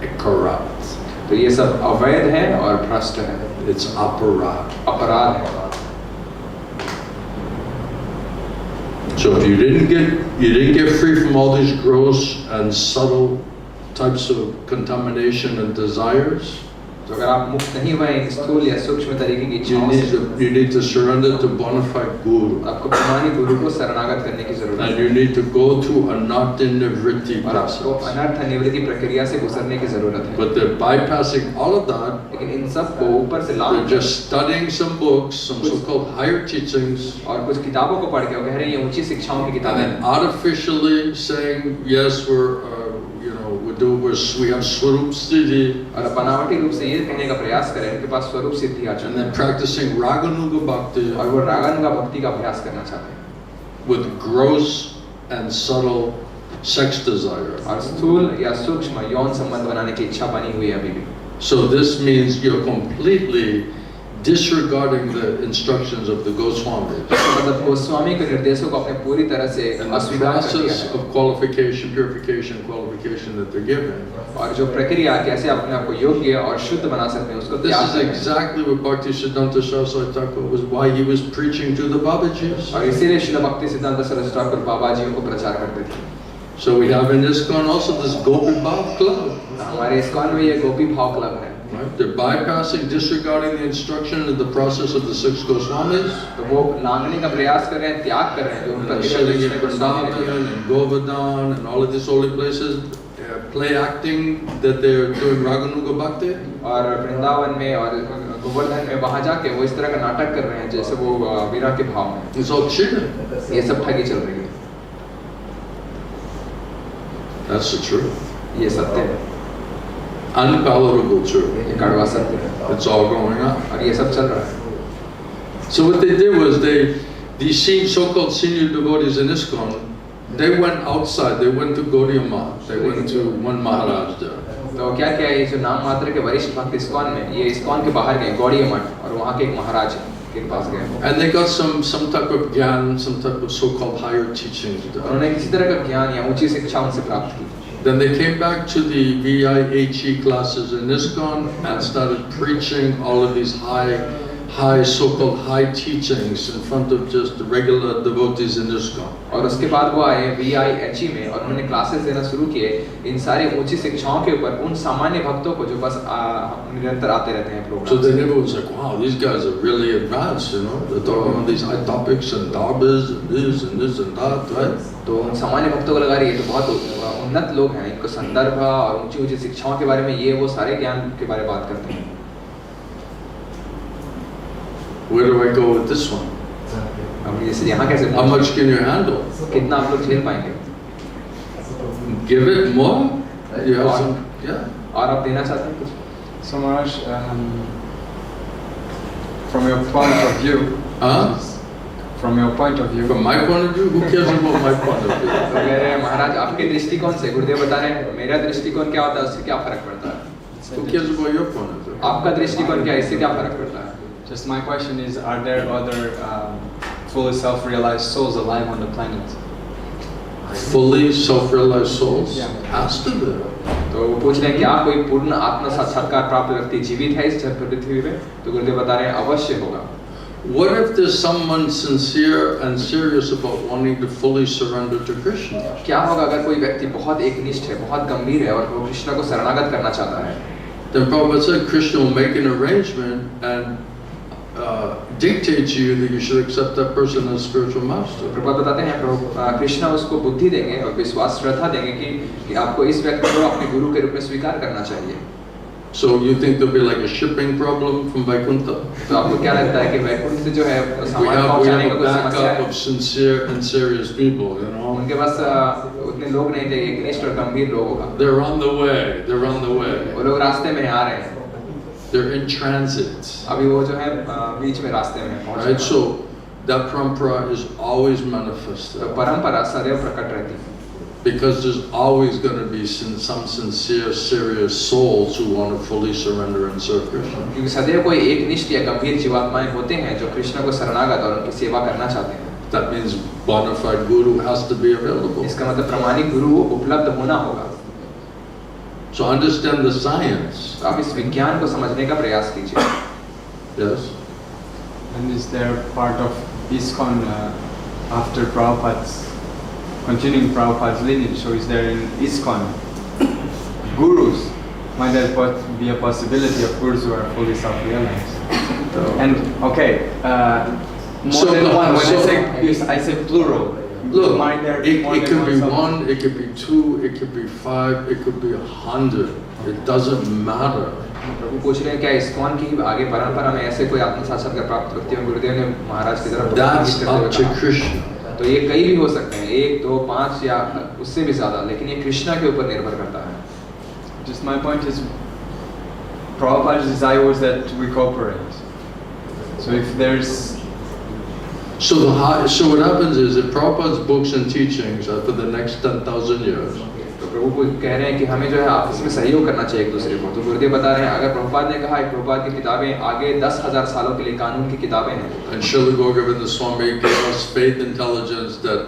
and corrupt. तो ये सब अवैध है और भ्रष्ट है, It's aparad. अपराध है। So if you didn't get free from all these gross and subtle types of contamination and desires, तो अगर आप मुक्त नहीं हुए इन स्थूल या सूक्ष्म तरीके की इच्छाओं से, you need to surrender to bona fide guru. आपको प्रमाणी गुरु को शरणागत करने की जरूरत And है you need to go through anartha nivritti और आपको process. अनर्थ निवृत्ति प्रक्रिया से गुजरने की जरूरत है। But they're bypassing all of that. लेकिन इन सब को ऊपर से लाभ They're just studying some books, some so-called higher teachings, और कुछ किताबों को पढ़ के वो कह रहे हैं ये ऊंची शिक्षाओं की and किताबें then हैं। artificially saying, yes, we have swarup siddhi, और बनावटी रूप से ये कहने का प्रयास करें उनके पास स्वरूप सिद्धि आ and चुकी then है practicing raganuga bhakti और वो रागानुगा भक्ति का अभ्यास करना चाहते हैं with gross and subtle sex desire. और स्थूल या सूक्ष्म यौन संबंध बनाने की इच्छा बनी हुई है अभी भी। So this means you're completely disregarding the instructions of the Goswamis. मतलब गोस्वामी के निर्देशों को अपने पूरी तरह से And the अस्वीकार कर दिया process है of qualification, purification, qualification that they're given. और जो प्रक्रिया कैसे अपने आप को योग्य और शुद्ध बना सकते हैं उसको This त्याग is करते हैं। exactly what Bhakti Siddhanta Saraswati Thakur was, why he was preaching to the Babajis. और इसीलिए श्रील भक्ति सिद्धांत सरस्वती ठाकुर बाबा जी को प्रचार करते थे। So we have in ISKCON also this Gopi Bhav club. हमारे इस्कॉन में ये गोपी भाव क्लब है। Right? They're bypassing, disregarding the instruction and the process of the six Goswamis. तो वो लांघने का प्रयास कर रहे हैं, त्याग कर रहे हैं जो And उन they're प्रक्रिया sitting in जिसमें गोस्वामी ने किया। Vrindavan and Govardhan and all of these holy places, play acting that they're doing Raganuga Bhakti. और वृंदावन में और गोवर्धन में वहाँ जाके वो इस तरह का नाटक कर रहे हैं जैसे वो वीरा के भाव में। It's all cheating. ये सब ठगी चल रही है। That's the truth. ये सत्य है, Unpalatable truth. ये कड़वा सत्य है It's all going on. और ये सब चल रहा है। So what they did was these so-called senior devotees in ISKCON, they went outside. They went to Gaudiya Math. They went to one Maharaj there. तो क्या क्या ये जो नाम मात्र के वरिष्ठ भक्त इस्कॉन में ये इस्कॉन के बाहर गए गौड़ीय मठ और वहाँ के एक महाराज के पास गए। And they got some type of gyan, some type of so-called higher teachings there. उन्होंने किसी तरह का ज्ञान या ऊंची शिक्षा उनसे प्राप्त की। Then they came back to the VIHE classes in ISKCON and started preaching all of these high so-called high teachings in front of just the regular devotees in ISKCON. और उसके बाद वो आए VIHE में और उन्होंने क्लासेस देना शुरू किए इन सारे ऊंची शिक्षाओं के ऊपर उन सामान्य भक्तों को जो बस निरंतर आते रहते हैं So programme. then everyone was like, wow, these guys are really advanced, you know. They're talking about these high topics and darbas and this and that, right? तो उन सामान्य भक्तों को लगा रही है तो बहुत उन्नत लोग हैं, इनको संदर्भ और ऊंची ऊंची शिक्षाओं के बारे में ये वो सारे ज्ञान के बारे में बात करते हैं। Where do I go with this one? अब जैसे यहाँ कैसे How much can you handle? कितना आप लोग झेल पाएंगे? Give it more? You have some, yeah. और आप देना चाहते हैं कुछ? So Maharaj, from your point of view, Huh? from your point of view, From my point of view, who cares about my point of view? तो कह रहे हैं महाराज आपके दृष्टिकोण से गुरुदेव बता रहे हैं मेरा दृष्टिकोण क्या होता है उससे क्या फर्क पड़ता है? Who cares about your point of view? आपका दृष्टिकोण क्या है इससे क्या फर्क पड़ता है? just my question is, are there other fully self-realized souls alive on the planet? Fully self-realized souls? Yeah. Has to be. तो वो पूछ रहे हैं क्या कोई पूर्ण आत्म साक्षात्कार प्राप्त व्यक्ति जीवित है इस पृथ्वी पे? तो गुरुदेव बता रहे हैं अवश्य होगा। What if there's someone sincere and serious about wanting to fully surrender to Krishna? क्या होगा अगर कोई व्यक्ति बहुत एकनिष्ठ है, बहुत गंभीर है और वो कृष्ण को शरणागत करना चाहता है? Then Prabhupada said Krishna will make an arrangement and dictate to you that you should accept that person as spiritual master. Prabhupada बताते हैं प्रभु कृष्ण उसको बुद्धि देंगे और विश्वास श्रद्धा देंगे कि आपको इस व्यक्ति को अपने गुरु के रूप में स्वीकार करना चाहिए। So you think there'll be like a shipping problem from Vaikuntha? तो आपको क्या लगता है कि वैकुंठ से जो है We सामान have पहुंचाने का a कोई समस्या backup है? of sincere and serious people, you know. उनके पास उतने लोग नहीं थे, एकनिष्ठ और गंभीर लोग होगा। They're on the way. They're on the way. वो लोग रास्ते में आ रहे हैं। They're in transit. अभी वो जो है बीच में रास्ते में पहुंच रहे Right? हैं। So that parampara is always manifested. तो परंपरा सदैव प्रकट रहती है। Because there's always going to be some sincere, serious souls who want to fully surrender and serve Krishna. क्योंकि सदैव कोई एकनिष्ठ या गंभीर जीवात्माएं होते हैं जो कृष्ण को शरणागत और उनकी सेवा करना चाहते हैं। That means bona fide guru has to be available. इसका मतलब प्रामाणिक गुरु उपलब्ध होना होगा। So understand the science. आप इस विज्ञान को समझने का प्रयास कीजिए। Yes. And is there part of ISKCON after Prabhupada's, continuing Prabhupada's lineage? So is there in ISKCON gurus? Might there be a possibility of gurus who are fully self-realized? And okay, more So than the- one. When so- I say plural. Look, might there be more it than could be self- one, it could be two, it could be five, it could be 100. It doesn't matter. प्रभु पूछ रहे हैं क्या ISKCON की आगे परंपरा में ऐसे कोई आत्म साक्षात्कार प्राप्त व्यक्ति हैं? गुरुदेव ने महाराज की तरफ That's करते हुए up to कहा। Krishna. तो ये कई भी हो सकते हैं, 1, 2, 5 या उससे भी ज्यादा, लेकिन ये कृष्णा के ऊपर निर्भर करता है। Just my point is, Prabhupada's desire was that we cooperate. So if there's So what happens is that Prabhupada's books and teachings are for the next 10,000 years. तो प्रभु को कह रहे हैं कि हमें जो है आपस में सहयोग करना चाहिए एक दूसरे को। तो गुरुदेव बता रहे हैं अगर प्रभुपाद ने कहा है प्रभुपाद की किताबें आगे 10,000 सालों के लिए कानून की किताबें हैं। And Srila Gauragovinda Swami gave us faith intelligence that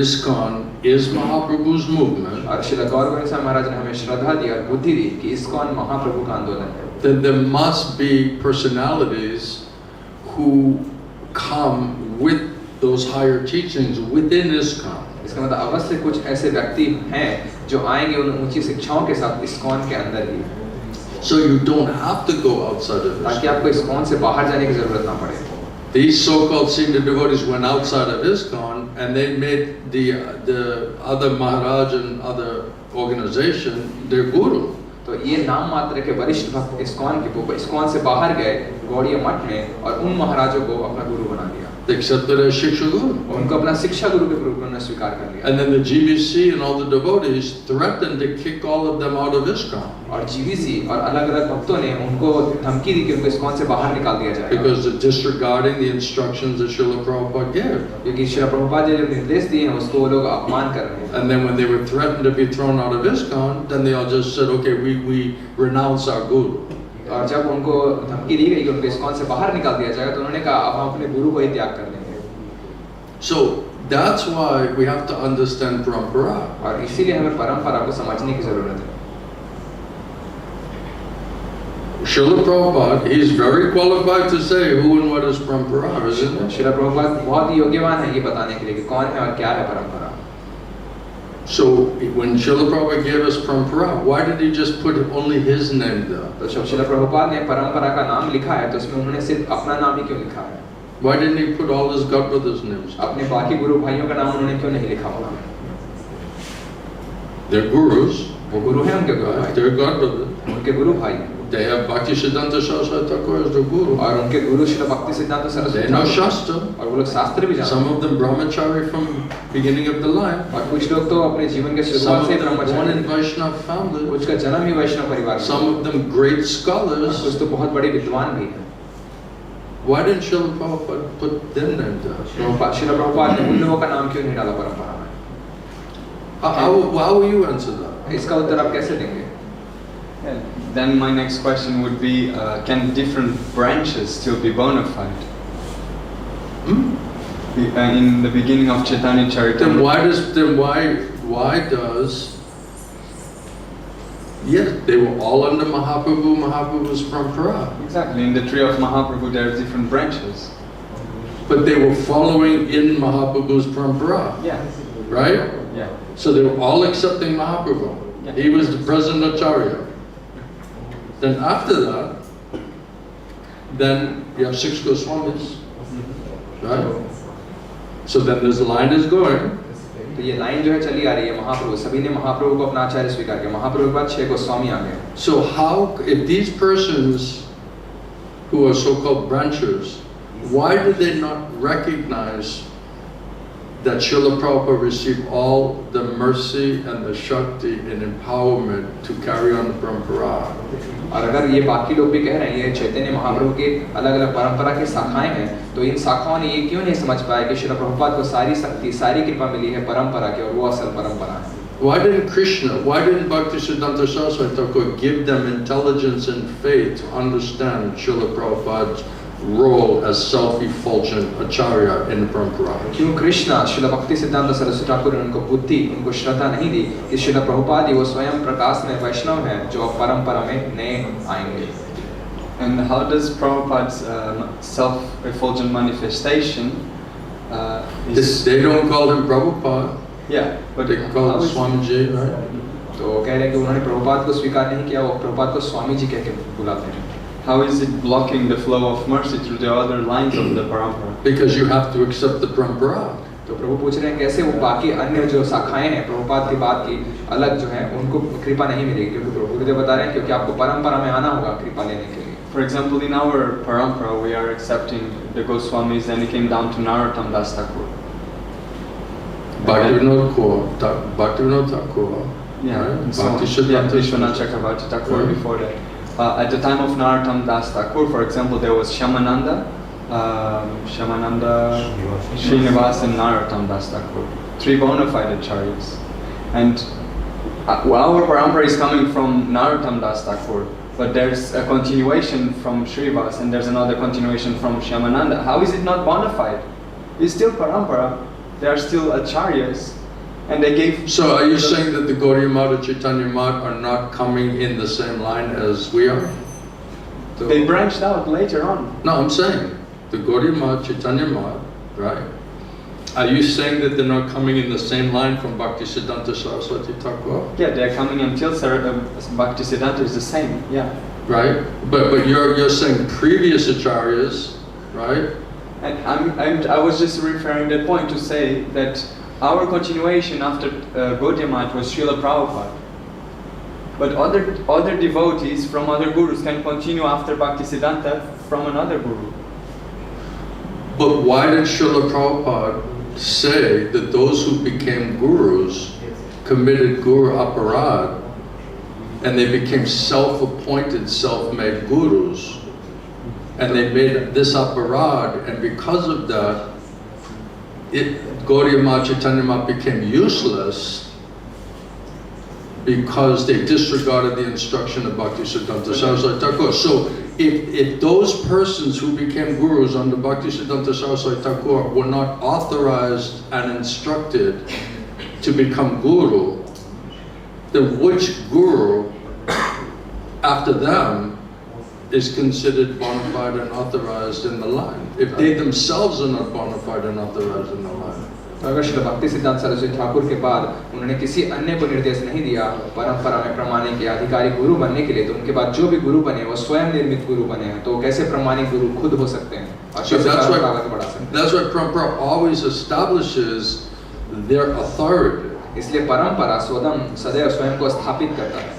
ISKCON is Mahaprabhu's movement. और श्री गौर गोविंद स्वामी महाराज ने हमें श्रद्धा दी और बुद्धि दी कि इस्कॉन महाप्रभु का आंदोलन है। Then there must be personalities who come with those higher teachings within ISKCON. इसका मतलब अवश्य कुछ ऐसे व्यक्ति हैं जो आएंगे उन ऊंची शिक्षाओं के साथ इस्कॉन के अंदर ही, So you don't have to go outside of ताकि ISKCON. आपको इस्कॉन से बाहर जाने की जरूरत ना पड़े। These so-called senior devotees went outside of ISKCON and they made the other Maharaja and other organization their guru. तो ये नाम मात्र के वरिष्ठ भक्त इस्कॉन से बाहर गए गौड़ीय मठ में और उन महाराजों को अपना गुरु बना दिया। They accepted as Shiksha Guru. उनको अपना शिक्षा गुरु के रूप में स्वीकार कर लिया। And then the GBC and all the devotees threatened to kick all of them out of ISKCON. और जीवीसी और अलग-अलग भक्तों ने उनको धमकी दी कि उनको इस्कॉन से बाहर निकाल दिया जाएगा। Because they're disregarding the instructions that Srila Prabhupada gave. क्योंकि श्रील प्रभुपाद जी ने निर्देश दिए हैं उसको वो लोग अपमान कर रहे हैं। And then when they were threatened to be thrown out of ISKCON, then they all just said, okay, we renounce our guru. और जब उनको धमकी दी गई कि उनको इस्कॉन से बाहर निकाल दिया जाएगा तो उन्होंने कहा अब हम अपने गुरु को ही त्याग कर देंगे। So that's why we have to understand parampara. और इसीलिए हमें परंपरा को समझने की जरूरत है। Srila Prabhupada, he's very qualified to say who and what is parampara, isn't he? Srila Prabhupada बहुत ही योग्यवान है ये बताने के लिए कि कौन है और क्या है परंपरा। So when Srila Prabhupada gave us parampara, why did he just put only his name there? तो जब श्रील प्रभुपाद ने परंपरा का नाम लिखा है तो उसमें उन्होंने सिर्फ अपना नाम ही क्यों लिखा है? Why didn't he put all his godbrothers' names? अपने बाकी गुरु भाइयों का नाम उन्होंने क्यों नहीं लिखा हुआ? They're gurus, वो गुरु हैं उनके गुरु भाई, they're godbrothers. उनके गुरु भाई They have Bhakti Siddhanta Saraswati Thakur as their guru. और उनके गुरु श्री भक्ति सिद्धांत They Saraswati know Thakur. Shastra. और वो लोग शास्त्र भी जानते Some of them brahmachari from beginning of the line. हैं और कुछ लोग तो अपने जीवन के Some शुरुआत of से them born Brahmachari in Vaishnava family. कुछ का जन्म ही वैष्णव परिवार में, Some of them great और scholars. कुछ तो बहुत बड़े विद्वान भी हैं। Why didn't Srila Prabhupada put their name there? Srila Prabhupada ने उन लोगों का नाम क्यों नहीं डाला परंपरा में? How will you answer that? इसका उत्तर आप कैसे देंगे? Then my next question would be, can different branches still be bona fide? In the beginning of Chaitanya Charitamrita. Then why does yes, they were all under Mahaprabhu. Mahaprabhu's parampara. Exactly, in the tree of Mahaprabhu there are different branches. But they were following in Mahaprabhu's parampara, Yeah. right? Yeah. So they were all accepting Mahaprabhu. Yeah. He was the present Acharya. Then after that, then you have 6 Goswamis, right? So then this line is going, तो ये line जो है चली आ रही है महाप्रभु, सभी ने महाप्रभु को अपना आचार्य स्वीकार किया, महाप्रभु के बाद 6 गोस्वामी आ गए। So how, if these persons who are so-called branches, why do they not recognize that Srila Prabhupada received all the mercy and the Shakti and empowerment to carry on the parampara? और अगर ये बाकी लोग भी कह रहे हैं ये चैतन्य महाप्रभु के अलग अलग परंपरा की शाखाएं हैं, तो इन शाखाओं ने ये क्यों नहीं समझ पाया कि श्रील प्रभुपाद को सारी शक्ति, सारी कृपा मिली है परंपरा की, और वो असल परंपरा है। Why didn't Krishna, why didn't Bhaktisiddhanta Saraswati Thakur give them intelligence and faith to understand Srila Prabhupada's role as self-effulgent acharya in the parampara? क्यों कृष्णा श्रील भक्ति सिद्धांत सरस्वती ठाकुर ने उनको बुद्धि, उनको श्रद्धा नहीं दी कि श्रील प्रभुपाद ही वो स्वयं प्रकाश में वैष्णव हैं जो परंपरा में नए आएंगे। And how does Prabhupada's self-effulgent manifestation They don't call him Prabhupada, yeah, but they call him Swamiji, right? तो कह रहे हैं कि उन्होंने प्रभुपाद को स्वीकार नहीं किया, वो प्रभुपाद को स्वामी जी कह के बुलाते हैं। How is it blocking the flow of mercy through the other lines of the parampara? Because you have to accept the parampara. तो प्रभु पूछ रहे हैं कैसे वो बाकी अन्य जो शाखाएं हैं प्रभुपाद की बात की अलग जो है उनको कृपा नहीं मिलेगी, क्योंकि प्रभु गुरुदेव बता रहे हैं क्योंकि आपको परंपरा में आना होगा कृपा लेने के लिए। For example, in our parampara, we are accepting the Goswamis, and it came down to Narottam Das Thakur. Bhaktivinoda Thakur, Yeah, right? and so on. Yeah, Vishwanath Chakravarti Thakur Right. before that. At the time of Narottam Das Thakur, for example, there was Shyamananda, Srinivas, and Narottam Das Thakur, 3 bona fide acharyas. And our parampara is coming from Narottam Das Thakur, but there's a continuation from Srinivas, and there's another continuation from Shyamananda. How is it not bona fide? It's still parampara. They are still acharyas. And they gave. So are you saying that the Gaudiya Math and Chaitanya Math are not coming in the same line as we are? They branched out later on. No, I'm saying the Gaudiya Math, Chaitanya Math, right? Are you saying that they're not coming in the same line from Bhaktisiddhanta Saraswati Thakur? Yeah, they're coming until Bhaktisiddhanta is the same. Yeah. Right? But you're saying previous acharyas, right? And I was just referring that point to say that our continuation after Gaudiya Math was Srila Prabhupada. But other devotees from other gurus can continue after Bhaktisiddhanta from another guru. But why did Srila Prabhupada say that those who became gurus committed guru aparad and they became self-appointed, self-made gurus, and they made this aparad, and because of that, Gaudiya Math, Chaitanya Math became useless because they disregarded the instruction of Bhaktisiddhanta Saraswati Thakur. So if those persons who became gurus under Bhaktisiddhanta Saraswati Thakur were not authorized and instructed to become guru, then which guru after them is considered bona fide and authorized in the line, if they themselves are not bona fide and authorized in the line? तो अगर श्री भक्ति सिद्धांत सरस्वती ठाकुर के बाद उन्होंने किसी अन्य को निर्देश नहीं दिया परंपरा में प्रमाणिक के अधिकारी गुरु बनने के लिए, तो उनके बाद जो भी गुरु बने वो स्वयं निर्मित गुरु बने हैं, तो कैसे प्रमाणिक गुरु खुद हो सकते हैं और So कैसे परंपरा आगे बढ़ा सकते हैं? that's why parampara always establishes their authority. इसलिए परंपरा स्वयं सदैव स्वयं को स्थापित करता है,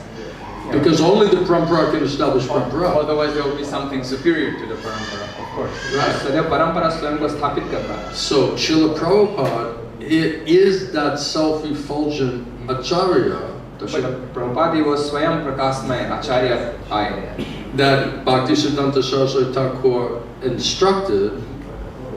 Because only the parampara can establish parampara. Otherwise there will be something superior to the parampara, of course. सदैव परंपरा स्वयं को स्थापित करता है। So Srila Prabhupada is that self-effulgent acharya तो श्री प्रभुपाद ही वो स्वयं प्रकाशमय आचार्य आए that Bhaktisiddhanta Saraswati Thakur instructed,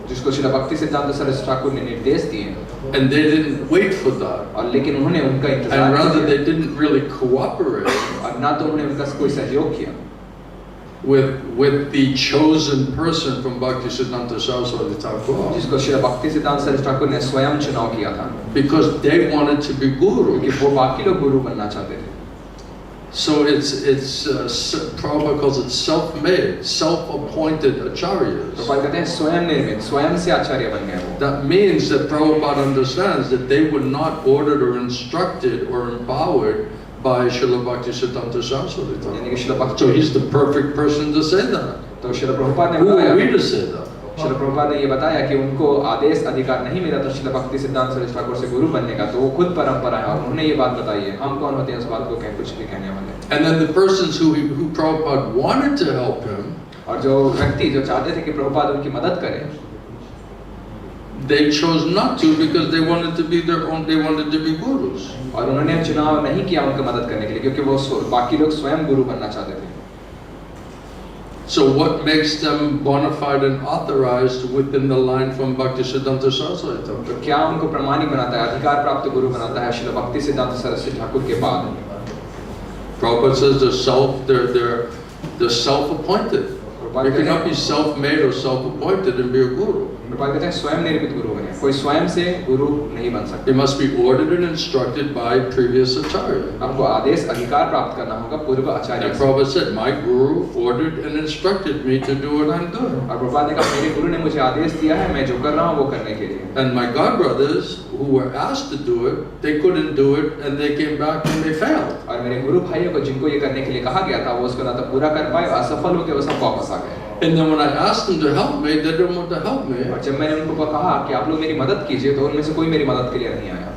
जिसको श्री भक्ति सिद्धांत सरस्वती ठाकुर ने निर्देश दिए, and they didn't wait for that. और लेकिन उन्होंने उनका And इंतजार rather किया they didn't really cooperate और ना तो उन्होंने उनका कोई सहयोग किया with the chosen person from Bhaktisiddhanta Saraswati Thakur, जिसको श्री भक्ति सिद्धांत सरस्वती ठाकुर ने स्वयं चुनाव किया था, because they wanted to be guru. क्योंकि वो बाकी लोग गुरु बनना चाहते थे। So Prabhupada calls it self-made, self-appointed acharyas. Prabhupada कहते हैं स्वयं निर्मित, स्वयं से आचार्य बन गए वो। That means that Prabhupada understands that they were not ordered or instructed or empowered by Srila Bhaktisiddhanta Saraswati यानी Thakur. कि श्री भक्ति So he's the perfect person to say that. तो श्री प्रभुपाद ने Who are बताया we to say that? Srila Prabhupada ने ये बताया कि उनको आदेश अधिकार नहीं मिला तो श्रील भक्ति सिद्धांत सरस्वती ठाकुर से गुरु बनने का, तो वो खुद परंपरा है और उन्होंने ये बात बताई है। हम कौन होते हैं उस बात को कुछ भी कहने वाले। And then the persons who Prabhupada wanted to help him, और जो व्यक्ति जो चाहते थे कि प्रभुपाद उनकी मदद करें, they chose not to because they wanted to be their own, they wanted to be gurus. और उन्होंने चुनाव नहीं किया उनकी मदद करने के लिए क्योंकि वो बाकी लोग स्वयं गुरु बनना चाहते थे। So what makes them bona fide and authorized within the line from Bhaktisiddhanta Saraswati Thakur? तो क्या उनको प्रमाणिक बनाता है, अधिकार प्राप्त गुरु बनाता है श्रील भक्ति सिद्धांत सरस्वती ठाकुर के बाद? Prabhupada says they're self-appointed. You cannot be self-made or self-appointed and be a guru. Prabhupada कहते हैं स्वयं निर्मित गुरु बने, कोई स्वयं से गुरु नहीं बन सकता। You must be ordered and instructed by previous acharya. आपको आदेश अधिकार प्राप्त करना होगा पूर्व आचार्य And से। Prabhupada said, my guru ordered and instructed me to do what I'm doing. और प्रभुपाद ने कहा मेरे गुरु ने मुझे आदेश दिया है, मैं जो कर रहा हूँ वो करने के लिए। And my godbrothers who were asked to do it, they couldn't do it and they came back and they failed. और मेरे गुरु भाइयों को जिनको ये करने के लिए कहा गया था वो उसको ना तो पूरा कर पाए, असफल हो गए, वो सब वापस आ गए। And then when I asked them to help me, they didn't want to help me. और जब मैंने उनको कहा कि आप लोग मेरी मदद कीजिए तो उनमें से कोई मेरी मदद के लिए नहीं आया।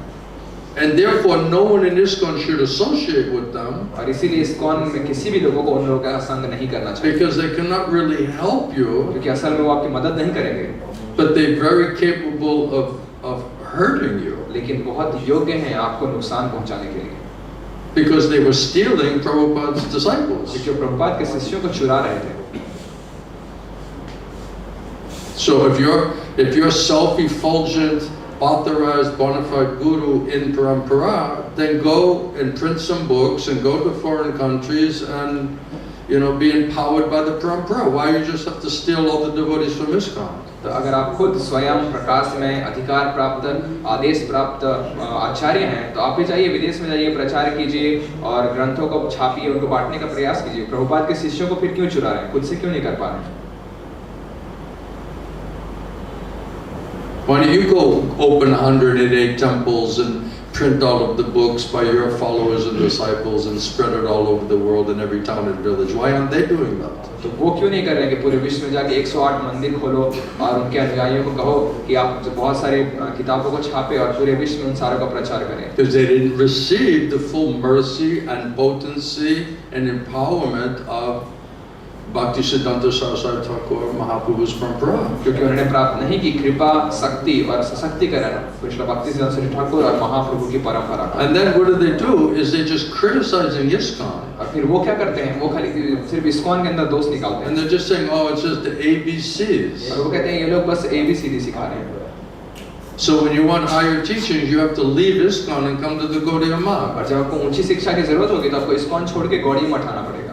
And therefore no one in ISKCON should associate with them और इसीलिए ISKCON में किसी भी लोगों को उन लोगों का संग नहीं करना चाहिए because they cannot really help you, क्योंकि असल में वो आपकी मदद नहीं करेंगे, but they're very capable of hurting you लेकिन बहुत योग्य हैं आपको नुकसान पहुंचाने के लिए, because they were stealing Prabhupada's disciples. क्योंकि प्रभुपाद के शिष्यों को चुरा रहे थे। So if you're self-effulgent, authorized, bona fide guru in parampara, then go and print some books and go to foreign countries and be empowered by the parampara. Why you just have to steal all the devotees from ISKCON? तो अगर आप खुद स्वयं प्रकाश में अधिकार प्राप्त आदेश प्राप्त आचार्य हैं तो आप भी जाइए, विदेश में जाइए, प्रचार कीजिए और ग्रंथों को छापिए, उनको बांटने का प्रयास कीजिए। प्रभुपाद के शिष्यों को फिर क्यों चुरा रहे हैं, खुद से क्यों नहीं कर पा रहे हैं? Why don't you go open 108 temples and print all of the books by your followers and disciples and spread it all over the world in every town and village? Why aren't they doing that? तो वो क्यों नहीं कर रहे हैं कि पूरे विश्व में जाके 108 मंदिर खोलो और उनके अनुयायियों को कहो कि आप बहुत सारे किताबों को छापे और पूरे विश्व में उन सारों का प्रचार करें? Because they didn't receive the full mercy and potency and empowerment of Bhaktisiddhanta Saraswati Thakur Mahaprabhu's parampara. क्योंकि उन्होंने प्राप्त नहीं की कृपा, शक्ति और सशक्तिकरण कृष्ण भक्ति सिद्धांत सरस्वती ठाकुर और महाप्रभु की परंपरा का। And then what do? Is they just criticizing ISKCON. और फिर वो क्या करते हैं, वो खाली सिर्फ ISKCON के अंदर दोष निकालते And हैं they're just saying, oh, it's just the ABCs. और वो कहते हैं ये लोग बस ABCD सिखा रहे हैं। So when you want higher teachings, you have to leave ISKCON and come to the Gaudiya Math. और जब आपको ऊंची शिक्षा की जरूरत होगी तो आपको ISKCON छोड़ के गौड़ी मठ आना पड़ेगा।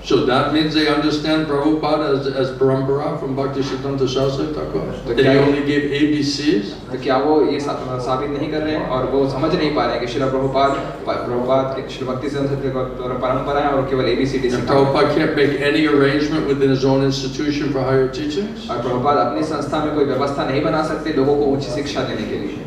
So that means they understand Prabhupada as parampara from Bhaktisiddhanta Saraswati Thakur. That he only gave ABCs. तो क्या वो ये साबित नहीं कर रहे हैं और वो समझ नहीं पा रहे हैं कि श्रील प्रभुपाद की श्रील भक्ति सिद्धांत सरस्वती ठाकुर परंपरा है और केवल ABCD And सिखा रहे हैं। Prabhupada can't make any arrangement within his own institution for higher teachings. और प्रभुपाद अपनी संस्था में कोई व्यवस्था नहीं बना सकते लोगों को ऊंची शिक्षा देने के लिए।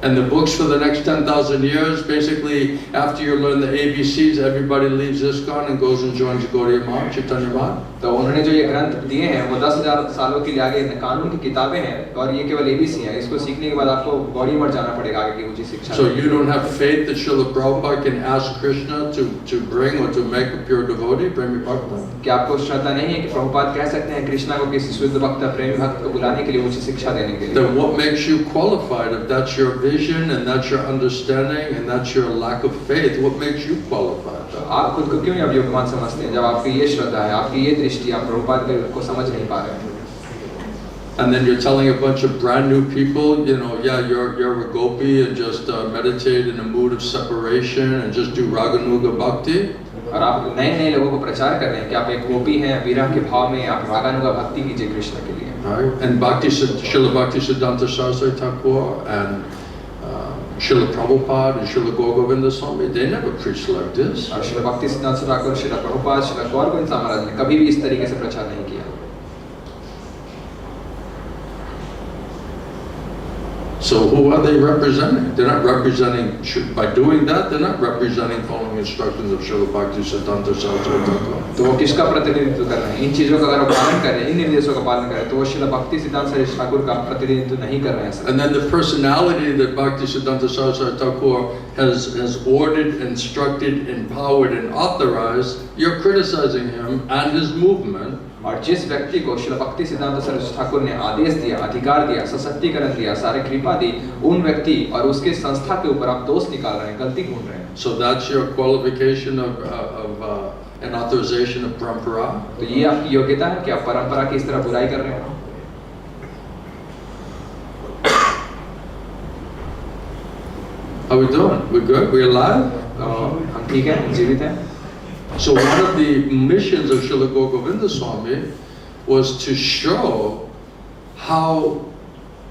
And the books for the next 10,000 years, basically, after you learn the ABCs, everybody leaves ISKCON and goes and joins Gaudiya Math, Chaitanya Math. तो उन्होंने जो ये ग्रंथ दिए हैं वो 10,000 सालों के लिए आगे कानून की किताबें हैं और ये केवल ABC हैं। इसको सीखने के बाद आपको गौड़ी मठ जाना पड़ेगा आगे की ऊंची शिक्षा। So you don't have faith that Srila Prabhupada can ask Krishna to bring or to make a pure devotee, Premi Bhakta? क्या आपको श्रद्धा नहीं है कि प्रभुपाद कह सकते हैं कृष्णा को किसी शुद्ध भक्त प्रेमी भक्त को बुलाने के लिए ऊंची शिक्षा देने के लिए? Then what makes you qualified if that's your vision and that's your understanding and that's your lack of faith? What makes you qualified? तो आप खुद को क्यों अब योग्यवान समझते हैं जब आपकी ये श्रद्धा है, आपकी ये दृष्टि, आप प्रभुपाद को समझ नहीं पा रहे हैं? And then you're telling a bunch of brand new people, yeah, you're a gopi and just meditate in a mood of separation and just do raganuga bhakti. और आप नए लोगों को प्रचार कर रहे हैं कि आप एक गोपी हैं, विरह के भाव में आप रागानुगा भक्ति कीजिए कृष्ण के लिए। Right? And Srila Bhaktisiddhanta Saraswati Thakur and Srila Prabhupada and Srila Gaur-Govinda Swami, they never preached like this. और श्रील भक्ति सिद्धांत ठाकुर, श्रील प्रभुपाद, श्रील गौर-गोविंद महाराज ने कभी भी इस तरीके से प्रचार नहीं किया। So who are they representing? They're not representing, by doing that, they're not representing following instructions of Srila Bhaktisiddhanta Saraswati Thakur. तो वो किसका प्रतिनिधित्व कर रहे हैं? इन चीजों का अगर वो पालन कर रहे हैं, इन निर्देशों का पालन कर रहे हैं, तो वो श्रील भक्तिसिद्धांत सरस्वती ठाकुर का प्रतिनिधित्व नहीं कर रहे हैं। And then the personality that Bhaktisiddhanta Saraswati Thakur has ordered, instructed, empowered, and authorized, you're criticizing him and his movement. और जिस व्यक्ति को श्रील भक्ति सिद्धांत सरस्वती ठाकुर ने आदेश दिया, अधिकार दिया, सशक्तिकरण दिया, सारे कृपा दी, उन व्यक्ति और उसके संस्था के ऊपर आप दोष निकाल रहे हैं, गलती ढूंढ रहे हैं। So that's your qualification of an authorization of parampara. तो ये आपकी योग्यता है कि आप परंपरा की इस तरह बुराई कर रहे हैं। How we doing? We're good? We're alive? हम ठीक हैं, हम जीवित हैं। So one of the missions of Srila Govinda Swami was to show how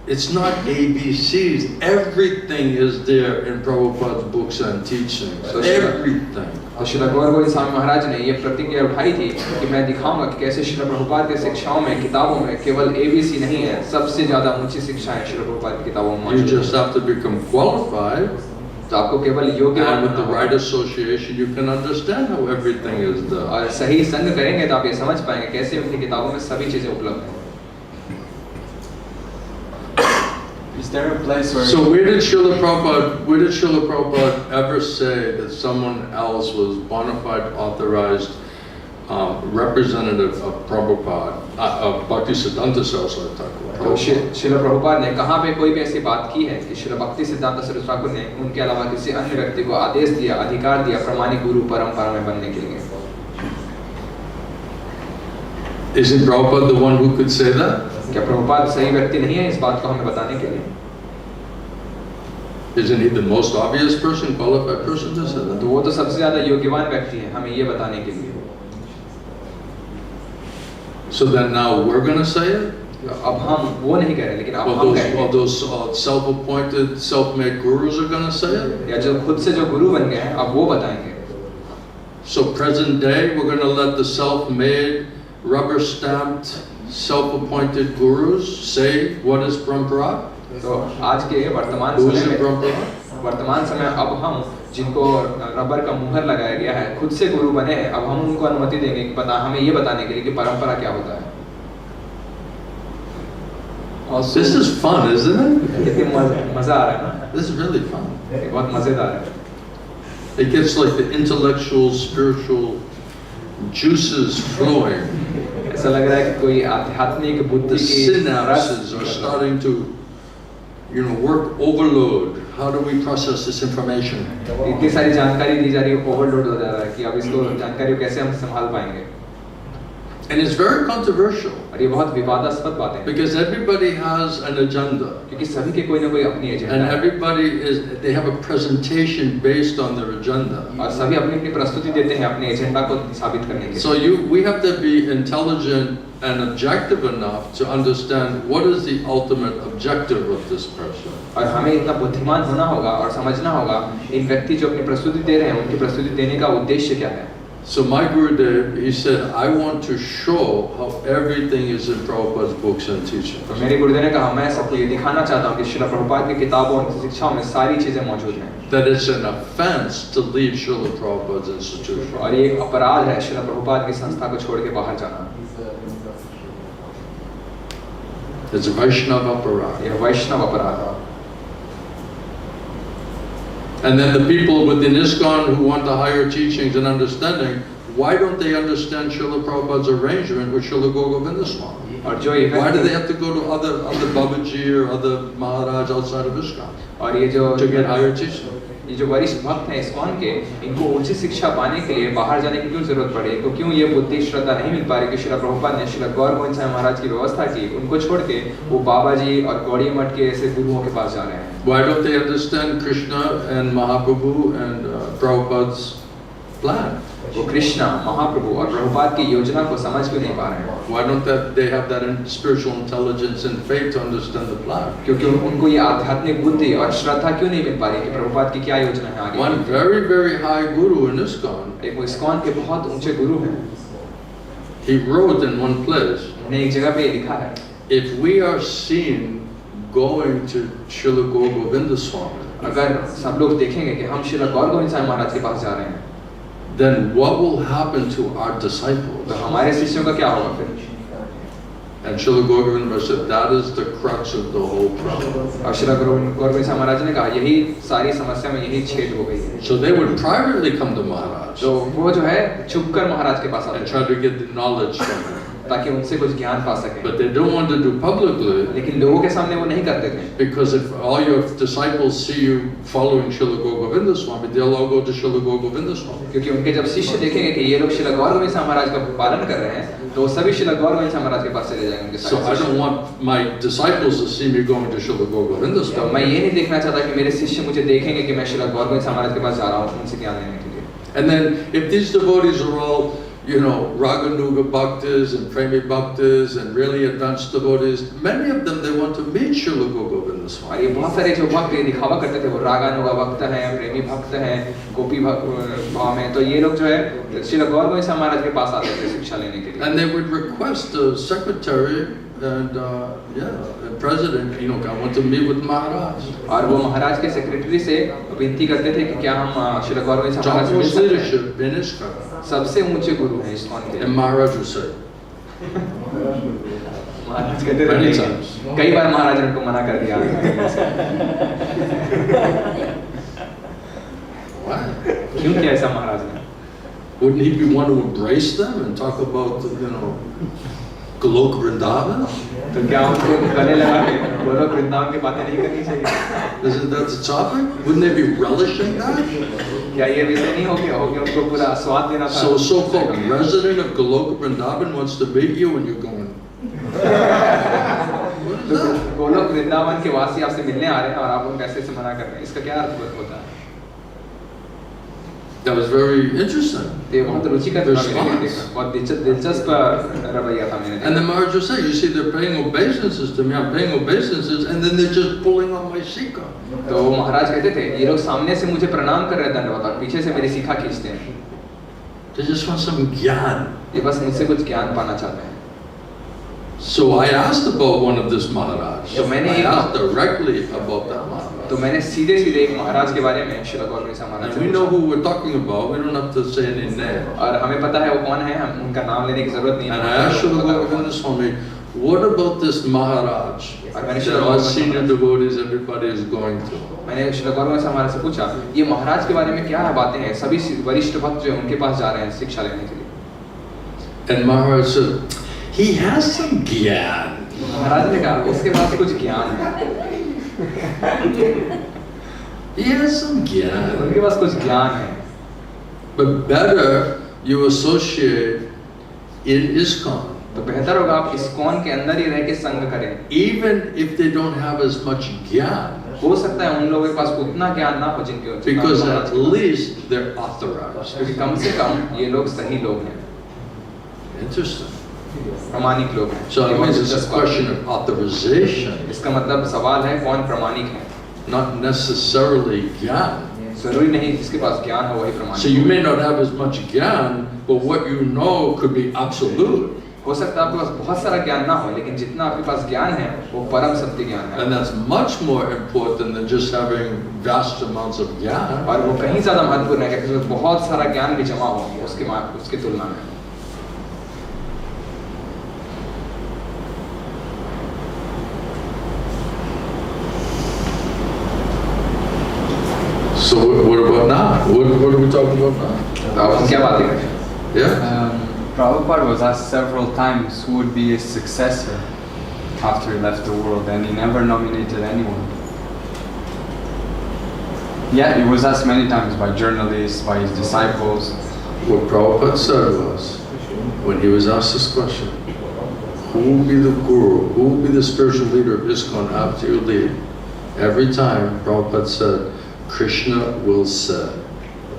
it's not ABCs. Everything is there in Prabhupada's books and teachings. Everything. तो श्रील गोविंद स्वामी महाराज ने ये प्रतिज्ञा उठाई थी कि मैं दिखाऊंगा कि कैसे श्रील प्रभुपाद के शिक्षाओं में, किताबों में केवल ABC नहीं है, सबसे ज्यादा ऊंची शिक्षाएं श्रील प्रभुपाद की किताबों में You just have to become qualified. तो आपको केवल योग्य And with the right association, you can understand how everything is done. और सही संग करेंगे तो आप ये समझ पाएंगे कैसे उनकी किताबों में सभी चीजें उपलब्ध हैं। Is there a place where? So where did Srila Prabhupada ever say that someone else was bona fide authorized representative of Prabhupada, of Bhaktisiddhanta Saraswati Thakur? तो श्रील प्रभुपाद ने कहाँ पे कोई भी ऐसी बात की है कि श्रील भक्ति सिद्धांत सरस्वती ठाकुर ने उनके अलावा किसी अन्य व्यक्ति को आदेश दिया, अधिकार दिया प्रमाणिक गुरु परंपरा में बनने के लिए? Isn't Prabhupada the one who could say that? क्या प्रभुपाद सही व्यक्ति नहीं है इस बात को हमें बताने के लिए? Isn't he the most obvious person, qualified person to say that? तो वो तो सबसे ज्यादा योग्यवान व्यक्ति है हमें ये बताने के लिए। So then now we're going to say it? अब हम वो नहीं कह रहे लेकिन अब हम कहेंगे। Or those self-appointed, self-made gurus are going to say it? या जो खुद से जो गुरु बन गए हैं अब वो बताएंगे। So present day, we're going to let the self-made, rubber-stamped, self-appointed gurus say what is parampara? तो आज के वर्तमान Who is समय the में parampara? अब हम जिनको रबर का मुहर लगाया गया है खुद से गुरु बने हैं, अब हम उनको अनुमति देंगे कि हमें ये बताने के लिए कि परंपरा क्या होता है। This is fun, isn't it? कितनी मजा आ रहा है ना? This is really fun. बहुत मजेदार है। It gets like the intellectual, spiritual juices flowing. ऐसा लग रहा है कि कोई आध्यात्मिक बुद्धि The की synapses are starting to, work overload. How do we process this information? इतनी सारी जानकारी दी जा रही है, ओवरलोड हो जा रहा है कि अब इसको जानकारी को कैसे हम संभाल पाएंगे। And it's very controversial और ये बहुत विवादास्पद बात है because everybody has an agenda. क्योंकि सभी के कोई ना कोई अपनी एजेंडा And है everybody they have a presentation based on their agenda. और सभी अपनी अपनी प्रस्तुति देते हैं अपने एजेंडा को साबित करने के लिए। So we have to be intelligent and objective enough to understand what is the ultimate objective of this person. और हमें इतना बुद्धिमान होना होगा और समझना होगा इन व्यक्ति जो अपनी प्रस्तुति दे रहे हैं उनकी प्रस्तुति देने का उद्देश्य क्या है। So my Gurudev, he said, I want to show how everything is in Prabhupada's books and teachings. तो मेरे गुरुदेव ने कहा मैं सबको ये दिखाना चाहता हूँ कि श्रील प्रभुपाद की किताबों और शिक्षाओं में सारी चीजें मौजूद हैं। That it's an offense to leave Srila Prabhupada's institution. और ये एक अपराध है श्रील प्रभुपाद की संस्था को छोड़ के बाहर जाना। It's a Vaishnava aparadh. ये वैष्णव अपराध है। And then the people within ISKCON who want the higher teachings and understanding, why don't they understand Srila Prabhupada's arrangement with Srila Govinda Swami? और जो ये Why do they have to go to other Babaji or other Maharaj outside of ISKCON और ये जो to get higher teaching? ये जो वरिष्ठ भक्त हैं इस्कॉन के, इनको उच्च शिक्षा पाने के लिए बाहर जाने की क्यों जरूरत पड़ी? इनको क्यों ये बुद्धि श्रद्धा नहीं मिल पा रही कि श्रील प्रभुपाद ने श्रील गौर गोविंद साहब महाराज की व्यवस्था की, उनको छोड़ के वो बाबा जी और गौड़ी मठ के ऐसे गुरुओं के पास जा रहे हैं? Why don't they understand Krishna and Mahaprabhu and Prabhupada's plan? वो कृष्णा, महाप्रभु और प्रभुपाद की योजना को समझ क्यों नहीं पा रहे हैं? Why don't they have that spiritual intelligence and faith to understand the plan? क्योंकि उनको ये आध्यात्मिक बुद्धि और श्रद्धा क्यों नहीं मिल पा रही कि प्रभुपाद की क्या योजना है आगे? One very, very high guru in ISKCON, एक वो इस्कॉन के बहुत ऊंचे गुरु हैं। he wrote in one place, उन्होंने एक जगह पे ये लिखा है, if we are seen going to Srila Gaur Govinda Swami, अगर सब लोग देखेंगे कि हम श्रील गौर गोविंद साहब महाराज के पास जा रहे हैं, then what will happen to our disciples? तो हमारे शिष्यों का क्या होगा फिर? And Srila Gaur Govinda said that is the crux of the whole problem. और श्रील गौर गोविंद साहब महाराज ने कहा यही सारी समस्या में यही छेद हो गई है। So they would privately come to Maharaj तो वो जो है छुपकर महाराज के पास आते and थे try to get the knowledge from him. ताकि उनसे कुछ ज्ञान पा सके, But they don't want to do publicly, लेकिन लोगों के सामने वो नहीं करते थे, because if all your disciples see you following Srila Gaur Govinda Swami, they'll all go to Srila Gaur Govinda Swami. क्योंकि उनके जब शिष्य देखेंगे कि ये लोग श्रील गौर गोविंद साहब महाराज का पालन कर रहे हैं तो सभी श्रील गौर गोविंद साहब महाराज के पास चले जाएंगे उनके So I साथ। don't want my disciples to see me going to Srila Gaur Govinda तो Swami. मैं ये नहीं देखना चाहता कि मेरे शिष्य मुझे देखेंगे कि मैं श्रील गौर गोविंद साहब महाराज के पास जा रहा हूँ उनसे ज्ञान लेने के लिए। And then if these devotees are all, you know, Raganuga bhaktas and Premi bhaktas and really advanced devotees, many of them they want to meet Srila Gaur Govinda और Swami. ये बहुत सारे जो भक्त ये दिखावा करते थे वो रागानुगा भक्त हैं, प्रेमी भक्त हैं, गोपी भाव में, तो ये लोग जो है श्रील गौर गोविंद साहब महाराज के पास आते थे शिक्षा लेने के लिए। And they would request the secretary and and president, you know, I want to meet with Maharaj. और वो महाराज के सेक्रेटरी से विनती करते थे कि क्या हम श्रील गौर गोविंद साहब महाराज से मिल Topmost सकते हैं? leadership, Vinishka. सबसे ऊंचे गुरु हैं इस्कॉन के। And Maharaj would say, महाराज कहते थे Many नहीं। times. कई बार महाराज ने उनको मना कर दिया। why? क्यों किया ऐसा महाराज ने? Wouldn't he be one to embrace them and talk about, you know, Golok Vrindavan? तो क्या उनको गले लगा के गोलोक वृंदावन की बातें नहीं करनी चाहिए? Isn't that the topic? Wouldn't they be relishing that? क्या ये विषय नहीं हो गया उनको पूरा स्वाद देना था? So so-called resident of Golok Vrindavan wants to meet you and you're going, what is तो that? गोलोक वृंदावन के वासी आपसे मिलने आ रहे हैं और आप उनको ऐसे से मना कर रहे हैं, इसका क्या अर्थ होता है? That was very interesting. तो ये बहुत रुचिकर था मेरे लिए देखा, बहुत दिलचस्प रवैया था मैंने And देखा। the Maharaja would say, you see, they're paying obeisances to me, I'm paying obeisances, and then they're just pulling on my shika. तो महाराज कहते थे ये लोग सामने से मुझे प्रणाम कर रहे हैं दंडवत और पीछे से मेरी शिखा खींचते हैं, They just want some gyan. ये बस मुझसे कुछ ज्ञान पाना चाहते हैं। So I asked about one of this Maharaj. So मैंने I एक- asked directly about that Maharaj. तो मैंने सीधे सीधे एक महाराज के बारे में श्रील गौर गोविंद साहब महाराज And से we know पूछा। who we're talking about, we don't have to say any name. और हमें पता है वो कौन है, हम उनका नाम लेने की जरूरत नहीं And I asked Srila है। Govinda Swami, what about this Maharaj और मैंने that Srila all Gaur senior devotees, everybody is going to? मैंने श्रील गौर गोविंद साहब महाराज से पूछा ये महाराज के बारे में क्या बातें हैं, सभी वरिष्ठ भक्त जो हैं उनके पास जा रहे हैं शिक्षा लेने के लिए। And Maharaj said, he has some gyan. महाराज ने कहा उसके पास कुछ ज्ञान है, He has some gyan. उनके पास कुछ ज्ञान है, But better you associate in ISKCON. तो बेहतर होगा आप इस्कॉन के अंदर ही रह के संग करें। Even if they don't have as much gyan, हो सकता है उन लोगों के पास उतना ज्ञान ना हो जिनके because महाराज at के पास। least they're authorized. क्योंकि कम से कम ये लोग सही लोग हैं, Interesting. प्रमाणिक लोग हैं। So ये it बहुत means it's a दिलचस्प बात question है। of authorization, इसका मतलब सवाल है कौन प्रमाणिक है, not necessarily gyan. जरूरी नहीं जिसके पास ज्ञान हो वही प्रमाणिक So you may not have as much gyan, but what you know could be absolute. हो सकता है आपके पास बहुत सारा ज्ञान ना हो, लेकिन जितना आपके पास ज्ञान है वो परम सत्य ज्ञान है, And that's much more important than just having vast amounts of gyan. और वो कहीं ज्यादा महत्वपूर्ण है कि उसमें बहुत सारा ज्ञान भी जमा हो उसके तुलना में। So what about now? What are we talking about now? तो अब हम क्या बातें करें? Yeah? Prabhupada was asked several times who would be his successor after he left the world, and he never nominated anyone. Yeah, he was asked many times by journalists, by his disciples. What Prabhupada said was, when he was asked this question, who will be the guru, who will be the spiritual leader of ISKCON after you leave? Every time Prabhupada said, Krishna will say.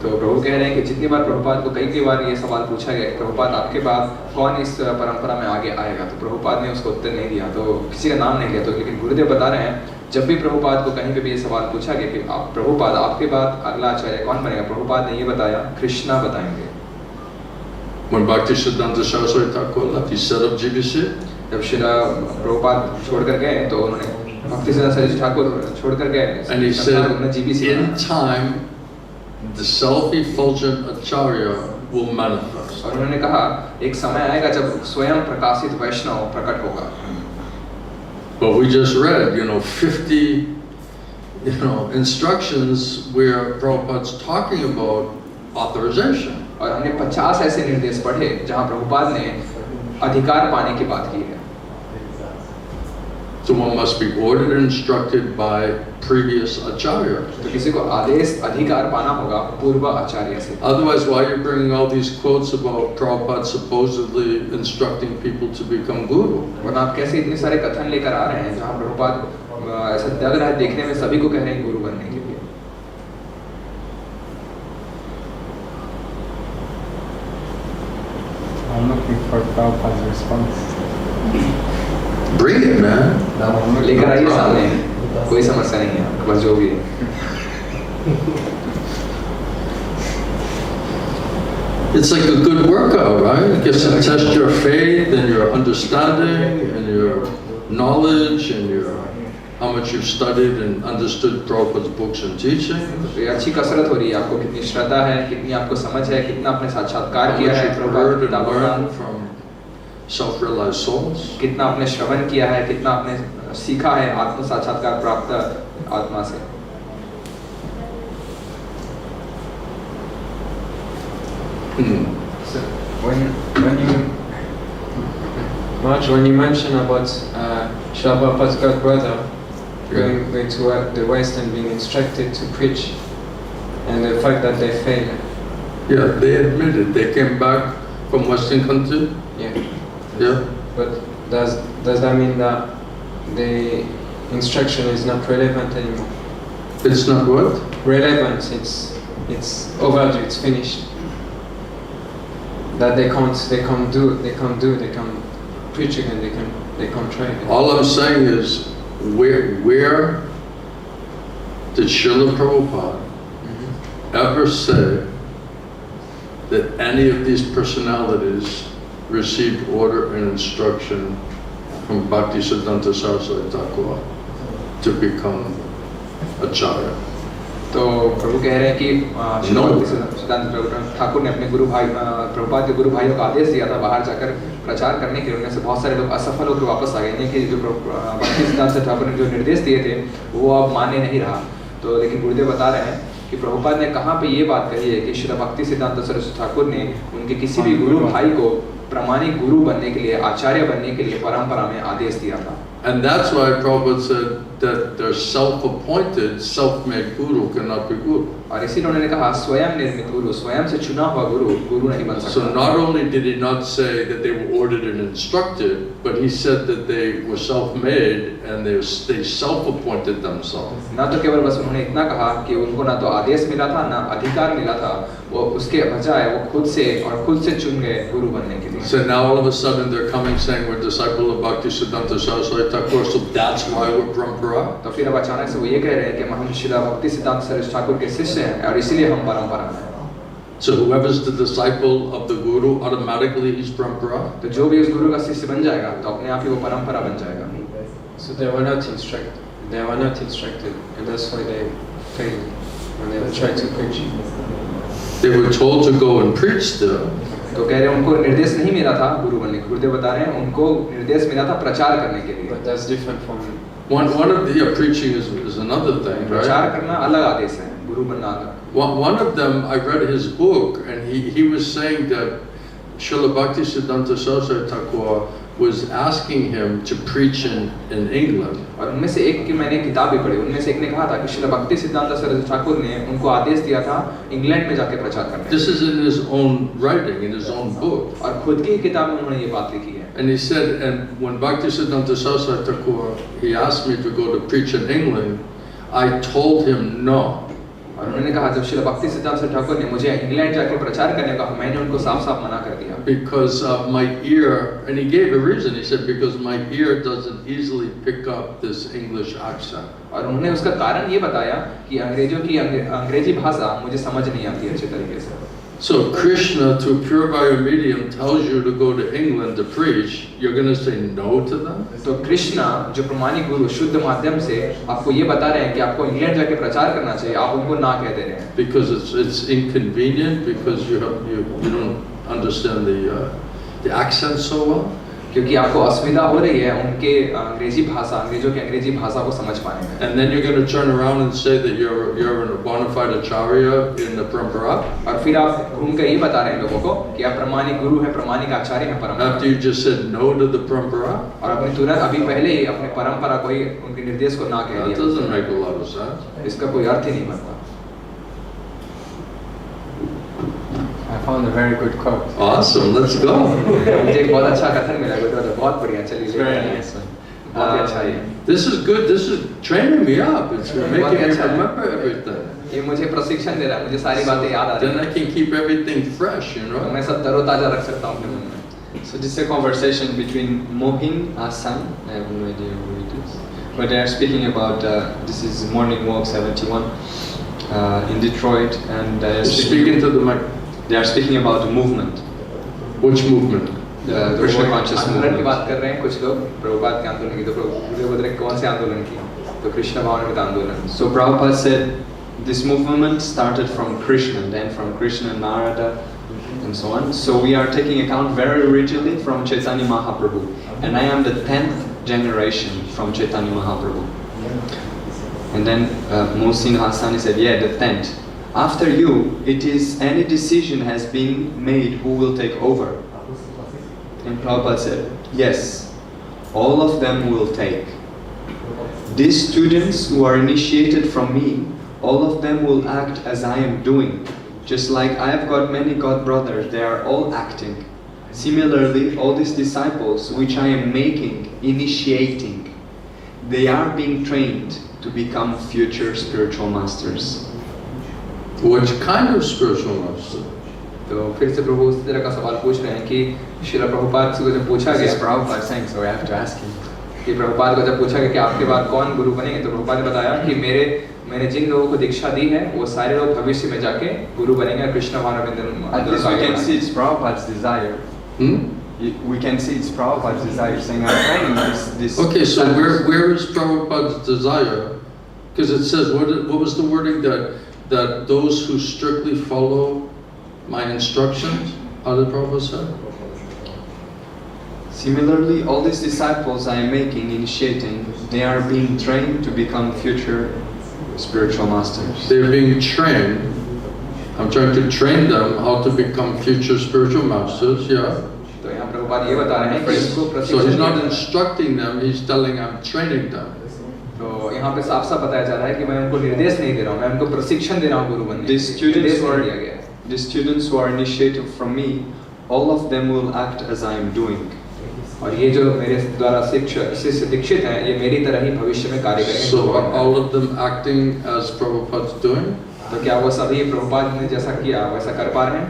तो प्रभु कह रहे हैं कि जितनी बार प्रभुपाद को कई बार ये सवाल पूछा गया कि प्रभुपाद आपके बाद कौन इस परंपरा में आगे आएगा, तो प्रभुपाद ने उसको उत्तर नहीं दिया, तो किसी का नाम नहीं लिया। तो लेकिन गुरुदेव बता रहे हैं जब भी प्रभुपाद को कहीं पे भी ये सवाल पूछा गया कि आप प्रभुपाद आपके बाद अगला आचार्य कौन बनेगा, प्रभुपाद ने ये बताया कृष्णा बताएंगे। When Bhaktisiddhanta Saraswati Thakur left, he set up GBC. जब श्री प्रभुपाद छोड़ कर गए तो उन्होंने भक्ति सिद्धांत सरस्वती ठाकुर छोड़कर गए। And he said, उन्होंने GBC in time, the self-effulgent Acharya will manifest. और उन्होंने कहा एक समय आएगा जब स्वयं प्रकाशित वैष्णव प्रकट होगा। But we just read, 50, instructions where Prabhupada's talking about authorization. और हमने 50 ऐसे निर्देश पढ़े जहाँ प्रभुपाद ने अधिकार पाने की बात की है। So one must be ordered and instructed by previous acharya. तो किसी को आदेश अधिकार पाना होगा पूर्व आचार्य से। Otherwise, why are you bringing all these quotes about Prabhupada supposedly instructing people to become guru? वरना आप कैसे इतने सारे कथन लेकर आ रहे हैं जहाँ प्रभुपाद ऐसा लग रहा है देखने में सभी को कह रहे हैं गुरु बनने के लिए। I'm looking for Prabhupada's response. Bring it, man. लेकर आइए सामने, कोई समस्या नहीं है, बस जो भी है। It's like a good workout, right? It gets to test your faith and your understanding and your knowledge and how much you've studied and understood Prabhupada's books and teaching. तो ये अच्छी कसरत हो रही है, आपको कितनी श्रद्धा है, कितनी आपको समझ है, कितना आपने साक्षात्कार किया है प्रभुपाद की किताबों का, from self-realized souls. कितना आपने श्रवण किया है, कितना आपने सीखा है आत्म साक्षात्कार प्राप्त आत्मा से। So when you mention about Srila Prabhupada's god brother going to the West and being instructed to preach, and the fact that they failed. Yeah, they admitted they came back from Western country. Yeah. But does that mean that the instruction is not relevant anymore? It's not what? Relevant. It's overdue. It's finished. That they can't preach again. They can't try again. All I'm saying is, where did Srila Prabhupada ever say that any of these personalities received order and instruction from Bhaktisiddhanta Saraswati Thakur to become acharya? तो प्रभु कह रहे हैं कि सिद्धांत ठाकुर ने अपने गुरु भाई प्रभुपाद के गुरु भाइयों को आदेश दिया था बाहर जाकर प्रचार करने के लिए। उनमें से बहुत सारे लोग असफल होकर वापस आ गए, यानी कि जो भक्ति सिद्धांत ठाकुर ने जो निर्देश दिए थे वो अब मान्य नहीं रहा। तो लेकिन गुरुदेव बता रहे हैं कि प्रभुपाद ने कहाँ पे ये बात कही है कि श्री भक्ति सिद्धांत सरस्वती ठाकुर ने उनके किसी भी गुरु भाई को प्रामाणिक गुरु बनने के लिए, आचार्य बनने के लिए परंपरा में आदेश दिया था। And that's why Prabhupada said that their self-appointed, self-made guru cannot be guru. और इसीलिए उन्होंने कहा स्वयं निर्मित गुरु, स्वयं से चुना हुआ गुरु नहीं बन सकता। So not only did he not say that they were ordered and instructed, but he said that they were self-made and they self-appointed themselves. ना तो केवल बस उन्होंने इतना कहा कि उनको ना तो आदेश मिला था ना अधिकार मिला था, वो उसके बजाय वो खुद से चुन गए गुरु बनने के लिए। So now all of a sudden they're coming saying we're disciple of Bhaktisiddhanta Saraswati Thakur, so that's why we're parampara. तो फिर अब अचानक से वो ये कह रहे हैं कि हम श्री भक्ति सिद्धांत सरस्वती ठाकुर के शिष्य हैं और इसीलिए हम परंपरा हैं। So whoever's the disciple of the guru, automatically he's parampara. तो जो भी उस गुरु का शिष्य बन जाएगा तो अपने आप ही वो परंपरा बन जाएगा। So they were not instructed. They were not instructed, and that's why they failed when they tried to preach. They were told to go and preach still. तो कह रहे हैं उनको निर्देश नहीं मिला था गुरु बनने के। गुरुदेव बता रहे हैं उनको निर्देश मिला था प्रचार करने के लिए। But that's different from One of the preaching is another thing, right? प्रचार करना अलग आदेश है, गुरु बनना अलग। One of them, I read his book, and he was saying that Srila Bhaktisiddhanta Saraswati Thakur was asking him to preach in England. और उनमें से एक की मैंने किताब भी पढ़ी, उनमें से एक ने कहा था कि श्री भक्ति सिद्धांत सरस्वती ठाकुर ने उनको आदेश दिया था इंग्लैंड में जाके प्रचार करने। This is in his own writing, in his own book. और खुद की किताब में उन्होंने ये बात लिखी है। And he said, and when Bhaktisiddhanta Saraswati Thakur, he asked me to go to preach in England, I told him no. और उन्होंने कहा जब श्री भक्ति सिद्धांत सरस्वती ठाकुर ने मुझे इंग्लैंड जाके प्रचार करने का, मैंने उनको साफ-साफ मना कर दिया। Because my ear, and he gave a reason. He said because my ear doesn't easily pick up this English accent. और उन्होंने उसका कारण ये बताया कि अंग्रेजी भाषा मुझे समझ नहीं आती अच्छे तरीके से। So if Krishna, through pure by your medium, tells you to go to England to preach, you're going to say no to them? तो कृष्णा जो प्रमाणिक गुरु शुद्ध माध्यम से आपको ये बता रहे हैं कि आपको इंग्लैंड जाके प्रचार करना चाहिए, आप उनको ना कह दे रहे हैं। Because it's inconvenient, because you don't understand the accent so well. क्योंकि आपको असुविधा हो रही है उनके अंग्रेजी भाषा, अंग्रेजों की अंग्रेजी भाषा को समझ पाने में। And then you're going to turn around and say that you're a bona fide acharya in the parampara. और फिर आप घूम कर ये बता रहे हैं लोगों को कि आप प्रमाणिक गुरु हैं, प्रमाणिक आचार्य हैं परंपरा। After you just said no to the parampara. और अपने तुरंत अभी पहले ही अपने परंपरा को ही उनके निर्देश को ना कह दिया। That doesn't make a lot of sense. इसका कोई अर्थ ही नहीं बनता। I found a very good quote. Awesome, let's go. मुझे एक बहुत अच्छा कथन मिला, बहुत बढ़िया, चलिए। Very nice one. बहुत अच्छा है। This is good. This is training me up. It's making me remember everything. ये मुझे प्रशिक्षण दे रहा है, मुझे सारी बातें याद आ रही Then हैं। I can keep everything fresh, you know. मैं सब तरोताजा रख सकता हूँ अपने मन में। So this is a conversation between Mohin Hassan, I have no idea who it is, but they are speaking about, this is Morning Walk 71 in Detroit, and they are Speaking to the mic. They are speaking about the movement, Which movement? the Krishna conscious आंदोलन की movement. बात कर रहे हैं कुछ लोग, प्रभुपाद के आंदोलन की। तो प्रभुपाद बोल रहे हैं कौन से आंदोलन की? तो कृष्ण भावनामृत आंदोलन। So Prabhupada said this movement started from Krishna, then from Krishna, Narada, and so on. So we are taking account very originally from Chaitanya Mahaprabhu, and I am the 10th generation from Chaitanya Mahaprabhu. And then Mohsin Hassani said, yeah, the 10th. After you, it is any decision has been made who will take over. And Prabhupada said, yes, all of them will take. These students who are initiated from me, all of them will act as I am doing. Just like I have got many God brothers, they are all acting. Similarly, all these disciples which I am making, initiating, they are being trained to become future spiritual masters. Which kind of spiritual master? तो फिर से प्रभु इस तरह का सवाल पूछ रहे हैं कि श्रील प्रभुपाद से जब पूछा This गया, is Prabhupada saying, so I have to ask him. कि प्रभुपाद को जब पूछा गया कि आपके बाद कौन गुरु बनेंगे, तो प्रभुपाद ने बताया कि मैंने जिन लोगों को दीक्षा दी है वो सारे लोग भविष्य में जाके गुरु बनेंगे। Krishna भावनामृत At least we can see it's Prabhupada's desire. We can see it's Prabhupada's desire saying, I'm training this. Okay, so where is Prabhupada's desire? Because it says, what was the wording that those who strictly follow my instructions? How did Prabhupada say? Similarly, all these disciples I am making, initiating, they are being trained to become future spiritual masters. They're being trained. I'm trying to train them how to become future spiritual masters, yeah. तो यहाँ प्रभुपाद ये बता रहे हैं कि इसको So he's प्रशिक्षण not देना। instructing them, he's telling I'm training them. तो यहाँ पे साफ साफ बताया जा रहा है कि मैं उनको निर्देश नहीं दे रहा हूँ, मैं उनको प्रशिक्षण दे रहा हूँ गुरु बनने के लिए। निर्देश नहीं दिया गया है। The students who are initiated from me, all of them will act as I am doing. और ये जो मेरे द्वारा शिष्य दीक्षित हैं, ये मेरी तरह ही भविष्य में कार्य करेंगे। So are all of them acting as Prabhupada's doing? तो क्या वो सभी प्रभुपाद ने जैसा किया वैसा कर पा रहे हैं?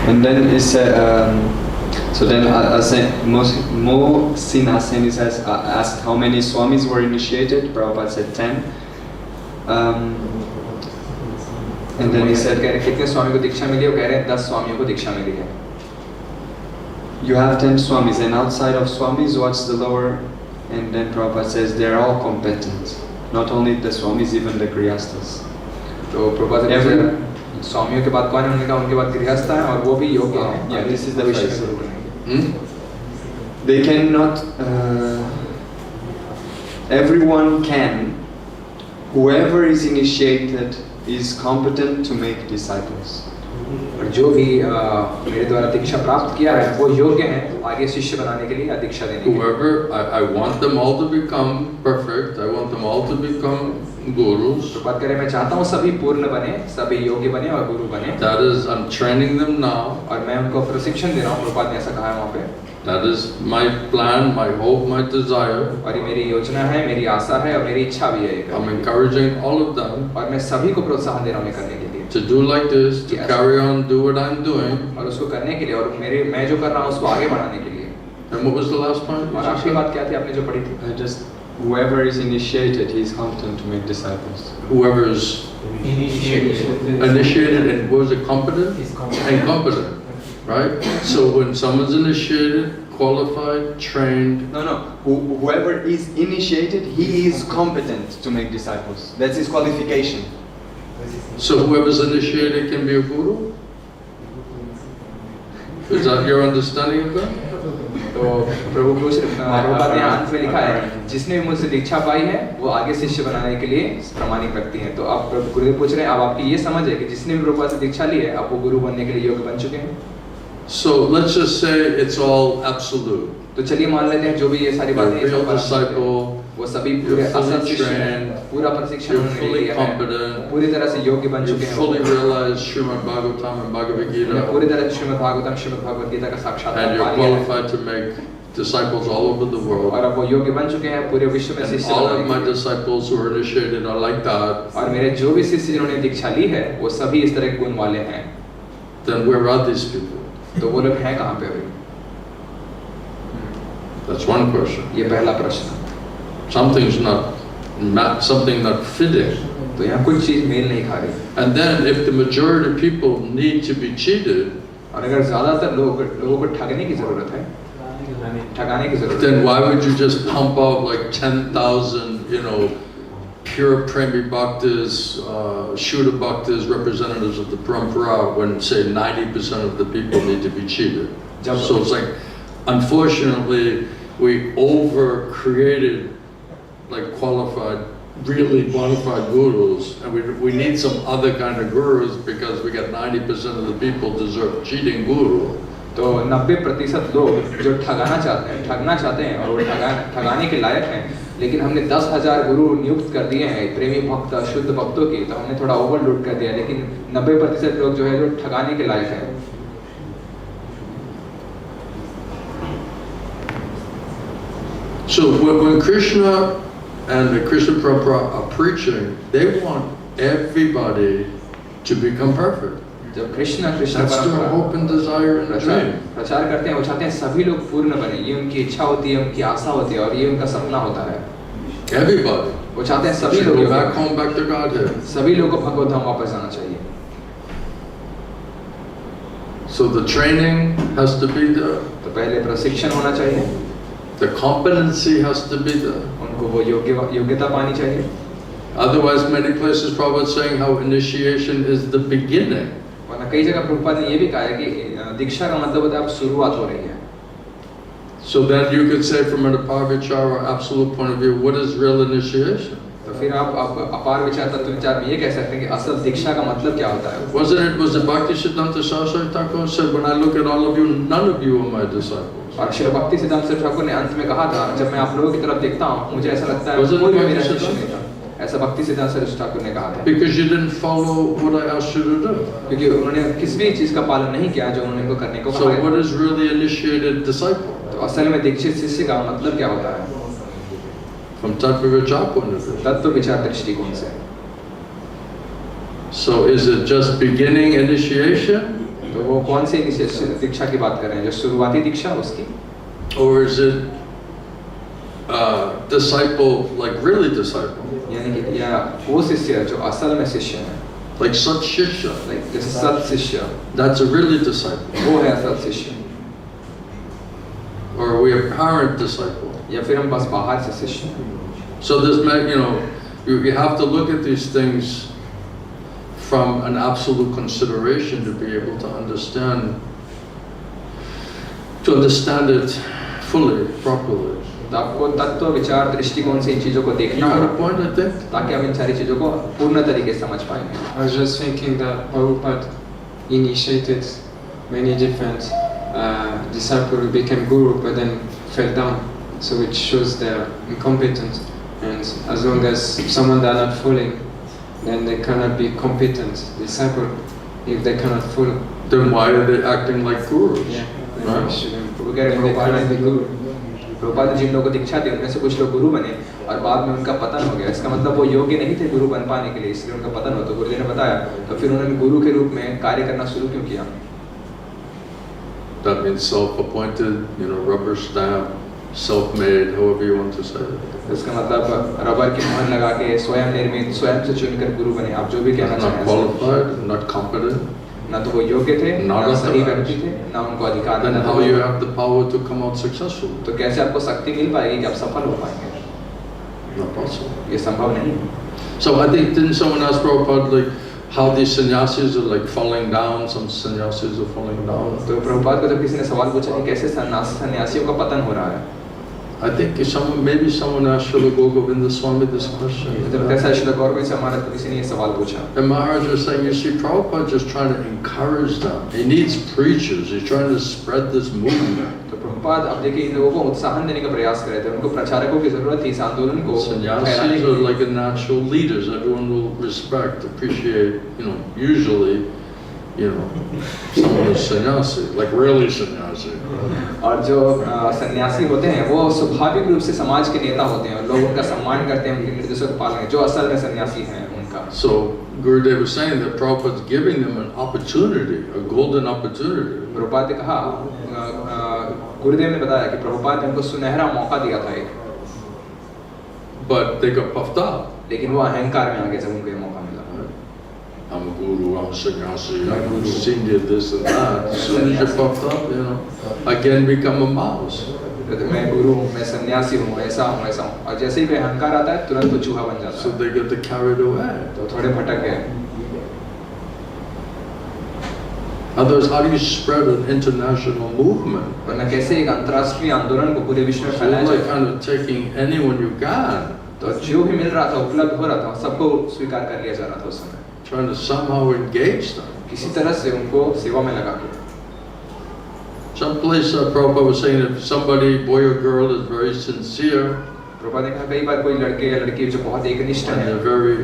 And then he said, so then Mohsin Hassani says, asked how many Swamis were initiated. Prabhupada said 10. And then he said, कितने स्वामी को दीक्षा मिली? वो कह रहे हैं 10 स्वामियों को दीक्षा मिली है। you have 10 Swamis, and outside of Swamis, what's the lower? And then Prabhupada says, they're all competent. Not only the Swamis, even the Grihasthas. तो प्रभुपाद ने पूछा स्वामियों के बाद कौन है? उन्होंने कहा उनके बाद गृहस्थ हैं और वो भी योग्य हैं। Yeah, this is the भविष्य में phrase. गुरु बनेंगे। They cannot, everyone can, whoever is initiated is competent to make disciples. और जो भी मेरे द्वारा दीक्षा प्राप्त किया है वो योग्य हैं आगे शिष्य बनाने के लिए या दीक्षा देने के लिए। Whoever, I want them all to become perfect. I want them all to become gurus. तो बात करें, मैं चाहता हूँ सभी पूर्ण बने, सभी योग्य बने और गुरु बने। That is, I'm training them now. और मैं उनको प्रशिक्षण दे रहा हूँ। प्रभुपाद ने ऐसा कहा है वहाँ पे। That is my plan, my hope, my desire. और ये मेरी योजना है, मेरी आशा है और मेरी इच्छा भी है। I'm encouraging all of them और मैं सभी को प्रोत्साहन दे रहा हूँ ये करने के लिए। to do like this, to Yes. carry on, do what I'm doing. और उसको करने के लिए और मैं जो कर रहा हूँ उसको आगे बढ़ाने के लिए। And what was the last point? you और just आखिरी said? बात क्या थी आपने जो पढ़ी थी? Just whoever is initiated, he is competent to make disciples. Whoever is initiated and was it competent? And competent, right? So when someone's initiated, qualified, trained, No. Whoever is initiated, he is competent to make disciples. That's his qualification. so whoever's initiated can be a guru? Is that your understanding of that? तो प्रभु प्रभुपाद ने अंत में लिखा है जिसने भी मुझसे दीक्षा पाई है वो आगे शिष्य बनाने के लिए प्रामाणिक व्यक्ति हैं। तो अब गुरुदेव पूछ रहे हैं अब आपकी ये समझ है कि जिसने भी प्रभुपाद से दीक्षा ली है अब वो गुरु बनने के लिए योग्य बन चुके हैं। So let's just say it's all absolute. तो चलिए मान लेते हैं जो भी ये सारी बातें You're a real disciple, वो सभी पूरे you're fully असल शिष्य हैं, trained, पूरा प्रशिक्षण you're उन्होंने fully लिया है, competent, पूरी तरह से योग्य बन you चुके हैं, fully realize Srimad Bhagavatam and Bhagavad उन्हें Gita, पूरी तरह से श्रीमद् भागवतम श्रीमद् भगवद गीता का साक्षात्कार and you're पा लिया है qualified to make disciples all over the और world. अब वो योग्य बन चुके हैं पूरे विश्व में And शिष्य all of बनाने my के लिए। disciples who are initiated are like that. और मेरे जो भी शिष्य जिन्होंने दीक्षा ली है वो सभी इस तरह के गुण वाले हैं। Then where are these people? तो वो लोग हैं कहाँ पे अभी? That's one question. ये पहला प्रश्न। Something's not fitting. तो यहाँ कुछ चीज मेल नहीं खा रही। And then if the majority of people need to be cheated, और अगर ज्यादातर लोगों को ठगने की जरूरत है, ठगाने की जरूरत then है, why would you just pump out like 10,000, pure premi bhaktas, Shuddha bhaktas, representatives of the parampara, when say 90% of the people need to be cheated? So it's like, unfortunately, we over-created like really qualified gurus, and we need some other kind of gurus because we got 90% of the people deserve cheating guru. तो 90% लोग जो ठगना चाहते हैं और वो ठगाने के लायक हैं, लेकिन हमने 10,000 गुरु नियुक्त कर दिए हैं प्रेमी भक्त शुद्ध भक्तों की, तो हमने थोड़ा ओवरलोड कर दिया, लेकिन 90% लोग जो है जो ठगाने के लायक हैं। So when Krishna and the Krishna Parampara are preaching, they want everybody to become perfect. जब Krishna That's their hope and desire and dream. प्रचार करते हैं वो चाहते हैं सभी लोग पूर्ण बने, ये उनकी इच्छा होती है, उनकी आशा होती है और ये उनका सपना होता है। Everybody. वो चाहते हैं सभी Should लोग go back home, back to Godhead. सभी लोगों को भगवत धाम वापस जाना चाहिए। So the training has to be there. तो पहले प्रशिक्षण होना चाहिए, The competency has to be there. उनको वो योग्यता पानी चाहिए। Otherwise, many places Prabhupada is saying how initiation is the beginning. वरना कई जगह प्रभुपाद ने ये भी कहा है कि दीक्षा का मतलब होता है अब शुरुआत हो रही है। So then you could say from an apar vichara absolute point of view, what is real initiation? तो फिर आप अपार विचार तत्व विचार में ये कह सकते हैं कि असल दीक्षा का मतलब क्या होता है? Was it Bhakti Siddhanta Saraswati Thakur said, when I look at all of you, none of you are my disciples. और श्री भक्ति सिद्धांत सरस्वती ठाकुर ने अंत में कहा था, जब मैं आप लोगों की तरफ देखता हूँ मुझे ऐसा लगता है कोई भी मेरा शिष्य नहीं था। ऐसा भक्ति सिद्धांत सरस्वती ठाकुर ने कहा था। Because you didn't follow what I asked you to do. क्योंकि उन्होंने किसी भी चीज का पालन नहीं किया जो उन्होंने को करने को So कहा। what is really initiated disciple? तो असल में दीक्षित शिष्य का मतलब क्या होता है? From tattva vichara point of view. तत्व विचार दृष्टिकोण से। So is it just beginning initiation? तो वो कौन सी दीक्षा की बात कर रहे हैं? जो शुरुआती दीक्षा उसकी? Or is it disciple, like really disciple? यानी कि या वो शिष्य जो असल में शिष्य है, Like Sat Shishya. लाइक सत शिष्य, That's a really disciple. वो है असल शिष्य। Or are we apparent disciple? या फिर हम बस बाहर से शिष्य हैं। So this, you have to look at these things from an absolute consideration to be able to understand it fully, properly. तो आपको तत्व विचार दृष्टिकोण से इन चीजों को You देखना got a होगा point, I think? ताकि हम इन सारी चीजों को पूर्ण तरीके से समझ पाएंगे। I was just thinking that Prabhupada initiated many different disciples who became guru but then fell down. So it shows they're incompetent. And as long as someone they are not following, then they cannot be competent disciple if they cannot follow. Then why are they acting like gurus? Yeah. Right. They shouldn't. वो कह रहे Then they cannot be हैं guru. Prabhupada ने जिन लोगों को दीक्षा दी उनमें से कुछ लोग गुरु बने और बाद में उनका पतन हो गया। इसका मतलब वो योग्य नहीं थे गुरु बन पाने के लिए, इसलिए उनका पतन हो। तो गुरुदेव ने बताया तो फिर उन्होंने गुरु के रूप में कार्य करना शुरू क्यों किया? That means self-appointed, rubber stamp, self-made, however you want to say it. इसका मतलब रबर की मोहर लगा के स्वयं निर्मित, स्वयं से चुनकर गुरु बने। आप जो भी कहना चाहें। Not qualified, not competent. ना तो वो योग्य थे, ना सही व्यक्ति थे, ना उनको अधिकार। Then how you have the power to come out successful? तो कैसे आपको शक्ति मिल पाएगी कि आप सफल हो पाएंगे? Not possible. ये संभव नहीं। So I think, didn't someone ask Prabhupada like how these sannyasis are like falling down? Some sannyasis are falling down. तो प्रभुपाद को जब किसी ने सवाल पूछा कि कैसे सन्यासियों का पतन हो रहा है, I think maybe someone asked Srila Govinda Swami this question. जब कैसा श्रील गौरव से हमारा किसी ने ये सवाल पूछा, And Maharaja was saying, you see, Prabhupada just trying to encourage them. He needs preachers. He's trying to spread this movement. तो प्रभुपाद अब देखिए इन लोगों को उत्साहन देने का प्रयास कर रहे थे, उनको प्रचारकों की जरूरत थी इस आंदोलन को फैलाने Sannyasis के are लिए। like a natural leaders. Everyone will respect, appreciate, usually, someone is sannyasi, like really sannyasi. और जो सन्यासी होते हैं वो स्वाभाविक रूप से समाज के नेता होते हैं और लोग उनका सम्मान करते हैं, उनके निर्देशों का पालन, जो असल में सन्यासी हैं उनका। So Gurudev was saying that Prabhupada is giving them an opportunity, a golden opportunity. Prabhupada ने कहा, गुरुदेव ने बताया कि प्रभुपाद ने उनको सुनहरा मौका दिया था एक, But they got puffed up. लेकिन वो अहंकार में आ गए जब उनको ये मौका मिला। I'm a guru, I'm a sannyasi, I'm a senior, this and that. As soon as you're puffed up, again become a mouse. मैं गुरु हूँ, मैं सन्यासी हूँ, ऐसा हूँ, ऐसा हूँ, और जैसे ही कोई अहंकार आता है तुरंत वो चूहा बन जाता है। So they get carried away. तो थोड़े भटक गए। Otherwise, how do you spread an international movement? वरना कैसे एक अंतर्राष्ट्रीय आंदोलन को पूरे विश्व में So फैलाया you're like जाए? kind of taking anyone you can, तो जो भी मिल रहा था, उपलब्ध हो रहा था, सबको स्वीकार कर लिया जा रहा था उस समय। trying to somehow engage them. किसी तरह से उनको सेवा में लगा के। Some place Prabhupada was saying if somebody, boy or girl, is very sincere, Prabhupada ने कहा कई बार कोई लड़के या लड़की जो बहुत एकनिष्ठ and है, they're very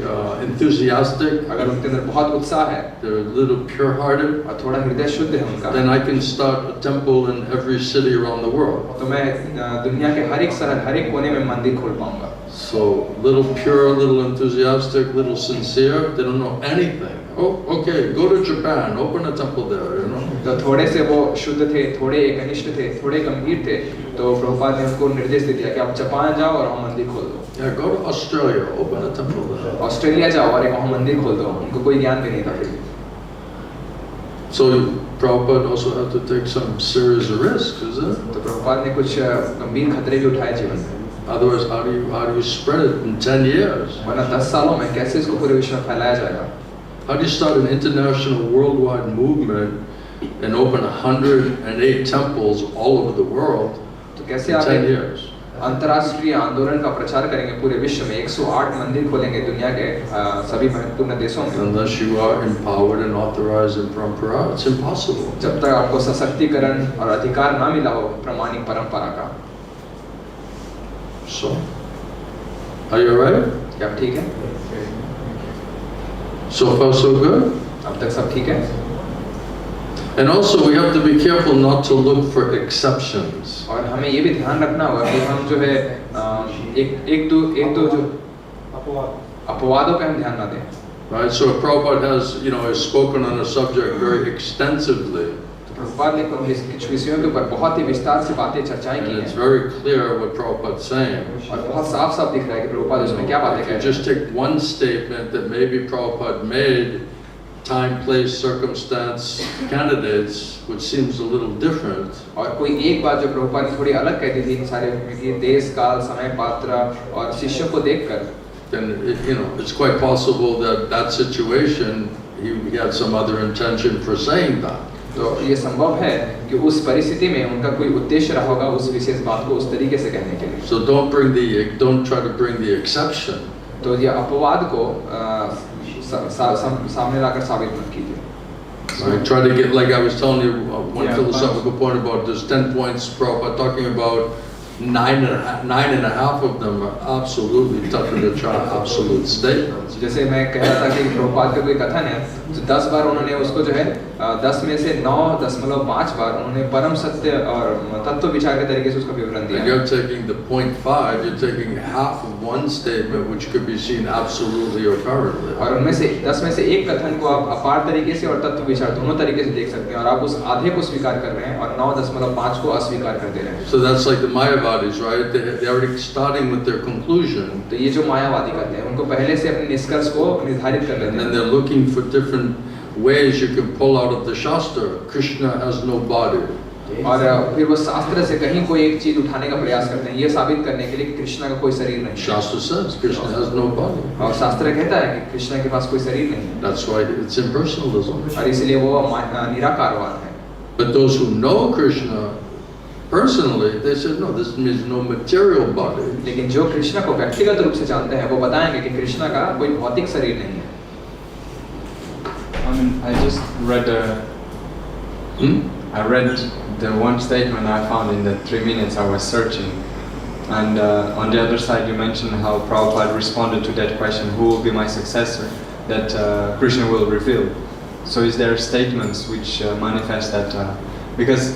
enthusiastic, अगर उनके अंदर बहुत उत्साह है they're a little pure-hearted, और थोड़ा हृदय शुद्ध है उनका, then I can start a temple in every city around the world. तो मैं दुनिया के हर एक शहर, हर एक कोने में मंदिर खोल पाऊंगा। So, little pure, little enthusiastic, little sincere, they don't know anything. Oh, okay, go to Japan, open a temple there, तो थोड़े से वो शुद्ध थे, थोड़े एकनिष्ठ थे, थोड़े गंभीर थे, तो प्रभुपाद ने उनको निर्देश दे दिया कि आप जापान जाओ और वहाँ मंदिर खोल दो। Yeah, go to Australia, open a temple there. Australia जाओ और एक वहाँ मंदिर खोल दो। उनको कोई ज्ञान भी नहीं था फिर। So, Prabhupada also had to take some serious risks, is it? तो प्रभुपाद ने कुछ गंभीर खतरे भी उठाए जीवन में। Otherwise, how do you spread it in 10 years? वरना 10 सालों में कैसे इसको पूरे विश्व में फैलाया जाएगा? How do you start an international worldwide movement and open 108 temples all over the world तो कैसे in आप 10 years? अंतर्राष्ट्रीय आंदोलन का प्रचार करेंगे पूरे विश्व में, 108 मंदिर खोलेंगे दुनिया के सभी महत्वपूर्ण देशों में? Unless you are empowered and authorized in parampara, it's impossible. जब तक आपको सशक्तिकरण और अधिकार ना मिला हो प्रामाणिक परंपरा का। So, are you alright? क्या आप ठीक है? So far so good? अब तक सब ठीक है? And also we have to be careful not to look for exceptions. और हमें ये भी ध्यान रखना होगा कि हम जो है एक दो जो अपवादों पे हम ध्यान ना दें। Right? So Prabhupada has spoken on a subject very extensively. तो प्रभुपाद ने कुछ विषयों के ऊपर बहुत ही विस्तार से बातें चर्चाएं की And it's हैं very clear what Prabhupada is saying. और बहुत साफ साफ दिख रहा है कि प्रभुपाद उसमें क्या बातें If कह you रहे just take one statement that maybe Prabhupada made, time, place, circumstance, candidates, which seems a little different. और कोई एक बात जो प्रभुपाद ने थोड़ी अलग कह दी थी इन सारे देश काल समय पात्र और शिष्यों को देखकर, Then it's quite possible that situation he had some other intention for saying that. तो ये संभव है कि उस परिस्थिति में उनका कोई उद्देश्य रहा होगा उस विशेष बात को उस तरीके से कहने के लिए। So don't try to bring the exception. तो ये अपवाद को सामने लाकर साबित मत कीजिए। Right? Try to get, like I was telling you, one philosophical point about this 10 points Prabhupada talking about 9.5 of them are absolutely Tathagata absolute statements. जैसे मैं कह रहा था कि प्रभुपाद का कोई कथन है, तो 10 बार उन्होंने उसको जो है 10 में से 9.5 बार उन्होंने परम सत्य और तत्व विचार के तरीके से उसका विवरण दिया। And you're taking the 0.5, you're taking half of one statement which could be seen absolutely or parallel. और उनमें से 10 में से एक कथन को आप अपार तरीके से और तत्व विचार दोनों तरीके से देख सकते हैं, और आप उस आधे को स्वीकार कर रहे हैं और 9.5 को अस्वीकार कर दे रहे हैं। So that's like the Mayavadis, right? They're already starting with their conclusion. तो ये जो मायावादी करते हैं उनको पहले से अपने निष्कर्ष को निर्धारित कर लेते And then हैं, they're looking for different ways you can pull out of the Shastra. Krishna has no body. और फिर वो शास्त्र से कहीं कोई एक चीज उठाने का प्रयास करते हैं ये साबित करने के लिए कि कृष्णा का कोई शरीर नहीं है। Shastra says Krishna has no body. और शास्त्र कहता है कि कृष्णा के पास कोई शरीर नहीं है, That's why it's impersonalism. और इसलिए वो निराकारवाद है। But those who know Krishna personally, they said no, this means no material body. लेकिन जो कृष्णा को व्यक्तिगत रूप से जानते हैं वो बताएंगे कि कृष्णा का कोई भौतिक शरीर नहीं है। I mean, I just read I read the one statement I found in the 3 minutes I was searching, and on the other side you mentioned how Prabhupada responded to that question, who will be my successor, that Krishna will reveal. So is there statements which manifest that, because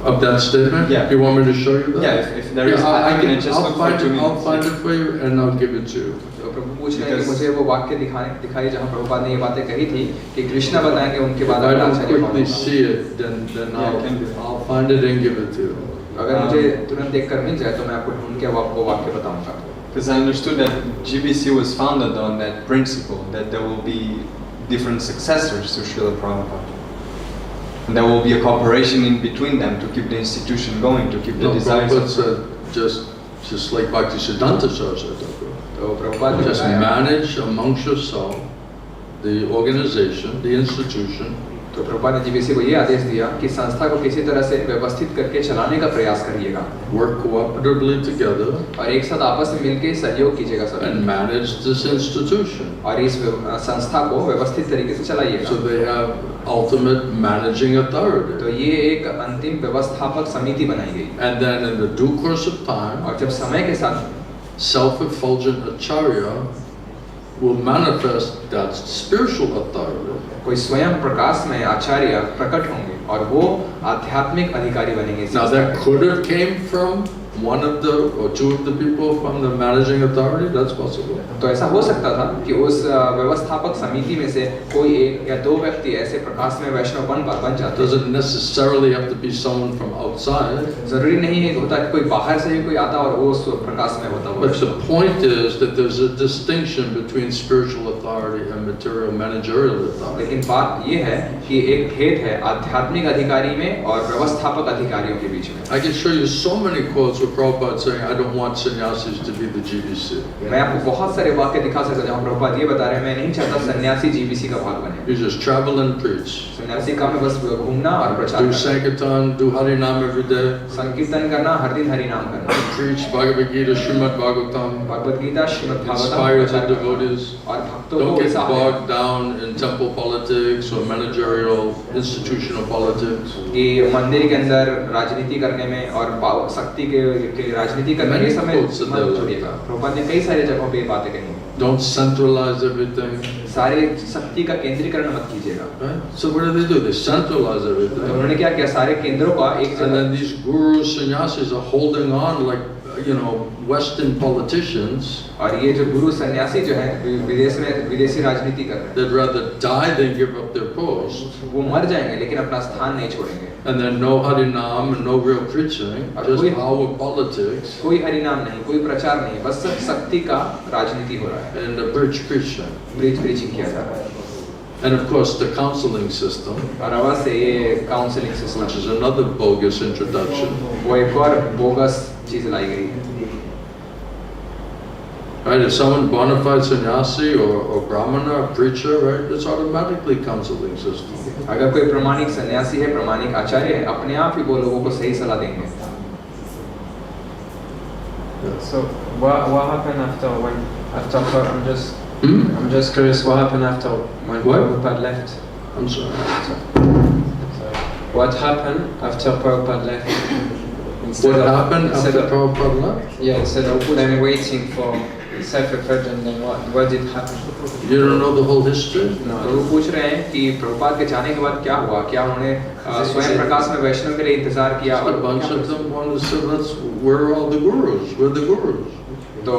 Of that statement? Yeah. You want me to show you that? yeah, if there is, Yeah, I can just I'll look for find 2 it. minutes. I'll find it for you and I'll give it to you. तो प्रभु पूछ रहे हैं कि Because- मुझे वो वाक्य दिखाई जहाँ प्रभुपाद ने ये बातें कही थी कि कृष्णा बताएंगे उनके If बाद I अगला don't आचार्य कौन quickly होगा। see it, then Yeah, can do. I'll find it and give it to you. अगर मुझे तुरंत देखकर मिल जाए तो मैं आपको ढूंढ के आपको वाक्य बताऊंगा। Because I understood that GBC was founded on that principle, that there will be different successors to Srila Prabhupada. And there will be a cooperation in between them to keep the institution going, to keep the No, desires Prabhupada of said just like Bhakti Siddhanta Saraswati. तो प्रभुपाद ने Just बताया, manage amongst yourself the organization, the institution, तो प्रभुपाद ने GBC को ये आदेश दिया कि संस्था को किसी तरह से व्यवस्थित करके चलाने का प्रयास करिएगा work cooperatively together और एक साथ आपस में मिलकर सहयोग कीजिएगा and सभी, manage this institution. और इस संस्था को व्यवस्थित तरीके से चलाइएगा। So they have ultimate managing तो authority. ये एक अंतिम व्यवस्थापक समिति बनाई गई, And then in the due course of time, और जब समय के साथ self-effulgent acharya will manifest that spiritual authority. कोई स्वयं प्रकाश में आचार्य प्रकट होंगे और वो आध्यात्मिक अधिकारी बनेंगे इस Now संस्था that के। could have came from one of the or two of the people from the managing authority. That's possible. तो ऐसा हो सकता था कि उस व्यवस्थापक समिति में से कोई एक या दो व्यक्ति ऐसे प्रकाश में वैष्णव बन जाते। Doesn't necessarily have to be someone from outside. जरूरी नहीं है कि होता कि कोई बाहर से ही कोई आता और वो उस प्रकाश में होता But the हो। point is that there's a distinction between spiritual authority and material managerial authority. लेकिन बात ये है कि एक भेद है आध्यात्मिक अधिकारी में और व्यवस्थापक अधिकारियों के बीच में। I can show you so many quotes with Prabhupada saying, I don't want sannyasis to be the GBC. मैं आपको बहुत सारे वाक्य दिखा सकता हूँ जहाँ प्रभुपाद ये बता रहे हैं मैं नहीं चाहता सन्यासी जीबीसी का भाग बने। You just travel and preach. सन्यासी का में बस घूमना और प्रचार Do करना, Sankirtan, do Harinam every day. संकीर्तन करना, हर दिन हरि नाम करना, Preach Bhagavad Gita, Srimad Bhagavatam. Bhagavad Gita Shrimad Bhagavatam Inspire the प्रचार करना, devotees. और भक्तों को Don't get उत्साह bogged down in temple politics or managerial, institutional politics. कि मंदिर के अंदर राजनीति करने में और शक्ति के राजनीति करने के समय मत छोड़िएगा। प्रभुपाद ने कई सारी जगहों पे ये बातें कही। Don't centralize everything. सारे शक्ति का केंद्रीकरण मत कीजिएगा। Right? So what do? They centralize तो everything. उन्होंने क्या किया, सारे केंद्रों का एक And जगह, then these gurus, sannyasis are holding on like, Western politicians. और ये जो गुरु सन्यासी जो है विदेशी राजनीति कर रहे हैं, They'd rather die than give up their post. वो मर जाएंगे लेकिन अपना स्थान नहीं छोड़ेंगे। And then no Harinam and no real preaching, just power politics कोई हरि नाम नहीं, कोई प्रचार नहीं, बस सब शक्ति का राजनीति हो रहा है, and the bridge preaching. Preaching किया जा रहा है। And of course the counseling system, और अवश्य ये counselling system, which is another bogus introduction. वो एक और बोगस चीज लाई गई है। Right? If someone bona fide sannyasi or brahmana or preacher, right, it's automatically counseling system. अगर कोई प्रमाणिक सन्यासी है, प्रमाणिक आचार्य है, अपने आप ही वो लोगों को सही सलाह देंगे। So what happened after I'm just curious, what happened after when What? Prabhupada left? I'm sorry. What happened after Prabhupada left? What happened after Prabhupada left? Yeah, instead of them waiting for self-effulgent, then what did happen? You don't know the whole history? तो वो पूछ रहे हैं कि प्रभुपाद के जाने के बाद क्या हुआ, क्या उन्होंने स्वयं प्रकाश में वैष्णव के लिए इंतजार किया A और bunch of them wanted to say, where are all the gurus? We're the gurus. तो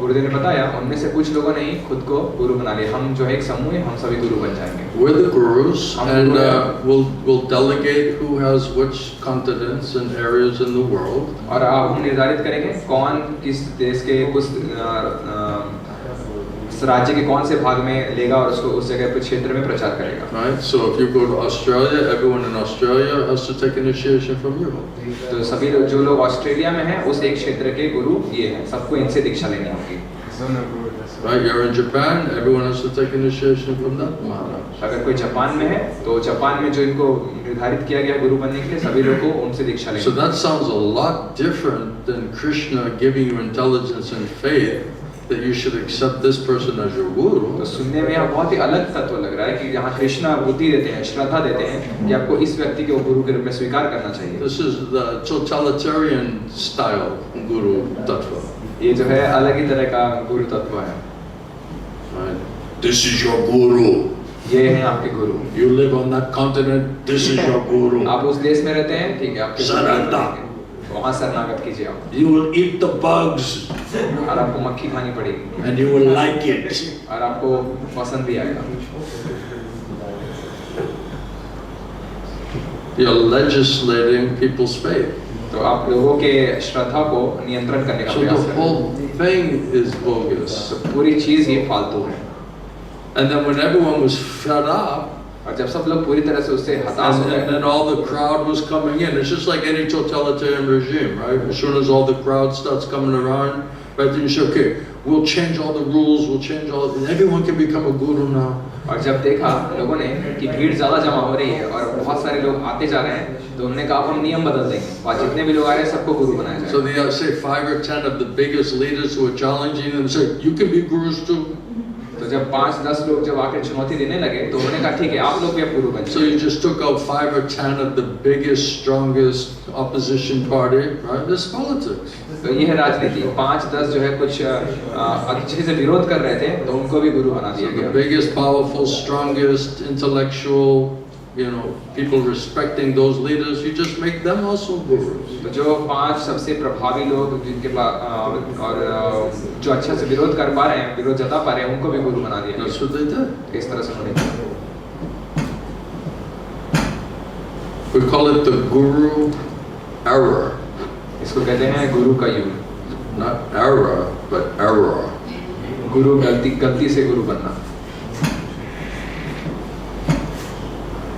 गुरुदेव ने बताया उनमें से कुछ लोगों ने खुद को गुरु बना लिया, हम जो है एक समूह है, हम सभी गुरु बन जाएंगे। We're the gurus, and we'll delegate who has which continents and areas in the world. और हम निर्धारित करेंगे कौन किस देश के उस राज्य के कौन से भाग में लेगा और उसको उस जगह पे क्षेत्र में प्रचार करेगा। Right. So if you go to Australia, everyone in Australia has to take initiation from you. तो सभी लोग जो लोग ऑस्ट्रेलिया में हैं उस एक क्षेत्र के गुरु ये हैं, सबको इनसे दीक्षा लेनी होगी। Right. You're in Japan, everyone has to take initiation from that Maharaja. अगर कोई जापान में है तो जापान में जो इनको निर्धारित किया गया गुरु बनने के लिए सभी लोगों को उनसे दीक्षा लेनी। So that sounds a lot different than Krishna giving you intelligence and faith that you should accept this person as your guru. तो सुनने में यह बहुत ही अलग तत्व लग रहा है कि जहाँ कृष्णा बुद्धि देते हैं, श्रद्धा देते हैं कि आपको इस व्यक्ति को गुरु के रूप में स्वीकार करना चाहिए। This is the totalitarian style guru tattva. ये जो है अलग ही तरह का गुरु तत्व है। Right. This is your guru. ये हैं आपके गुरु। You live on that continent. This is your guru. आप उस देश में रहते हैं, ठीक है, आपके Saranda. वहाँ शरणागत कीजिए आप। You will eat the bugs. और आपको मक्खी खानी पड़ेगी। And you will like it. और आपको पसंद भी आएगा। You're legislating people's faith. तो आप लोगों के श्रद्धा को नियंत्रण करने का So प्रयास the करें। whole thing is bogus. पूरी चीज ही फालतू है। And then when everyone was fed up, और जब सब लोग पूरी तरह से उससे हताश हो and गए, then all the crowd was coming in. It's just like any totalitarian regime, right? As soon as all the crowd starts coming around, right, then you say, okay, we'll change all the rules, we'll change all, and everyone can become a guru now. और जब देखा लोगों ने कि भीड़ ज्यादा जमा हो रही है और बहुत सारे लोग आते जा रहे हैं, तो उन्होंने कहा हम नियम बदल देंगे और जितने भी लोग आ रहे हैं सबको गुरु बनाया So जाएगा। they say 5 or 10 of the biggest leaders who are challenging them say, you can be gurus too. तो जब 5-10 लोग जब आकर चुनौती देने लगे तो उन्होंने कहा ठीक है आप लोग भी अब गुरु बन So जाइए। you just took out 5 or 10 of the biggest, strongest opposition party, right? This politics. तो ये है राजनीति। 5-10 जो है कुछ अच्छे से विरोध कर रहे थे तो उनको भी गुरु बना So दिया the गया। biggest, powerful, strongest, intellectual, you know, people respecting those leaders, you just make them also gurus. तो जो 5 सबसे प्रभावी लोग जिनके पास और जो अच्छा से विरोध कर पा रहे हैं, विरोध जता पा रहे हैं, उनको भी गुरु बना दिया That's गया। what they did. इस तरह से उन्होंने किया। We call it the guru error. इसको कहते हैं गुरु का युग। Not error, but error. गुरु गलती से गुरु बनना।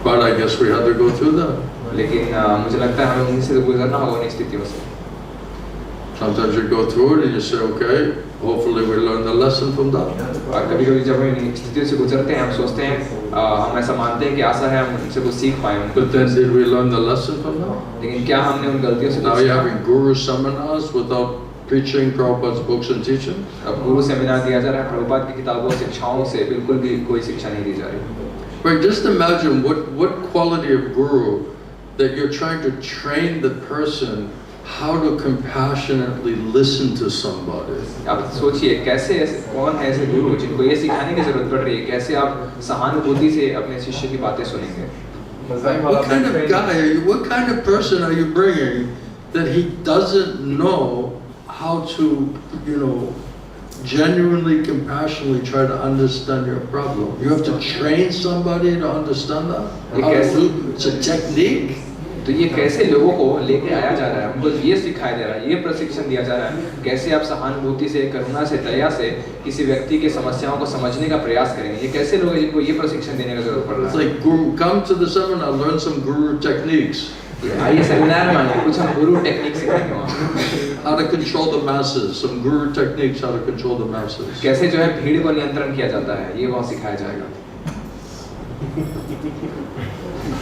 But I guess we had to go through that. लेकिन मुझे लगता है हमें उन्हीं से गुजरना होगा उन स्थितियों से। Sometimes you go through it and you say, okay, hopefully we learn the lesson from that. और कभी-कभी जब हम इन स्थितियों से गुजरते हैं हम सोचते हैं हम ऐसा मानते हैं कि आशा है हम उनसे कुछ सीख पाए उन But then did we learn the lesson from that? लेकिन क्या हमने उन गलतियों से Now कुछ you're सीखा? having guru seminars without preaching Prabhupada's books and teachings. अब गुरु सेमिनार दिया जा रहा है, प्रभुपाद की किताबों शिक्षाओं से बिल्कुल भी कोई शिक्षा नहीं दी जा रही। But just imagine what quality of guru that you're trying to train the person how to compassionately listen to somebody. आप सोचिए कैसे कौन है ऐसे गुरु जिनको ये सिखाने की जरूरत पड़ रही है, कैसे आप सहानुभूति से अपने शिष्य की बातें सुनेंगे। What kind of guy are you? What kind of person are you bringing that he doesn't know how to, you know, genuinely, compassionately try to understand your problem? You have to train somebody to understand that. How to do, it's a technique. तो ये कैसे लोगों को लेके आया जा रहा है, उनको ये सिखाया जा रहा है, ये प्रशिक्षण दिया जा रहा है, कैसे आप सहानुभूति से, करुणा से, दया से किसी व्यक्ति की समस्याओं को समझने का प्रयास करेंगे। ये कैसे लोग हैं जिनको ये प्रशिक्षण देने की जरूरत पड़ रहा It's है? like guru, come to the seminar, learn some guru techniques. आइए सेमिनार में आइए, कुछ हम गुरु टेक्निक सिखाएंगे वहाँ। How to control the masses, some guru techniques, how to control the masses. कैसे जो है भीड़ को नियंत्रण किया जाता है, ये वहाँ सिखाया जाएगा।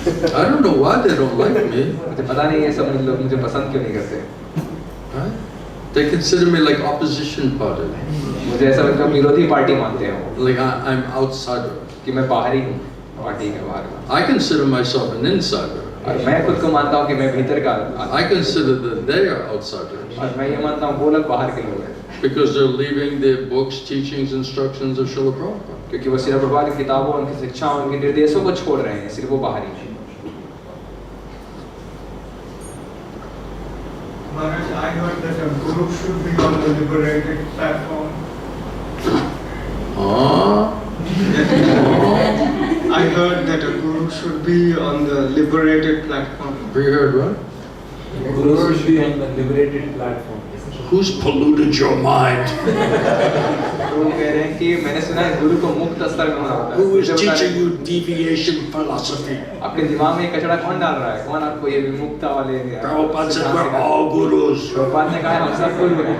I don't know why they don't like me. मुझे पता नहीं ये सब लोग मुझे पसंद क्यों नहीं करते। Right? They consider me like opposition party. मुझे ऐसा लगता है विरोधी पार्टी मानते हैं वो, Like I'm outsider. कि मैं बाहरी हूँ, पार्टी के बाहर का। I consider myself an insider. और मैं खुद को मानता हूँ कि मैं भीतर का आदमी। I consider that they are outsiders. और मैं ये मानता हूँ वो लोग बाहर के लोग हैं। Because they're leaving their books, teachings, instructions of Srila Prabhupada. क्योंकि वो श्रील प्रभुपाद की किताबों, उनकी शिक्षाओं, उनके निर्देशों को छोड़ रहे हैं, सिर्फ वो बाहरी हैं। Maharaj, I heard that a guru should be on the liberated platform. I heard that a guru should be on the liberated platform. You heard what? Guru should be on the liberated platform. Who's polluted your mind? तो वो कह रहे हैं कि मैंने सुना है गुरु को मुक्त स्तर में होना होता है। Who is teaching you deviation philosophy? आपके दिमाग में कचरा कौन डाल रहा है? कौन आपको ये विमुक्ता वाले? Prabhupada said we're all gurus. Prabhupada ने कहा हम सब गुरु हैं।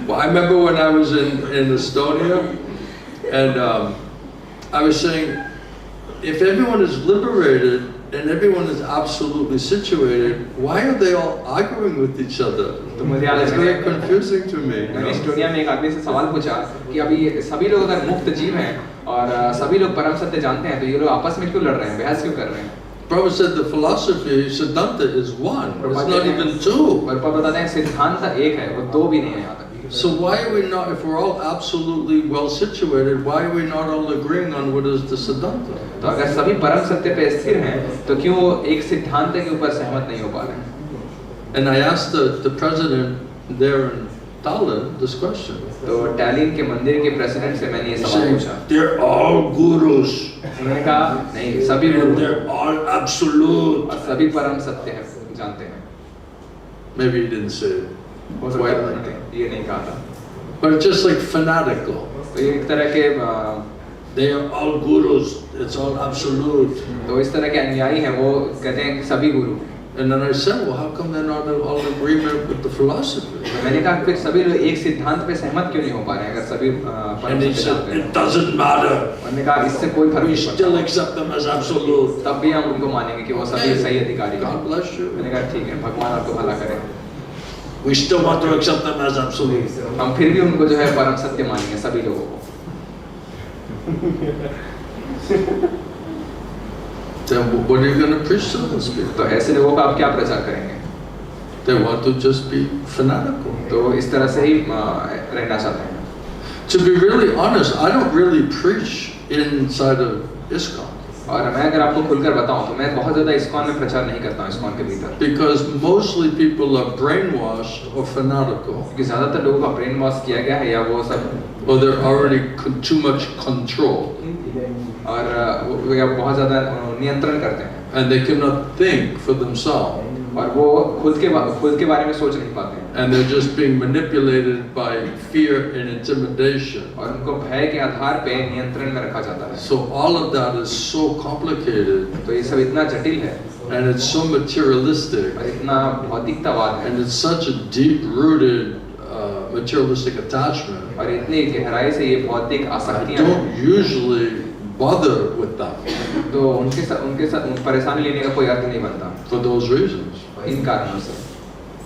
Well, I remember when I was in Estonia, and I was saying, if everyone is liberated and everyone is absolutely situated, why are they all arguing with each other? It's very confusing to me. मैंने Estonia में एक आदमी से सवाल पूछा कि अभी सभी लोग अगर मुक्त जीव हैं और सभी लोग परम सत्य जानते हैं, तो ये लोग आपस में क्यों लड़ रहे हैं, बहस क्यों कर रहे हैं? Prabhupada said the philosophy, Siddhanta, is one. It's not even two. Prabhupada बताते हैं सिद्धांत एक है, वो दो भी नहीं है यहाँ तक। So why are we not, if we're all absolutely well situated, why are we not all agreeing on what is the Siddhanta? तो अगर सभी परम सत्य पे स्थिर हैं, तो क्यों एक सिद्धांत के ऊपर सहमत नहीं हो पा रहे हैं? And I asked the president there in Tallinn this question. तो टैलिन के मंदिर के प्रेसिडेंट से मैंने ये सवाल पूछा। They're all gurus. उन्होंने कहा नहीं, सभी गुरु हैं। They're all absolute. और सभी परम सत्य है, जानते हैं। Maybe he didn't say it. हो सकता है उन्होंने ये नहीं कहा था। But it's just like fanatical. तो ये एक तरह के They are all gurus. It's all absolute. तो इस तरह के अनुयायी हैं, वो कहते हैं सभी गुरु। And then I said, well, how come they're not all in agreement with the philosophy? मैंने कहा फिर सभी लोग एक सिद्धांत पे सहमत क्यों नहीं हो पा रहे हैं, अगर सभी And he said, it doesn't matter. मैंने कहा इससे कोई फर्क We नहीं still पड़ता, accept them as absolute. तब भी हम उनको मानेंगे कि वो सभी सही अधिकारी हैं। God bless you. मैंने कहा ठीक है, भगवान आपको भला करे। We still want to accept them as absolute. हम फिर भी उनको जो है परम सत्य मानेंगे, सभी लोगों को। Then what are you going to preach to those people? तो ऐसे लोगों का आप क्या प्रचार करेंगे? They want to just be fanatical. तो इस तरह से ही रहना चाहते हैं। To be really honest, I don't really preach inside of ISKCON. और मैं अगर आपको खुलकर बताऊं तो मैं बहुत ज़्यादा इस्कॉन में प्रचार नहीं करता हूं, इस्कॉन के भीतर। Because mostly people are brainwashed or fanatical. क्योंकि ज़्यादातर लोगों का ब्रेन वॉश किया गया है, या वो सब Or they're already too much control. और वो या बहुत ज़्यादा नियंत्रण करते हैं, And they cannot think for themselves. और वो खुद के बारे में सोच नहीं पाते हैं, And they're just being manipulated by fear and intimidation. और उनको भय के आधार पे नियंत्रण में रखा जाता है। So all of that is so complicated. तो ये सब इतना जटिल है, And it's so materialistic. और इतना भौतिकतावाद है, And it's such a deep-rooted materialistic attachment. और इतनी गहराई से ये भौतिक I आसक्तियाँ हैं, don't usually bother with that तो उनके साथ परेशानी लेने का कोई अर्थ नहीं बनता for those reasons. इन कारणों से।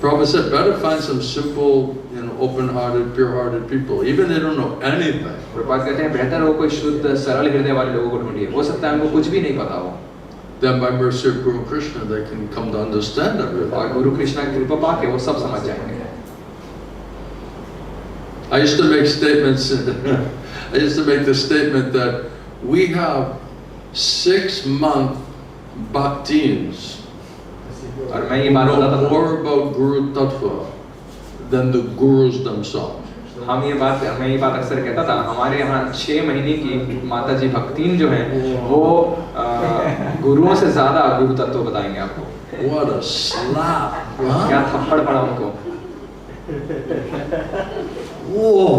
Prabhupada said, better find some simple, open-hearted, pure-hearted people, even they don't know anything. Prabhupada कहते हैं बेहतर हो कोई शुद्ध सरल हृदय वाले लोगों को ढूंढिए, हो सकता है उनको कुछ भी नहीं पता हो, Then by mercy of Guru Krishna, they can come to understand और everything. गुरु कृष्णा की कृपा पाके वो सब समझ जाएंगे। I used to make statements. I used to make the statement that we have 6-month bhaktins. और मैं ये बात बताता Know था, more about Guru Tattva than the gurus themselves. मैं ये बात अक्सर कहता था, हमारे यहाँ 6 महीने की माता जी भक्तिन जो हैं वो गुरुओं से ज्यादा गुरु तत्व बताएंगे आपको। What a slap! क्या थप्पड़ पड़ा उनको। Whoa!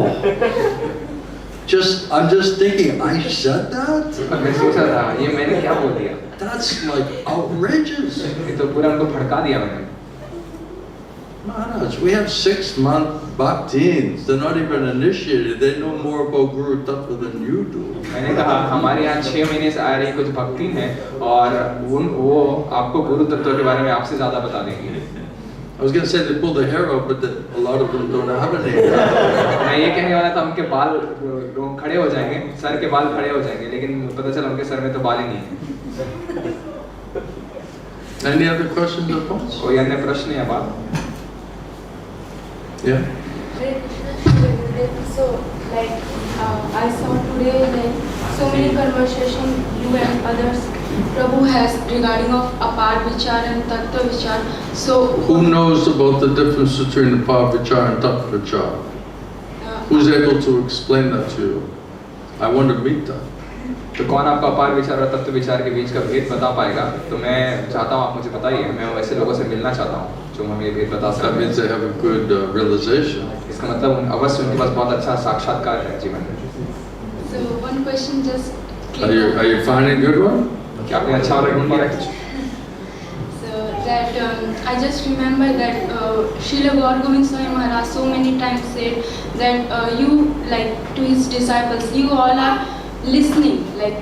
I'm just thinking, I said that? मैं सोचा था ये मैंने क्या बोल दिया, That's like outrageous. ये तो पूरा उनको भड़का दिया मैंने। Maharaj, we have 6-month bhaktins. They're not even initiated. They know more about Guru Tattva than you do. मैंने कहा हमारे यहाँ 6 महीने से आ रही कुछ भक्ति हैं और वो आपको गुरु तत्व के बारे में आपसे ज्यादा बता देंगे। I was going to say they pull the hair out, but a lot of them don't have any hair. मैं ये कहने वाला था उनके बाल खड़े हो जाएंगे, सर के बाल खड़े हो जाएंगे, लेकिन पता चला उनके सर में तो बाल ही नहीं है। Any other questions or points? कोई अन्य प्रश्न या बात? Yeah. So, like, I saw today that so many conversation you and others Prabhu has regarding of apar vichar and tattva vichar. So Who knows about the difference between apar vichar and tattva vichar? Who's able to explain that to you? I want to meet them. तो कौन आपको अपार विचार और तत्व विचार के बीच का भेद बता पाएगा? तो मैं चाहता हूँ आप मुझे बताइए, मैं वैसे लोगों से मिलना चाहता हूँ जो हमें ये भेद बता सकते हैं। That means they have a good realization. इसका मतलब अवश्य उनके पास बहुत अच्छा साक्षात्कार है जीवन में। So one question just. Are you finding a good one? क्या आपने अच्छा वाला ढूंढ लिया? So that I just remember that Srila Gaur Govind Swami Maharaj so many times said that you like to his disciples, you all are listening, like,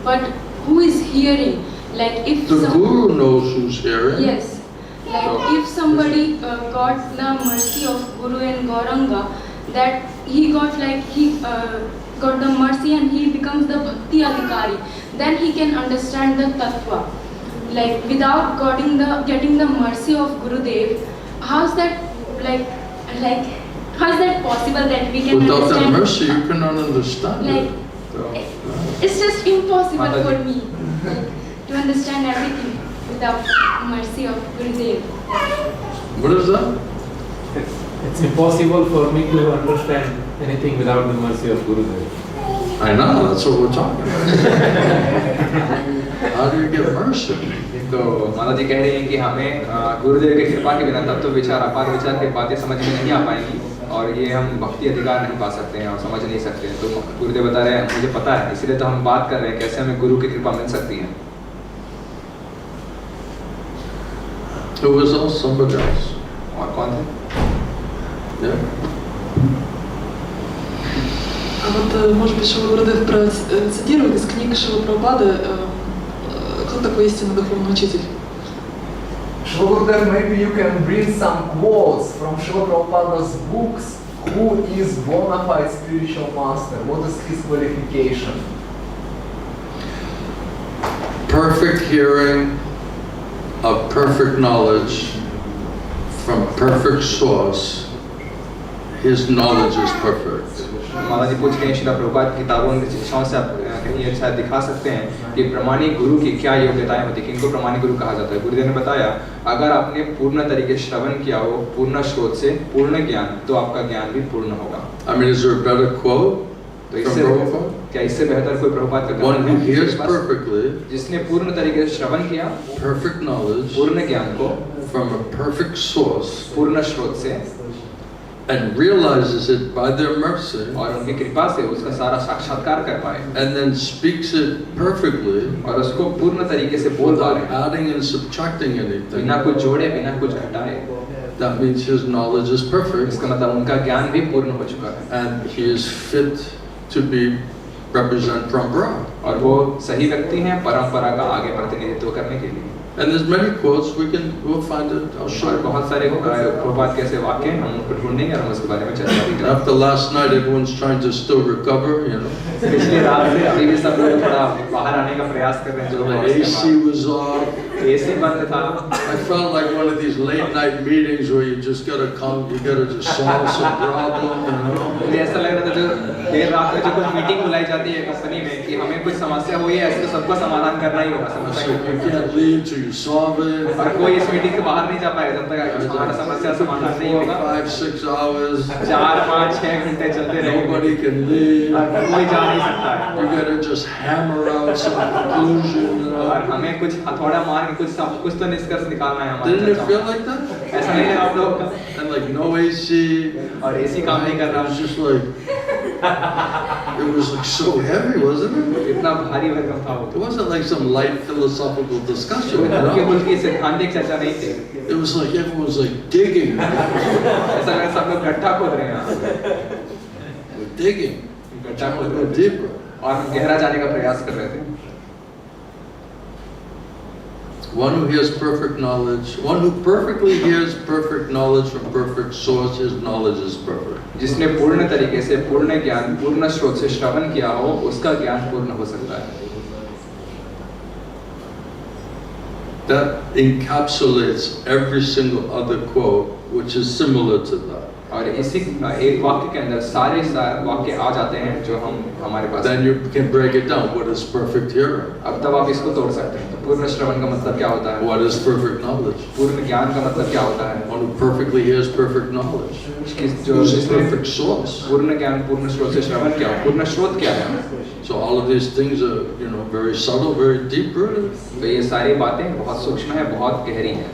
but who is hearing? Like if The Guru knows who's hearing. Yes, like if somebody got the mercy of Guru and Gauranga, that he got like got the mercy and he becomes the bhakti adhikari, then he can understand the tattva. Like without getting the mercy of Gurudev, how's that how is that possible that we can Without understand? that mercy, you cannot understand Like, it. it's just impossible for me to understand everything without mercy of Gurudev. What is that? It's impossible for me to understand anything without the mercy of Gurudev. I know, that's what we're talking about. How do you get mercy? तो माता जी कह रही हैं कि हमें गुरुदेव की कृपा के बिना तत्व विचार अपार विचार की बातें समझ में नहीं आ पाएंगी और ये हम भक्ति अधिकार नहीं पा सकते हैं और समझ नहीं सकते हैं। तो गुरुदेव बता रहे हैं मुझे पता है, इसलिए तो हम बात कर रहे हैं कैसे हमें गुरु की कृपा मिल सकती है। Who was else? Somebody else. और कौन थे? Yeah. А вот, может быть, Шила Гурудев процитирует из книг Шилы Прабхупады, кто такой истинный духовный учитель? Srila Gurudev, maybe you can bring some quotes from Srila Prabhupada's books. Who is bona fide spiritual master? What is his qualification? Perfect hearing of perfect knowledge from perfect source. His knowledge is perfect. माता जी पूछ रहे हैं श्रीला प्रभुपाद की किताबों की शिक्षाओं से आप कहीं अच्छा दिखा सकते हैं कि प्रमाणिक गुरु की क्या योग्यताएं होती हैं, किनको प्रमाणिक गुरु कहा जाता है। गुरुदेव ने बताया अगर आपने पूर्ण तरीके से श्रवण किया हो पूर्ण स्रोत से पूर्ण ज्ञान, तो आपका ज्ञान भी पूर्ण होगा। I mean, is there a better quote तो from Prabhupada? क्या इससे बेहतर कोई प्रभुपाद का One who hears ज्ञान है perfectly, जिसने पूर्ण तरीके से श्रवण किया perfect knowledge पूर्ण ज्ञान को from a perfect source, पूर्ण स्रोत से and realizes it by their mercy, और उनकी कृपा से उसका सारा साक्षात्कार कर पाए and then speaks it perfectly और उसको पूर्ण तरीके से बोल पा रहे without हैं adding and subtracting anything. बिना कुछ जोड़े बिना कुछ घटाए, That means his knowledge is perfect, इसका मतलब उनका ज्ञान भी पूर्ण हो चुका है and he is fit to be represent Parampara. और वो सही व्यक्ति हैं परंपरा का आगे प्रतिनिधित्व करने के लिए। And there's many quotes. We'll find it. I'll show और you. बहुत सारे प्रभुपाद के ऐसे वाक्य हैं, हम उनको ढूंढेंगे और हम उसके बारे में चर्चा भी करेंगे। After last night, everyone's trying to still recover, you know. पिछली रात से अभी भी सब लोग थोड़ा बाहर आने का प्रयास कर रहे हैं जो The AC was off. AC बंद था। I felt like one of these late night meetings where you just gotta come, you gotta just solve some problem, you know. मुझे ऐसा लग रहा था जो देर रात में जो कुछ मीटिंग बुलाई जाती है कंपनी में कि हमें कुछ समस्या हुई है ऐसे तो सबका समाधान करना ही होगा So समस्या you can't leave till you solve it. और कोई इस मीटिंग से बाहर नहीं जा पाएगा जब तक हमारा समस्या समाधान नहीं होगा। 5-6 hours. 4-5-6 घंटे चलते रहेंगे, Nobody can leave. कोई जा नहीं सकता है। You gotta just hammer out some conclusion, you know. और हमें कुछ हथौड़ा मार के कुछ तो निष्कर्ष निकालना है हमारे। Didn't it feel like that? ऐसा नहीं लगा आप लोगों को? And like no AC. और एसी काम नहीं कर It रहा। was just like, it was like so heavy, wasn't it? इतना भारी भरकम था वो। It wasn't like some light philosophical discussion, you हल्की know? फुल्की सिद्धांतिक चर्चा नहीं थी। It was like everyone was like digging. ऐसा लगा सब लोग गड्ढा खोद रहे हैं। We're digging. गड्ढा Trying खोद to रहे go थे deeper. और हम गहरा जाने का प्रयास कर रहे थे। One who hears perfect knowledge, one who perfectly hears perfect knowledge from perfect source, his knowledge is perfect. जिसने पूर्ण तरीके से पूर्ण ज्ञान पूर्ण स्रोत से श्रवण किया हो उसका ज्ञान पूर्ण हो सकता है। That encapsulates every single other quote which is similar to that. और इसी एक वाक्य के अंदर सारे वाक्य आ जाते हैं जो हमारे पास. Then you can break it down. What is perfect hearing? अब तब आप इसको तोड़ सकते हैं. तो पूर्ण श्रवण का मतलब क्या होता है? What is perfect knowledge? पूर्ण ज्ञान का मतलब क्या होता है? One who perfectly hears perfect knowledge. Who's the perfect source? पूर्ण ज्ञान पूर्ण स्रोत से श्रवण क्या है? पूर्ण स्रोत क्या है? So all of these things are, very subtle, very deep rooted. तो ये सारी बातें बहुत सूक्ष्म है, बहुत गहरी हैं.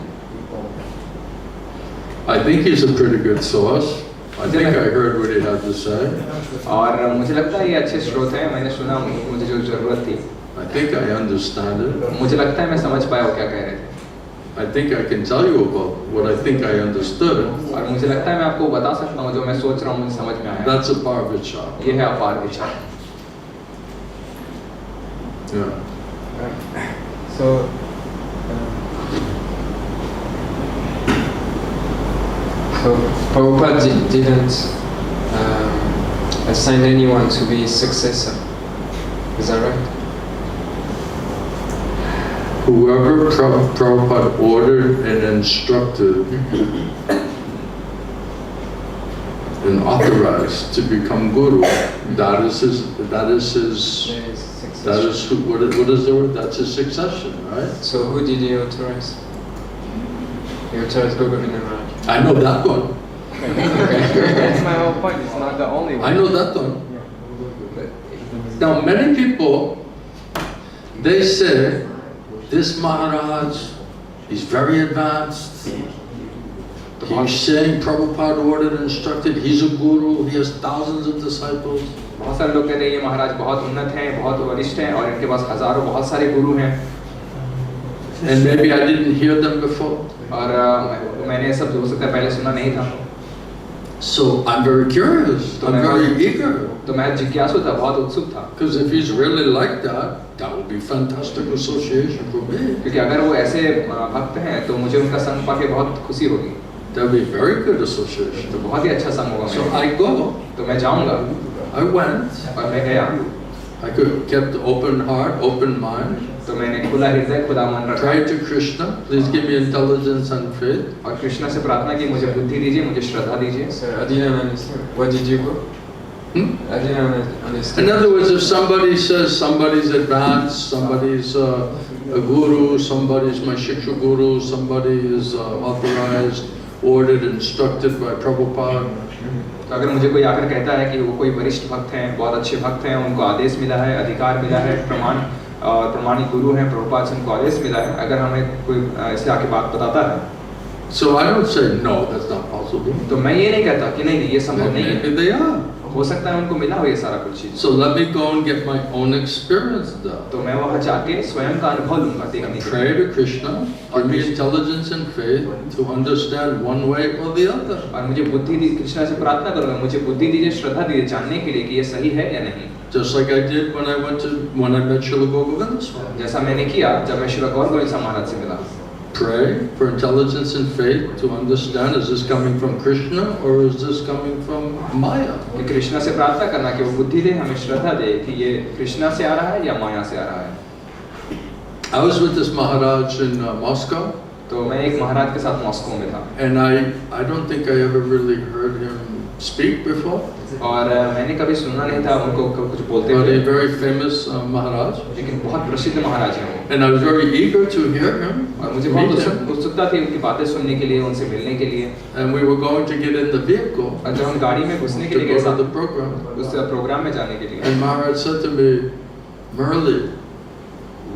I think he's a pretty good source. I think I heard what he had to say. और मुझे लगता है ये अच्छे स्रोत हैं. मैंने सुना, मुझे जो जरूरत थी. I think I understand it. मुझे लगता है मैं समझ पाया वो क्या कह रहे थे. I think I can tell you about what I think I understood. और मुझे लगता है मैं आपको बता सकता हूँ जो मैं सोच रहा हूँ मुझे समझ में आया. That's a par vichar. ये है अपार विचार. Yeah. So Prabhupada didn't assign anyone to be his successor. Is that right? Whoever Prabhupada ordered and instructed and authorized to become guru, what is the word? That's his succession, right? So who did he authorize? He authorized Govinda Maharaj. I know that one. That's my whole point. It's not the only one. I know that one. Now many people, they say, this Maharaj, he's very advanced. He's saying Prabhupada ordered and instructed, he's a guru, he has thousands of disciples. बहुत सारे लोग कहते हैं ये महाराज बहुत उन्नत हैं, बहुत वरिष्ठ हैं और इनके पास हजारों बहुत सारे गुरु हैं. And maybe I didn't hear them before. और मैंने सब हो सकता है पहले सुना नहीं था. So I'm very curious. I'm very eager. तो मैं जिज्ञासु था, बहुत उत्सुक था. Because if he's really like that, that would be fantastic association for me. क्योंकि अगर वो ऐसे भक्त हैं तो मुझे उनका संग पाके बहुत खुशी होगी. That would be very good association. तो बहुत ही अच्छा संग होगा. So I go. तो मैं जाऊँगा. I went. और मैं गया. I could kept open heart, open mind. तो मैंने खुला हृदय, खुला मन रखा. Pray to Krishna, please give me intelligence and faith. और कृष्णा से प्रार्थना की मुझे बुद्धि दीजिए, मुझे श्रद्धा दीजिए. Sir, I didn't understand. What did you go? I didn't understand. In other words, if somebody says somebody's advanced, somebody's a guru, somebody's my shiksha guru, somebody is authorized, ordered, instructed by Prabhupada. तो अगर मुझे कोई आकर कहता है कि वो कोई वरिष्ठ भक्त हैं, बहुत अच्छे भक्त हैं, उनको आदेश मिला है, अधिकार मिला है, प्रमाणिक गुरु हैं, प्रभुपाद से उनको आदेश मिला है, अगर हमें कोई ऐसे आके बात बताता है, so I don't say no, that's not possible. तो मैं ये नहीं कहता कि नहीं ये संभव नहीं है. Maybe they are. हो सकता है उनको मिला हो ये सारा कुछ चीज. So let me go and get my own experience done. तो मैं वहाँ जाके स्वयं का अनुभव लूँगा देखने के लिए. Pray to Krishna, give me intelligence and faith to understand one way or the other. और मुझे बुद्धि दी, कृष्णा से प्रार्थना करूँगा, मुझे बुद्धि दीजिए, श्रद्धा दीजिए जानने के लिए कि ये सही है या नहीं. Just like I did when I met Srila Govinda Swami. जैसा मैंने किया जब मैं श्री गोविंद महाराज से मिला. Pray for intelligence and faith to understand, is this coming from Krishna or is this coming from Maya? कि कृष्णा से प्रार्थना करना कि वो बुद्धि दे, हमें श्रद्धा दे कि ये कृष्णा से आ रहा है या माया से आ रहा है. I was with this Maharaj in Moscow. तो मैं एक महाराज के साथ मॉस्को में था. And I don't think I ever really heard him speak before. और मैंने कभी सुना नहीं था उनको कुछ बोलते हुए. But a very famous Maharaj. लेकिन बहुत प्रसिद्ध महाराज हैं वो. And I was very eager to hear him. और मुझे बहुत उत्सुकता थी उनकी बातें सुनने के लिए, उनसे मिलने के लिए. And we were going to get in the vehicle. और जब हम गाड़ी में घुसने के लिए गए साथ the program. उस प्रोग्राम में जाने के लिए. And Maharaj said to me, Murali,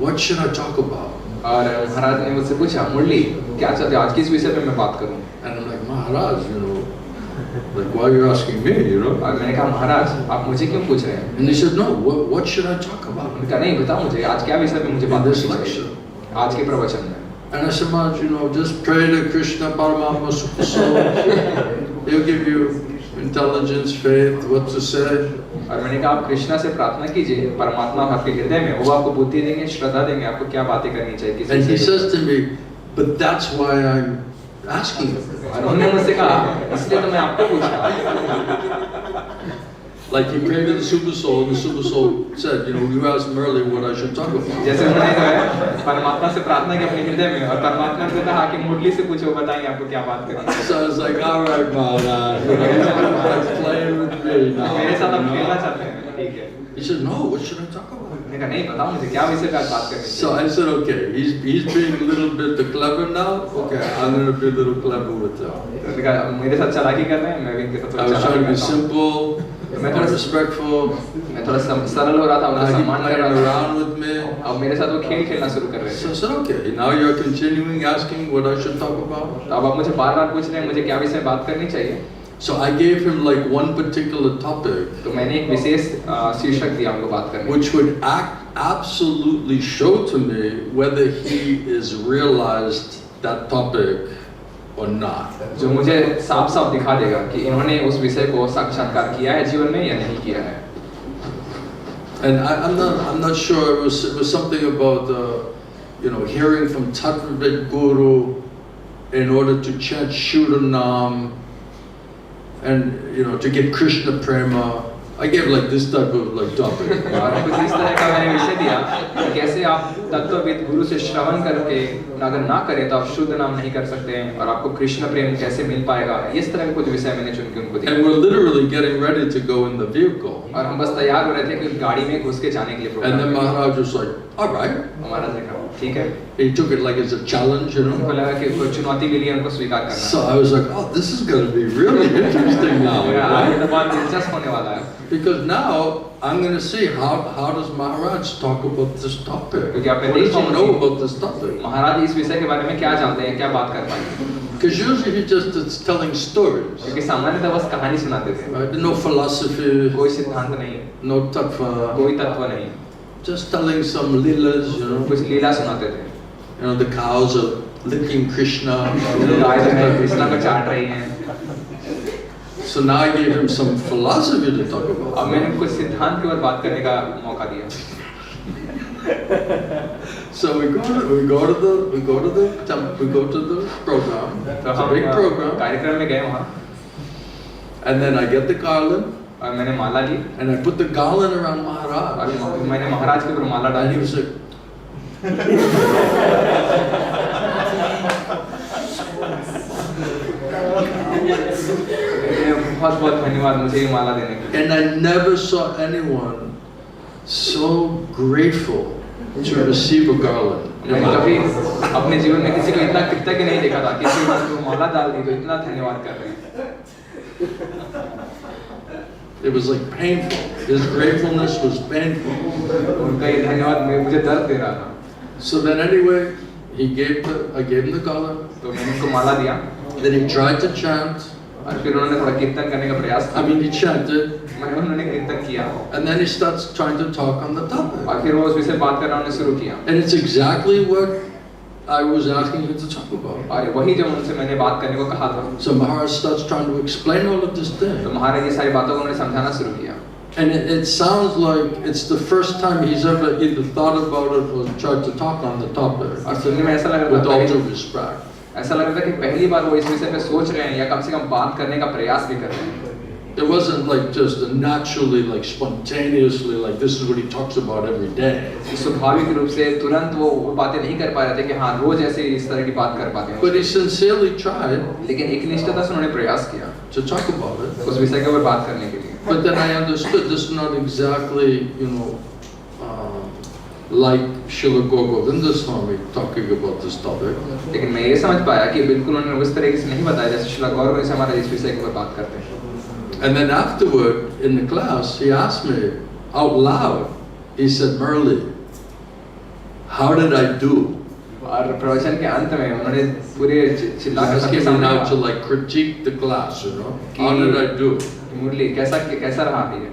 what should I talk about? और महाराज ने मुझसे पूछा, मुरली क्या चाहते हो आज किस विषय पे मैं बात करूं? And I'm like, Maharaj, like why are you asking me, और मैंने कहा महाराज आप मुझे क्यों पूछ रहे हैं? And he said, no, what should I talk about? उन्होंने कहा नहीं बताओ मुझे आज क्या विषय पे मुझे बात करनी चाहिए आज के प्रवचन में. And I said, Maharaj, just pray to Krishna Paramatma Soul. He'll give you intelligence, faith, what to say. और मैंने कहा आप कृष्णा से प्रार्थना कीजिए, परमात्मा आपके हृदय में वो आपको बुद्धि देंगे, श्रद्धा देंगे, आपको क्या बातें करनी चाहिए. And he says to me, but that's why I'm asking. और उन्होंने मुझसे कहा इसलिए तो मैं आपको पूछ रहा हूँ. Like he prayed to the super soul, and the super soul said, you know, you asked Murali what I should talk about. जैसे उन्होंने जो है परमात्मा से प्रार्थना की अपने हृदय में, और परमात्मा ने कहा कि मुरली से पूछो, बताएंगे आपको क्या बात करनी है. So I was like, all right, Maharaja, he's playing with me now. मेरे साथ आप खेलना चाहते हैं, ठीक है. He said, no, what should I talk about? मैंने कहा नहीं बताओ मुझे क्या विषय पे बात करनी है. So I said, okay, he's being a little bit clever now. Okay, I'm going to be a little clever with him. मैंने कहा मेरे साथ चालाकी कर रहे हैं, मैं भी इनके साथ I was trying to be simple, respectful. मैं थोड़ा सरल हो रहा था, उनका सम्मान कर रहा था. Around with me. अब मेरे साथ वो खेल खेलना शुरू कर रहे थे. So I said, okay, now you're continuing asking what I should talk about. अब आप मुझे बार-बार पूछ रहे हैं मुझे क्या विषय बात करनी चाहिए. So I gave him like one particular topic, तो मैंने एक विशेष शीर्षक दिया उनको बात करने, which would absolutely show to me whether he is realized that topic or not. जो मुझे साफ-साफ दिखा देगा कि इन्होंने उस विषय को साक्षात्कार किया है जीवन में या नहीं किया है. And I'm not sure. It was something about you know, hearing from Tattvavid Guru in order to chant Shuddhanam. And you know, to get Krishna prema, I gave like this type of like topic. और कुछ इस तरह का मैंने विषय दिया कि कैसे आप तत्वविद गुरु से श्रवण करके अगर ना करें तो आप शुद्ध नाम नहीं कर सकते हैं, और आपको कृष्ण प्रेम कैसे मिल पाएगा. इस तरह के कुछ विषय मैंने चुन के उनको दिया. And we're literally getting ready to go in the vehicle. और हम बस तैयार हो रहे थे कि गाड़ी में घुस के जाने के लिए. And then Maharaja was like, all right. महाराज ने कहा ठीक है. He took it like as a challenge, you know. उनको लगा कि कोई चुनौती मिली है उनको स्वीकार करना. So I was like, oh, this is going to be really interesting now. ये तो बहुत दिलचस्प होने वाला है. Because now I'm going to see how does Maharaj talk about this topic. क्योंकि आप What does he know about this topic? महाराज इस विषय के बारे में क्या जानते हैं, क्या बात कर पाएंगे. Because usually he just is telling stories. क्योंकि सामान्यतः बस कहानी सुनाते थे. Right? No philosophy. कोई सिद्धांत नहीं. No tattva. कोई तत्व नहीं. Just telling some leelas, you know. कुछ लीला सुनाते थे. You know, the cows are licking Krishna. गाय जो है कृष्णा को चाट रही हैं. So now I gave him some philosophy to talk about. अब मैंने कुछ सिद्धांत के ऊपर बात करने का मौका दिया. So we go to the program. It's a big program. कार्यक्रम में गए वहाँ. And then I get the garland. और मैंने माला ली. And I put the garland around Maharaj. और मैंने महाराज के ऊपर माला डाली. And he was like, बहुत बहुत धन्यवाद मुझे ये माला देने के लिए. And I never saw anyone so grateful to receive a garland. मैंने कभी अपने जीवन में किसी को इतना कृतज्ञ नहीं देखा था. किसी को माला डाल दी तो इतना धन्यवाद कर रहे हैं. It was like painful. His gratefulness was painful. उनका ये धन्यवाद मुझे दर्द दे रहा था. So then anyway, I gave him the garland. तो मैंने उनको माला दिया. Then he tried to chant. और फिर उन्होंने थोड़ा कीर्तन करने का प्रयास किया. I mean, he chanted. उन्होंने कीर्तन किया. And then he starts trying to talk on the topic. और फिर वो उस विषय बात करना उन्होंने शुरू किया. And it's exactly what I was asking him to talk about. और वही जो उनसे मैंने बात करने को कहा था. So Maharaj starts trying to explain all of this thing. तो महाराज ये सारी बातों को उन्होंने समझाना शुरू किया. And it sounds like it's the first time he's ever either thought about it or tried to talk on the topic. और सुनने में ऐसा लग रहा था. With all due respect. ऐसा लग रहा था कि पहली बार वो इस विषय पे सोच रहे हैं या कम से कम बात करने का प्रयास भी कर रहे हैं. It wasn't like just naturally, like spontaneously, like this is what he talks about every day. स्वाभाविक रूप से तुरंत वो बातें नहीं कर पा रहे थे कि हाँ रोज ऐसे इस तरह की बात कर पाते हैं. But he sincerely tried. लेकिन एक निष्ठता से उन्होंने प्रयास किया. To talk about it. उस विषय के ऊपर बात करने के लिए. But then I understood this is not exactly, you know, like Srila Govinda Swami talking about this topic. लेकिन मैं ये समझ पाया कि बिल्कुल उन्होंने उस तरीके से नहीं बताया जैसे श्रीला गौरव से हमारा इस विषय के ऊपर बात करते हैं. And then afterward, in the class, he asked me out loud. He said, "Murali, how did I do?" और प्रवचन के अंत में उन्होंने पूरे चिल्लाकर सबके सामने now to like critique the class, you know. How did I do? मुरली कैसा रहा ये?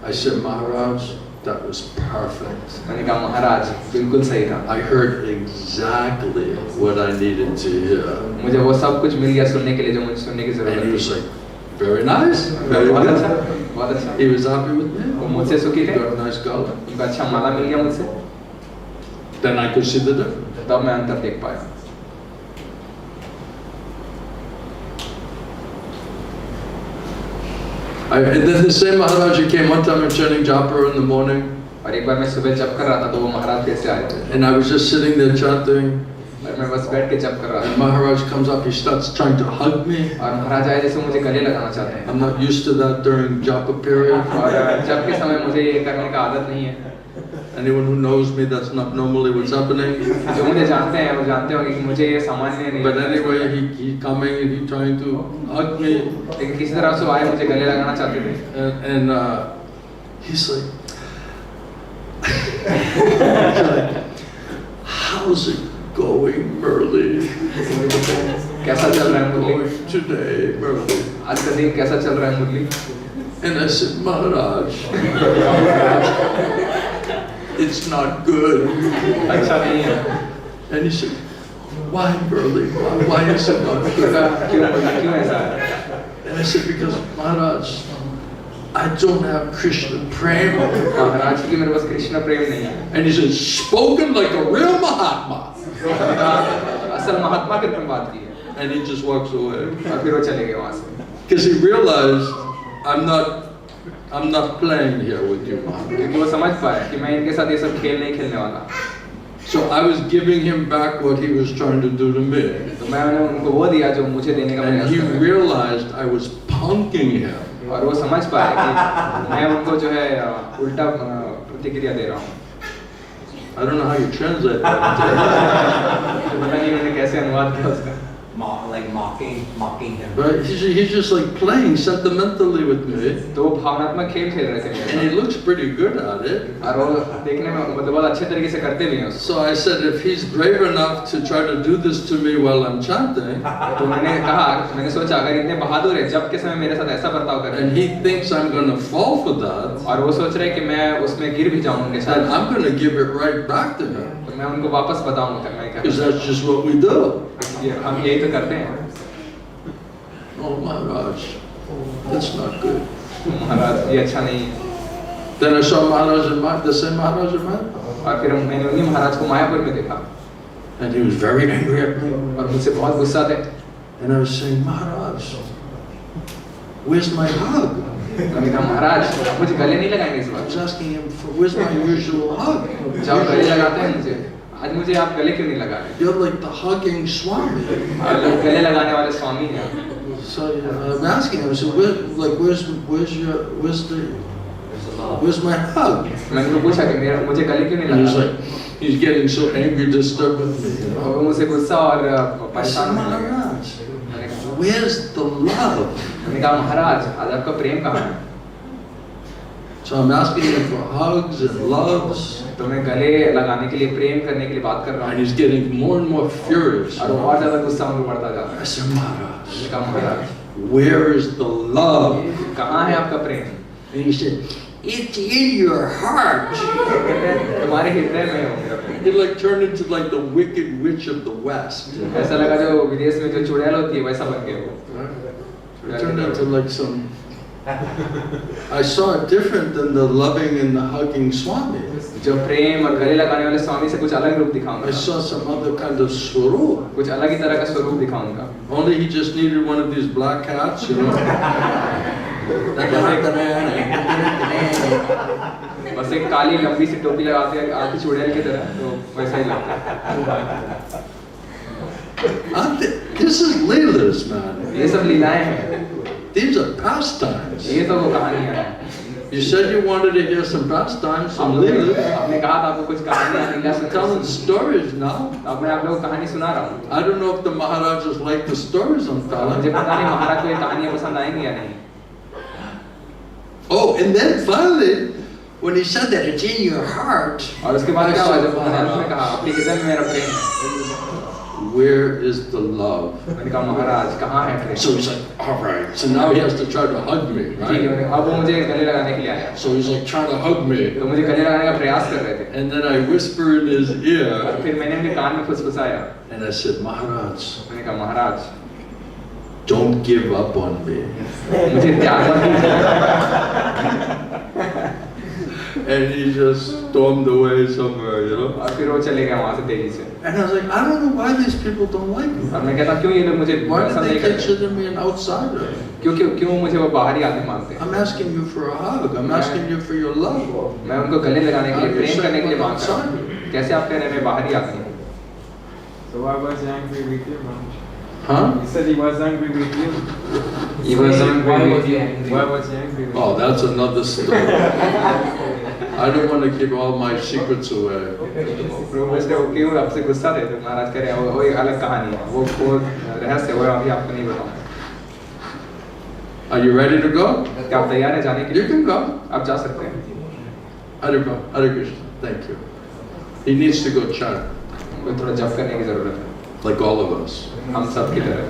I said, Maharaj, that was perfect. मैंने कहा महाराज बिल्कुल सही था. I heard exactly what I needed to hear. मुझे वो सब कुछ मिल गया सुनने के लिए जो मुझे सुनने की जरूरत थी. And he was like, very nice, very बहुत good. अच्छा, बहुत अच्छा. He was happy with me. वो मुझसे सुखी थे. Got a nice garland. उनको अच्छा माला मिल गया मुझसे. Then I could see the difference. तब मैं अंतर देख पाया. And then the same Maharaja came one time and chanting japa in the morning. और एक बार मैं सुबह जप कर रहा था तो वो महाराज कैसे आए थे? And I was just sitting there chanting. और मैं बस बैठ के जप कर रहा था. And Maharaj comes up, he starts trying to hug me. और महाराज आए जैसे मुझे गले लगाना चाहते हैं. I'm not used to that during japa period. और जप के समय मुझे ये करने का आदत नहीं है. Anyone who knows me, that's not normally what's happening. जो मुझे जानते हैं वो जानते होंगे कि मुझे ये सामान्य नहीं. But anyway, he coming and he trying to hug me. लेकिन किसी तरह से आए मुझे गले लगाना चाहते थे. And he's like, how's it going, Murali? कैसा चल रहा है मुरली? Today, Murali. आज का दिन कैसा चल रहा है मुरली? And I said, Maharaj, it's not good. अच्छा नहीं है. And he said, why, Murali? Why is it not good? क्यों ऐसा है? And I said, because Maharaj, I don't have Krishna prem. महाराज की मेरे पास कृष्ण प्रेम नहीं है. And he said, spoken like a real Mahatma. असल महात्मा के रूप में बात की है. And he just walks away. और फिर वो चले गए वहाँ से. Because he realized I'm not playing here with you, Maharaj. क्योंकि वो समझ पाया कि मैं इनके साथ ये सब खेल नहीं खेलने वाला. So I was giving him back what he was trying to do to me. तो मैंने उनको वो दिया जो मुझे देने का प्रयास And कर रहा he realized I was punking him. और वो समझ पाया कि मैं उनको जो है उल्टा प्रतिक्रिया दे रहा हूँ. I don't know how you translate that. पता नहीं उन्होंने कैसे अनुवाद किया उसका. Like mocking him. Right? He's just like playing sentimentally with me. तो वो भावनात्मक खेल खेल रहे थे. And he looks pretty good at it. और वो देखने में मतलब बहुत अच्छे तरीके से करते भी हैं उसको. So I said, if he's brave enough to try to do this to me while I'm chanting, तो मैंने सोचा अगर इतने बहादुर है जब के समय मेरे साथ ऐसा बर्ताव कर रहे हैं, and he thinks I'm going to fall for that, और वो सोच रहे हैं कि मैं उसमें गिर भी जाऊँ उनके साथ, and I'm going to give it right back to him. तो मैं उनको वापस बताऊंगा मैं क्या. Because that's just what we do. हम यही तो करते हैं. Oh Maharaj, that's not good. महाराज ये अच्छा नहीं है. Then I saw Maharaj in the same Maharaj in Mayapur. और फिर मैंने उन्हीं महाराज को मायापुर में देखा. And he was very angry at me. और मुझसे बहुत गुस्सा थे. And I was saying, Maharaj, where's my hug? मैंने कहा महाराज आप मुझे गले नहीं लगाएंगे इस I bar. was asking him for where's my usual hug? जब गले लगाते हैं मुझे, आज मुझे आप गले क्यों नहीं लगा रहे? You're like the hugging Swami. आप लोग गले लगाने वाले स्वामी हैं. So I'm asking him, so where's my hug? मैंने उनको पूछा कि मेरा मुझे गले क्यों नहीं And he's लगा? like, he's getting so angry, disturbed with me. You know? और वो मुझसे गुस्सा और I परेशान said, होने लगा. Maharaj, where's the love? मैंने कहा महाराज आज आपका प्रेम कहाँ है? So I'm asking him for hugs and loves. तो मैं गले लगाने के लिए प्रेम करने के लिए बात कर रहा And हूँ. he's getting more and more furious. और और ज़्यादा गुस्सा उनको बढ़ता जा रहा I है. said, Maharaj, मैंने कहा महाराज where is the love? कहाँ है आपका प्रेम? And he said, it's in your heart. तुम्हारे हृदय में हो मेरा प्रेम. He like turned into like the wicked witch of the West. ऐसा लगा जो विदेश में जो चुड़ैल होती है वैसा बन गया वो. He turned into like some. I saw it different than the loving and the hugging Swami. जो प्रेम और गले लगाने वाले स्वामी से कुछ अलग रूप दिखाऊंगा. I saw some other kind of swarup. कुछ अलग ही तरह का स्वरूप दिखाऊंगा. Only he just needed one of these black hats, you know. बस एक काली लंबी सी टोपी लगाते हैं आधी चुड़ैल की तरह तो वैसा ही लगता है. This is leelas, man. ये सब लीलाएं हैं. These are pastimes. ये तो वो कहानियां हैं. You said you wanted to hear some pastimes, some leelas. आपने कहा था आपको कुछ कहानियां लीला I'm telling stories now. अब मैं आप लोगों को कहानी सुना रहा हूँ. I don't know if the Maharajas like the stories I'm मुझे telling. पता नहीं महाराज को ये कहानियां पसंद आएंगी या नहीं. Oh, and then finally, when he said that it's in your heart, और उसके बाद क्या हुआ जब उन्होंने अंत में कहा अपने हृदय में मेरा प्रेम है. where is the love? मैंने कहा महाराज कहाँ है प्रेम? So he's like, all right. So now he has to try to hug me, ठीक है. right? अब वो मुझे गले लगाने के लिए आया. So he's like trying to hug me. तो मुझे गले लगाने का प्रयास कर रहे थे. And then I whisper in his और ear, फिर मैंने उनके कान में फुसफुसाया. and I said, Maharaj, मैंने कहा महाराज don't give up on me. मुझे त्याग मत कीजिए. And he just stormed away somewhere, you know. और फिर वो चले गए वहाँ से तेजी से. And I was like, I don't know why these people don't like me. और मैं कहता क्यों ये लोग मुझे Why पसंद do नहीं they करते? consider me an outsider? क्यों मुझे वो बाहरी आदमी मानते हैं? I'm asking you for a hug. I'm asking you for your love. मैं उनको गले लगाने के लिए, You're प्रेम करने के लिए saying मांगता हूँ. outsider. कैसे आप कह रहे हैं मैं बाहरी आदमी हूँ? So why was he angry with you, Maharaj? Huh? He said he was angry with you. He was angry Why with was he you. angry? Why was he angry with you? Oh, that's another story. I don't want to give all my secrets away. Professor वो क्यों आपसे गुस्सा थे? तो महाराज कह रहे हैं वो एक अलग कहानी है. वो रहस्य वो अभी आपको नहीं बताऊँ. Are you ready to go? क्या आप तैयार हैं जाने के लिए? You can go. आप जा सकते हैं. Hare Krishna. Thank you. He needs to go chant. उनको थोड़ा जप करने की जरूरत है. Like all of us. हम सब की तरह.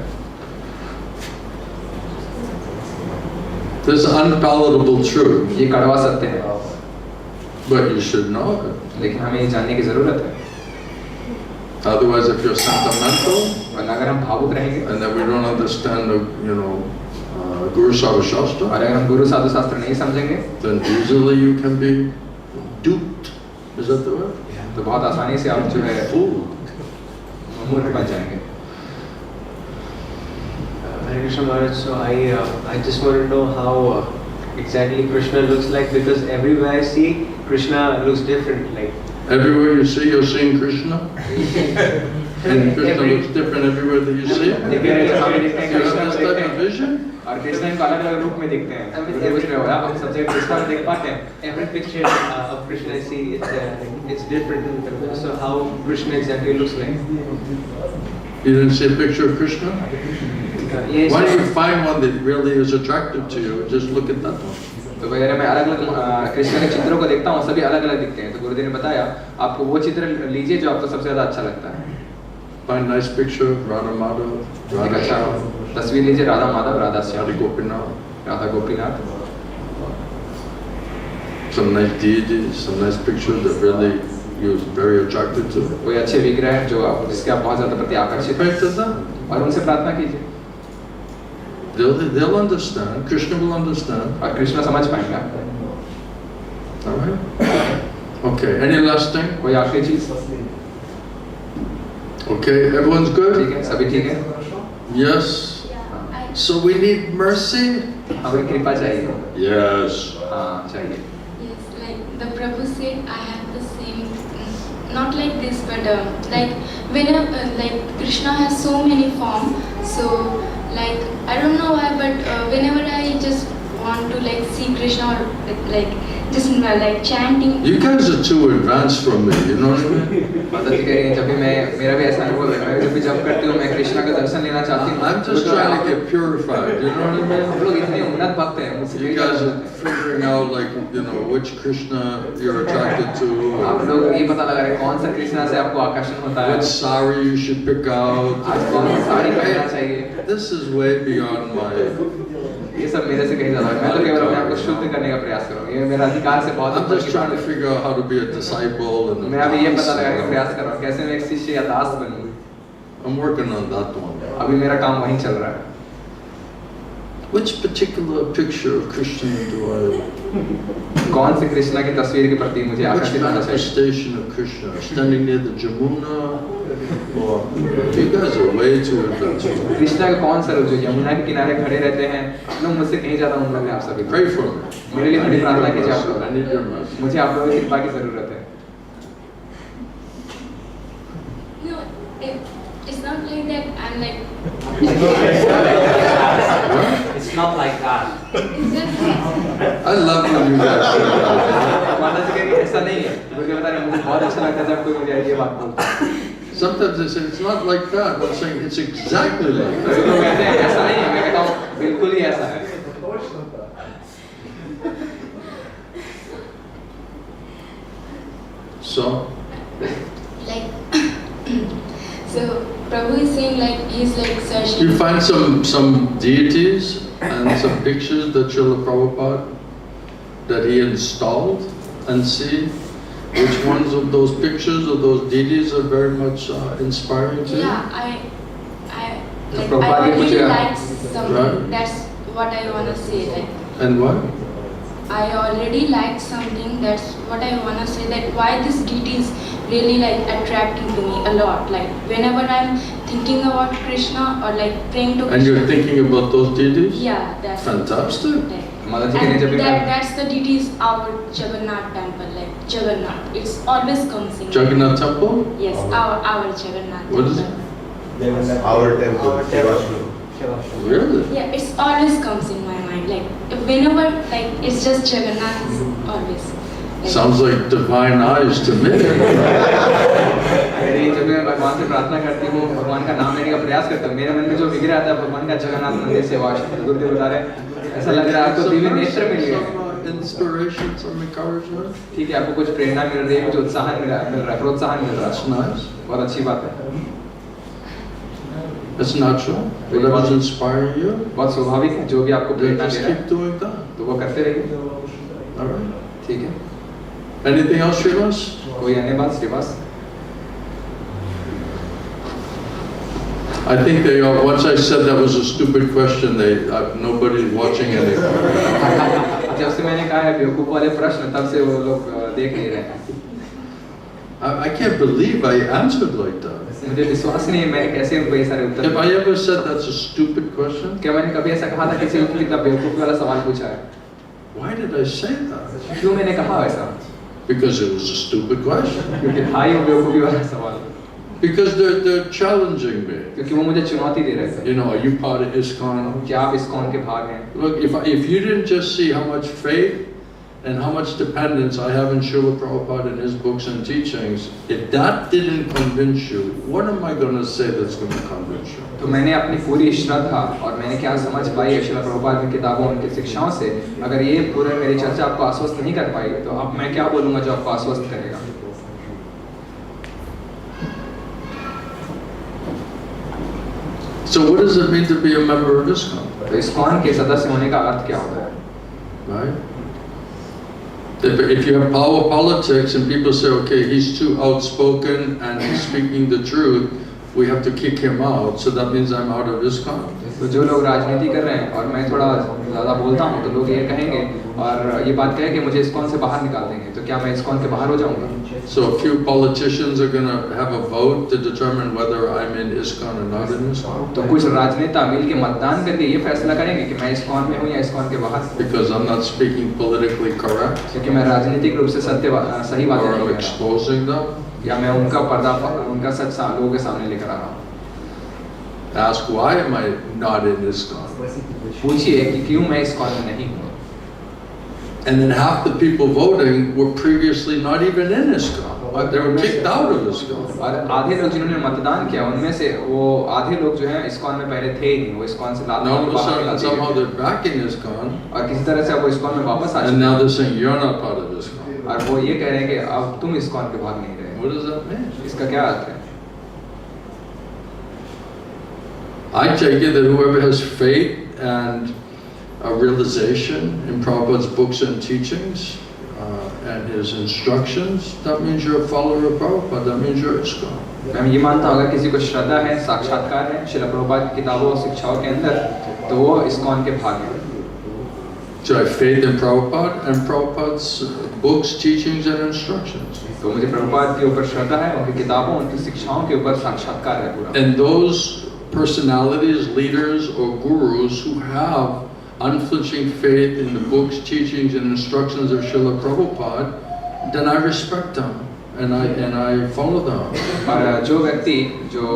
This is unpalatable truth. ये कड़वा सत्य है. But you should know it. लेकिन हमें ये जानने की जरूरत है. Otherwise, if you're sentimental, वरना अगर हम भावुक रहेंगे, and then we don't understand the, Guru Sava Shastra, और अगर हम गुरु साधु शास्त्र नहीं समझेंगे, then easily you can be duped. Is that the word? तो बहुत आसानी से आप जो है मूर्ख बन जाएंगे. Hare Krishna Maharaj, so I just want to know how exactly Krishna looks like, because everywhere I see Krishna looks different. Like everywhere you see, you're seeing Krishna. And Krishna looks different everywhere that you see. You have this type of vision. और कृष्ण इनको अलग अलग रूप में दिखते हैं. हम सब जगह कृष्णा को देख पाते हैं. every picture of Krishna I see, it's different. So how Krishna exactly looks like? You didn't see a picture of Krishna? Yes. Why don't you find one that really is attractive to you? Just look at that one. तो वगैरह मैं अलग अलग कृष्ण के चित्रों को देखता हूँ, सभी अलग अलग दिखते हैं. तो गुरुदेव ने बताया आपको वो चित्र लीजिए जो आपको सबसे ज़्यादा अच्छा लगता है. Find nice picture of Radha Madhav, Radha अच्छा Shyam, तस्वीर लीजिए Radha Madhav, Radha Shyam, Radha Gopinath, Radha Gopinath. some nice deities, some nice pictures that really you're very attracted to. कोई अच्छे विग्रह जो आप जिसके आप बहुत ज़्यादा प्रति आकर्षित Pray to them. और उनसे प्रार्थना कीजिए. They'll understand. Krishna will understand. और कृष्ण समझ पाएंगे. All right. Okay. Any last thing? कोई आखिरी चीज? Okay. Everyone's good. ठीक है, सभी ठीक है. Yes. So we need mercy. हमें कृपा चाहिए. Yes. हाँ चाहिए. Yes, like the Prabhu said, I have the same, not like this, but like whenever like Krishna has so many forms, so like I don't know why, but whenever I just want to like see Krishna or like just like chanting. You guys are too advanced from me. You know what I mean? माता जी कह रही हैं जब भी मेरा भी ऐसा अनुभव है, मैं जब भी जब करती हूँ मैं कृष्णा का दर्शन लेना चाहती हूँ. I'm just trying to get purified. You know what I mean? हम लोग इतने उन्नत भक्त हैं. You guys are figuring out like which Krishna you're attracted to. आप लोग ये पता लगा रहे हैं कौन सा कृष्णा से आपको आकर्षण होता है. Which sari you should pick out. आज कौन सी साड़ी पहनना चाहिए. This is way beyond my. ये सब मेरे से कहीं ज़्यादा है. मैं तो केवल अपने आप को शुद्ध करने का प्रयास कर रहा हूँ. ये मेरा अधिकार से बहुत. I'm just trying to figure out how to be a disciple and. मैं अभी ये पता लगाने का प्रयास कर रहा हूँ कैसे मैं एक शिष्य या दास बनूँ. I'm working on that one. अभी मेरा काम वहीं चल रहा है. Which particular picture of Krishna do I? कौन से कृष्णा की तस्वीर के प्रति मुझे Which आकर्षित होना चाहिए? manifestation of Krishna? Standing near the Jamuna, or you guys are way too advanced. Krishna का कौन सा रूप जो यमुना के किनारे खड़े रहते हैं? लोग मुझसे कहीं ज़्यादा उम्र में आप सभी. Pray for me. मेरे लिए थोड़ी प्रार्थना कीजिए आप I need your लोग. mercy. मुझे आप लोगों की कृपा की जरूरत है. No, it's not like that. I'm like. It's not like that. It's just. I love when you guys say that. माता जी कह रही है ऐसा नहीं है. मुझे बता रहे हैं मुझे बहुत अच्छा लगता है जब कोई मुझे ये बात बोलता है. Sometimes they say it's not like that. I'm saying it's exactly like that. लोग कहते हैं ऐसा नहीं है. मैं कहता हूँ बिल्कुल ही ऐसा है. So. Like. So Prabhu is saying like he's like searching. You find some deities and some pictures that Srila Prabhupada that he installed and see which ones of those pictures of those deities are very much inspiring to you? Yeah, I Prabhupada really मुझे- like some. Right. That's what I wanna say. Like And what? I already like something. That's what I wanna say. That why this deity is really like attracting to me a lot. Like whenever I'm thinking about Krishna or like praying to Krishna. And you're thinking about those deities? Yeah, that's fantastic. That's the deities our Jagannath temple, like Jagannath. It's always comes in. Jagannath temple? Yes, our Jagannath. What is it? Our temple. Really? Yeah, it's always comes in my mind. Like whenever, like it's just Jagannath is always. Like, sounds like divine eyes to me. जब मैं भगवान से प्रार्थना करती हूँ, भगवान का नाम लेने का प्रयास करता हूँ, मेरे मन में जो विग्रह आता है भगवान का जगन्नाथ मंदिर से वास्तव गुरुदेव बता रहे हैं, ऐसा लग रहा है आपको दिव्य नेत्र मिल गया है। Inspiration, some encouragement. ठीक है, आपको कुछ प्रेरणा मिल रही है, कुछ उत्साह मिल रहा है, प्रोत्साहन मिल रहा है। Nice. बहुत अच्छी बात है। It's natural. Whatever's inspiring you. बहुत स्वाभाविक है, जो भी आपको प्रेरणा दे रहा है, keep doing that. तो वो करते रहिए। All right. ठीक है। Anything else, Srivas? कोई अन्य बात, Shrivas? I think they are. Once I said that was a stupid question, nobody's watching anymore. जब से मैंने कहा है बेवकूफ वाले प्रश्न, तब से वो लोग देख नहीं रहे हैं। I can't believe I answered like that. मुझे विश्वास नहीं है मैंने कैसे उनको ये सारे उत्तर। Have I ever said that's a stupid question? क्या मैंने कभी ऐसा कहा था किसी को कितना बेवकूफ वाला सवाल पूछा है? Why did I say that? क्यों मैंने कहा ऐसा? Because it was a stupid question. क्योंकि था ही वो बेवकूफी वाला सवाल। Because they're challenging me. क्योंकि वो मुझे चुनौती दे रहे थे। You know, are you part of ISKCON? क्या आप ISKCON के भाग हैं? Look, if you didn't just see how much faith and how much dependence I have in Srila Prabhupada and his books and teachings, if that didn't convince you, what am I going to say that's going to convince you? तो मैंने अपनी पूरी श्रद्धा और मैंने क्या समझ पाई है श्रील प्रभुपाद की किताबों उनकी शिक्षाओं से, अगर ये पूरे मेरी चर्चा आपको आश्वस्त नहीं कर पाई, तो अब मैं क्या बोलूँगा जो आपको आश्वस्त करेगा? So what does it mean to be a member of ISKCON? तो ISKCON के सदस्य होने का अर्थ क्या होता है? Right? If you have power politics and people say, okay, he's too outspoken and he's speaking the truth, we have to kick him out, so that means I'm out of ISKCON. तो जो लोग राजनीति कर रहे हैं और मैं थोड़ा ज़्यादा बोलता हूँ, तो लोग ये कहेंगे और ये बात कहे कि मुझे ISKCON से बाहर निकाल देंगे, तो क्या मैं ISKCON के बाहर हो जाऊँगा? So a few politicians are going to have a vote to determine whether I'm in ISKCON or not in ISKCON. तो कुछ राजनेता मिलके मतदान करके ये फैसला करेंगे कि मैं ISKCON में हूँ या ISKCON के बाहर। Because I'm not speaking politically correct. क्योंकि मैं राजनीतिक रूप से सही बात नहीं or exposing them. या मैं उनका उनका सच लोगों के सामने लेकर आ रहा हूँ। Ask why am I not in ISKCON? पूछिए कि क्यों मैं ISKCON में नहीं हूँ। And then half the people voting were previously not even in ISKCON. They were kicked out of ISKCON. और आधे लोग जिन्होंने मतदान किया, उनमें से वो आधे लोग जो हैं ISKCON में पहले थे ही नहीं, वो ISKCON से लात मार के बाहर निकाल दिए। Somehow they're back in ISKCON. और किसी तरह से अब वो ISKCON में वापस आ चुके हैं। And now they're saying you're not part of ISKCON. और वो ये कह रहे हैं कि अब तुम ISKCON के भाग नहीं रहे। What does that mean? इसका क्या अर्थ है? I take it that whoever has faith and a realization in Prabhupada's books and teachings and his instructions, that means you're a follower of Prabhupada, that means you're ISKCON. मैं ये मानता हूँ अगर किसी को श्रद्धा है, साक्षात्कार है श्रील प्रभुपाद की किताबों और शिक्षाओं के अंदर, तो वो ISKCON के भाग हैं। So I have faith in Prabhupada and Prabhupada's books, teachings and instructions. तो मुझे प्रभुपाद के ऊपर श्रद्धा है, उनकी किताबों, उनकी शिक्षाओं के ऊपर साक्षात्कार है पूरा। And those personalities, leaders or gurus who have unflinching faith in the books, teachings and instructions of Srila Prabhupada, then I respect them and I follow them. और जो व्यक्ति जो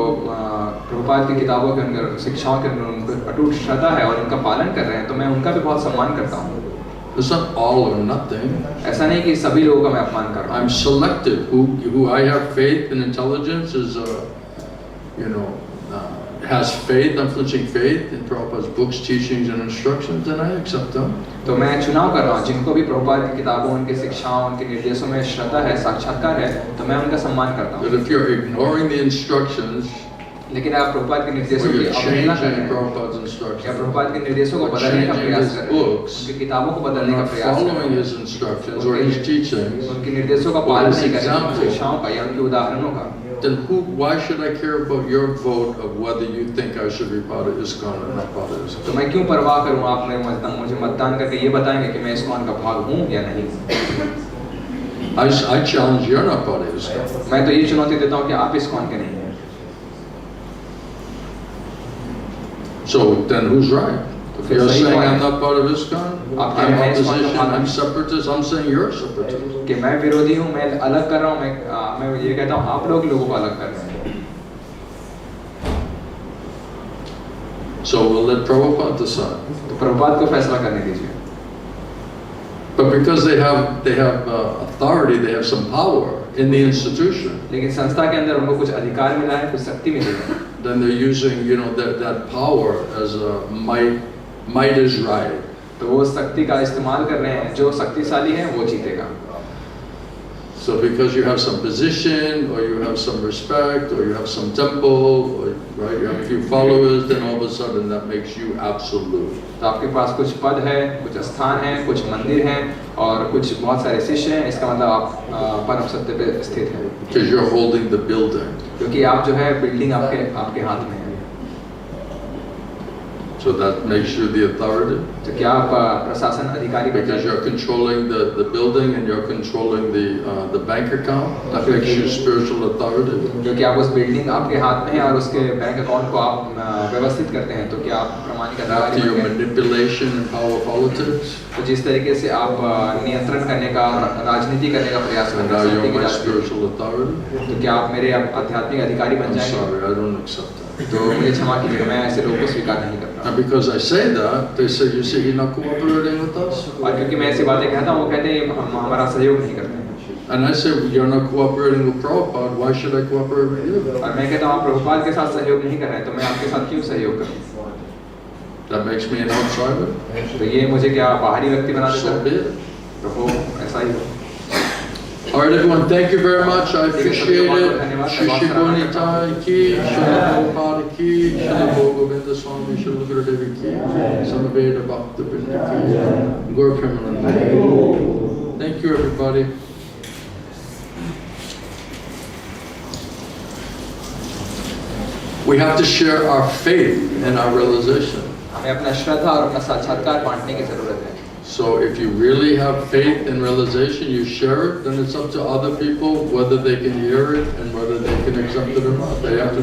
प्रभुपाद की किताबों के अंदर शिक्षाओं के अंदर उनको अटूट श्रद्धा है और उनका पालन कर रहे हैं, तो मैं उनका भी बहुत सम्मान करता हूँ। It's not all or nothing. ऐसा नहीं कि सभी लोगों का मैं अपमान कर रहा हूँ। I'm selective. Who I have faith and intelligence is, has faith, unflinching faith in Prabhupada's books, teachings and instructions, and I accept them. तो मैं चुनाव कर रहा हूँ जिनको भी प्रभुपाद की किताबों, उनकी शिक्षाओं, उनके निर्देशों में श्रद्धा है, साक्षात्कार है, तो मैं उनका सम्मान करता हूँ। But if you're ignoring the instructions, लेकिन आप प्रभुपाद के निर्देशों की अवहेलना कर रहे हैं, या प्रभुपाद के निर्देशों को बदलने का प्रयास कर रहे हैं, उनकी किताबों को बदलने का प्रयास कर रहे हैं, उनकी निर्देशों का पालन नहीं कर रहे हैं, शिक्षाओं का या उनके उदाहरणों का, then why should I care about your vote of whether you think I should be part of ISKCON or not part of ISKCON? तो मैं क्यों परवाह करूं आप मुझे मतदान करके ये बताएंगे कि मैं ISKCON का भाग हूं या नहीं? I challenge you're not part of ISKCON. मैं तो ये चुनौती देता हूं कि आप ISKCON के नहीं हैं. So then who's right? If you're saying I'm not part of ISKCON, I'm opposition, I'm separatist, I'm saying you're separatist. कि मैं विरोधी हूं, मैं अलग कर रहा हूं, मैं ये कहता हूं आप लोगों को अलग कर रहे हैं. So we'll let Prabhupada decide. तो प्रभुपाद को फैसला करने दीजिए. But because they have authority, they have some power in the institution. लेकिन संस्था के अंदर उनको कुछ अधिकार मिला है, कुछ शक्ति मिली है. Then they're using, that power as a might is right. तो वो शक्ति का इस्तेमाल कर रहे हैं, जो शक्तिशाली है वो जीतेगा. So because you have some position, or you have some respect, or you have some temple, or, right, you have a few followers, then all of a sudden that makes you absolute. तो आपके पास कुछ पद है, कुछ स्थान है, कुछ मंदिर हैं, और कुछ बहुत सारे शिष्य हैं, इसका मतलब आप परम सत्य पे स्थित हैं. Because you're holding the building. क्योंकि आप जो है बिल्डिंग आपके हाथ में है. So that makes you the authority. तो क्या आप प्रशासन अधिकारी? Because you're controlling the building and you're controlling the bank account. That makes you spiritual authority. क्योंकि आप उस बिल्डिंग आपके हाथ में है और उसके बैंक अकाउंट को आप व्यवस्थित करते हैं, तो क्या आप प्रमाणिक अधिकारी? After your manipulation and power politics. तो जिस तरीके से आप नियंत्रण करने का, राजनीति करने का प्रयास करते हैं, now you're my spiritual authority. तो क्या आप मेरे आध्यात्मिक अधिकारी बन जाएंगे? I'm sorry, I don't accept that. तो मुझे क्षमा कीजिएगा, मैं ऐसे लोगों को स्वीकार नहीं करता. And because I say that, they say, you see, you're not cooperating with us. और क्योंकि मैं ऐसी बातें कहता हूँ, वो कहते हैं हम हमारा सहयोग नहीं करते हैं. And I say, you're not cooperating with Prabhupada, why should I cooperate with you? और मैं कहता हूँ आप प्रभुपाद के साथ सहयोग नहीं कर रहे हैं, तो मैं आपके साथ क्यों सहयोग करूँ? That makes me an outsider. तो ये मुझे क्या बाहरी व्यक्ति बना देता So be है? it. तो वो ऐसा ही हो. All right, everyone, thank you very much. I appreciate it. Shishi Bonitai ki, Srila Prabhupada ki, Srila Bhogavinda Swami, Srila Gurudevi ki, Samaveda Bhakta Binda ki, Guru Premananda. Thank you, everybody. We have to share our faith and our realization. हमें अपना श्रद्धा और अपना साक्षात्कार बांटने की जरूरत है. So if you really have faith and realization, you share it, then it's up to other people whether they can hear it and whether they can accept it or not. They have to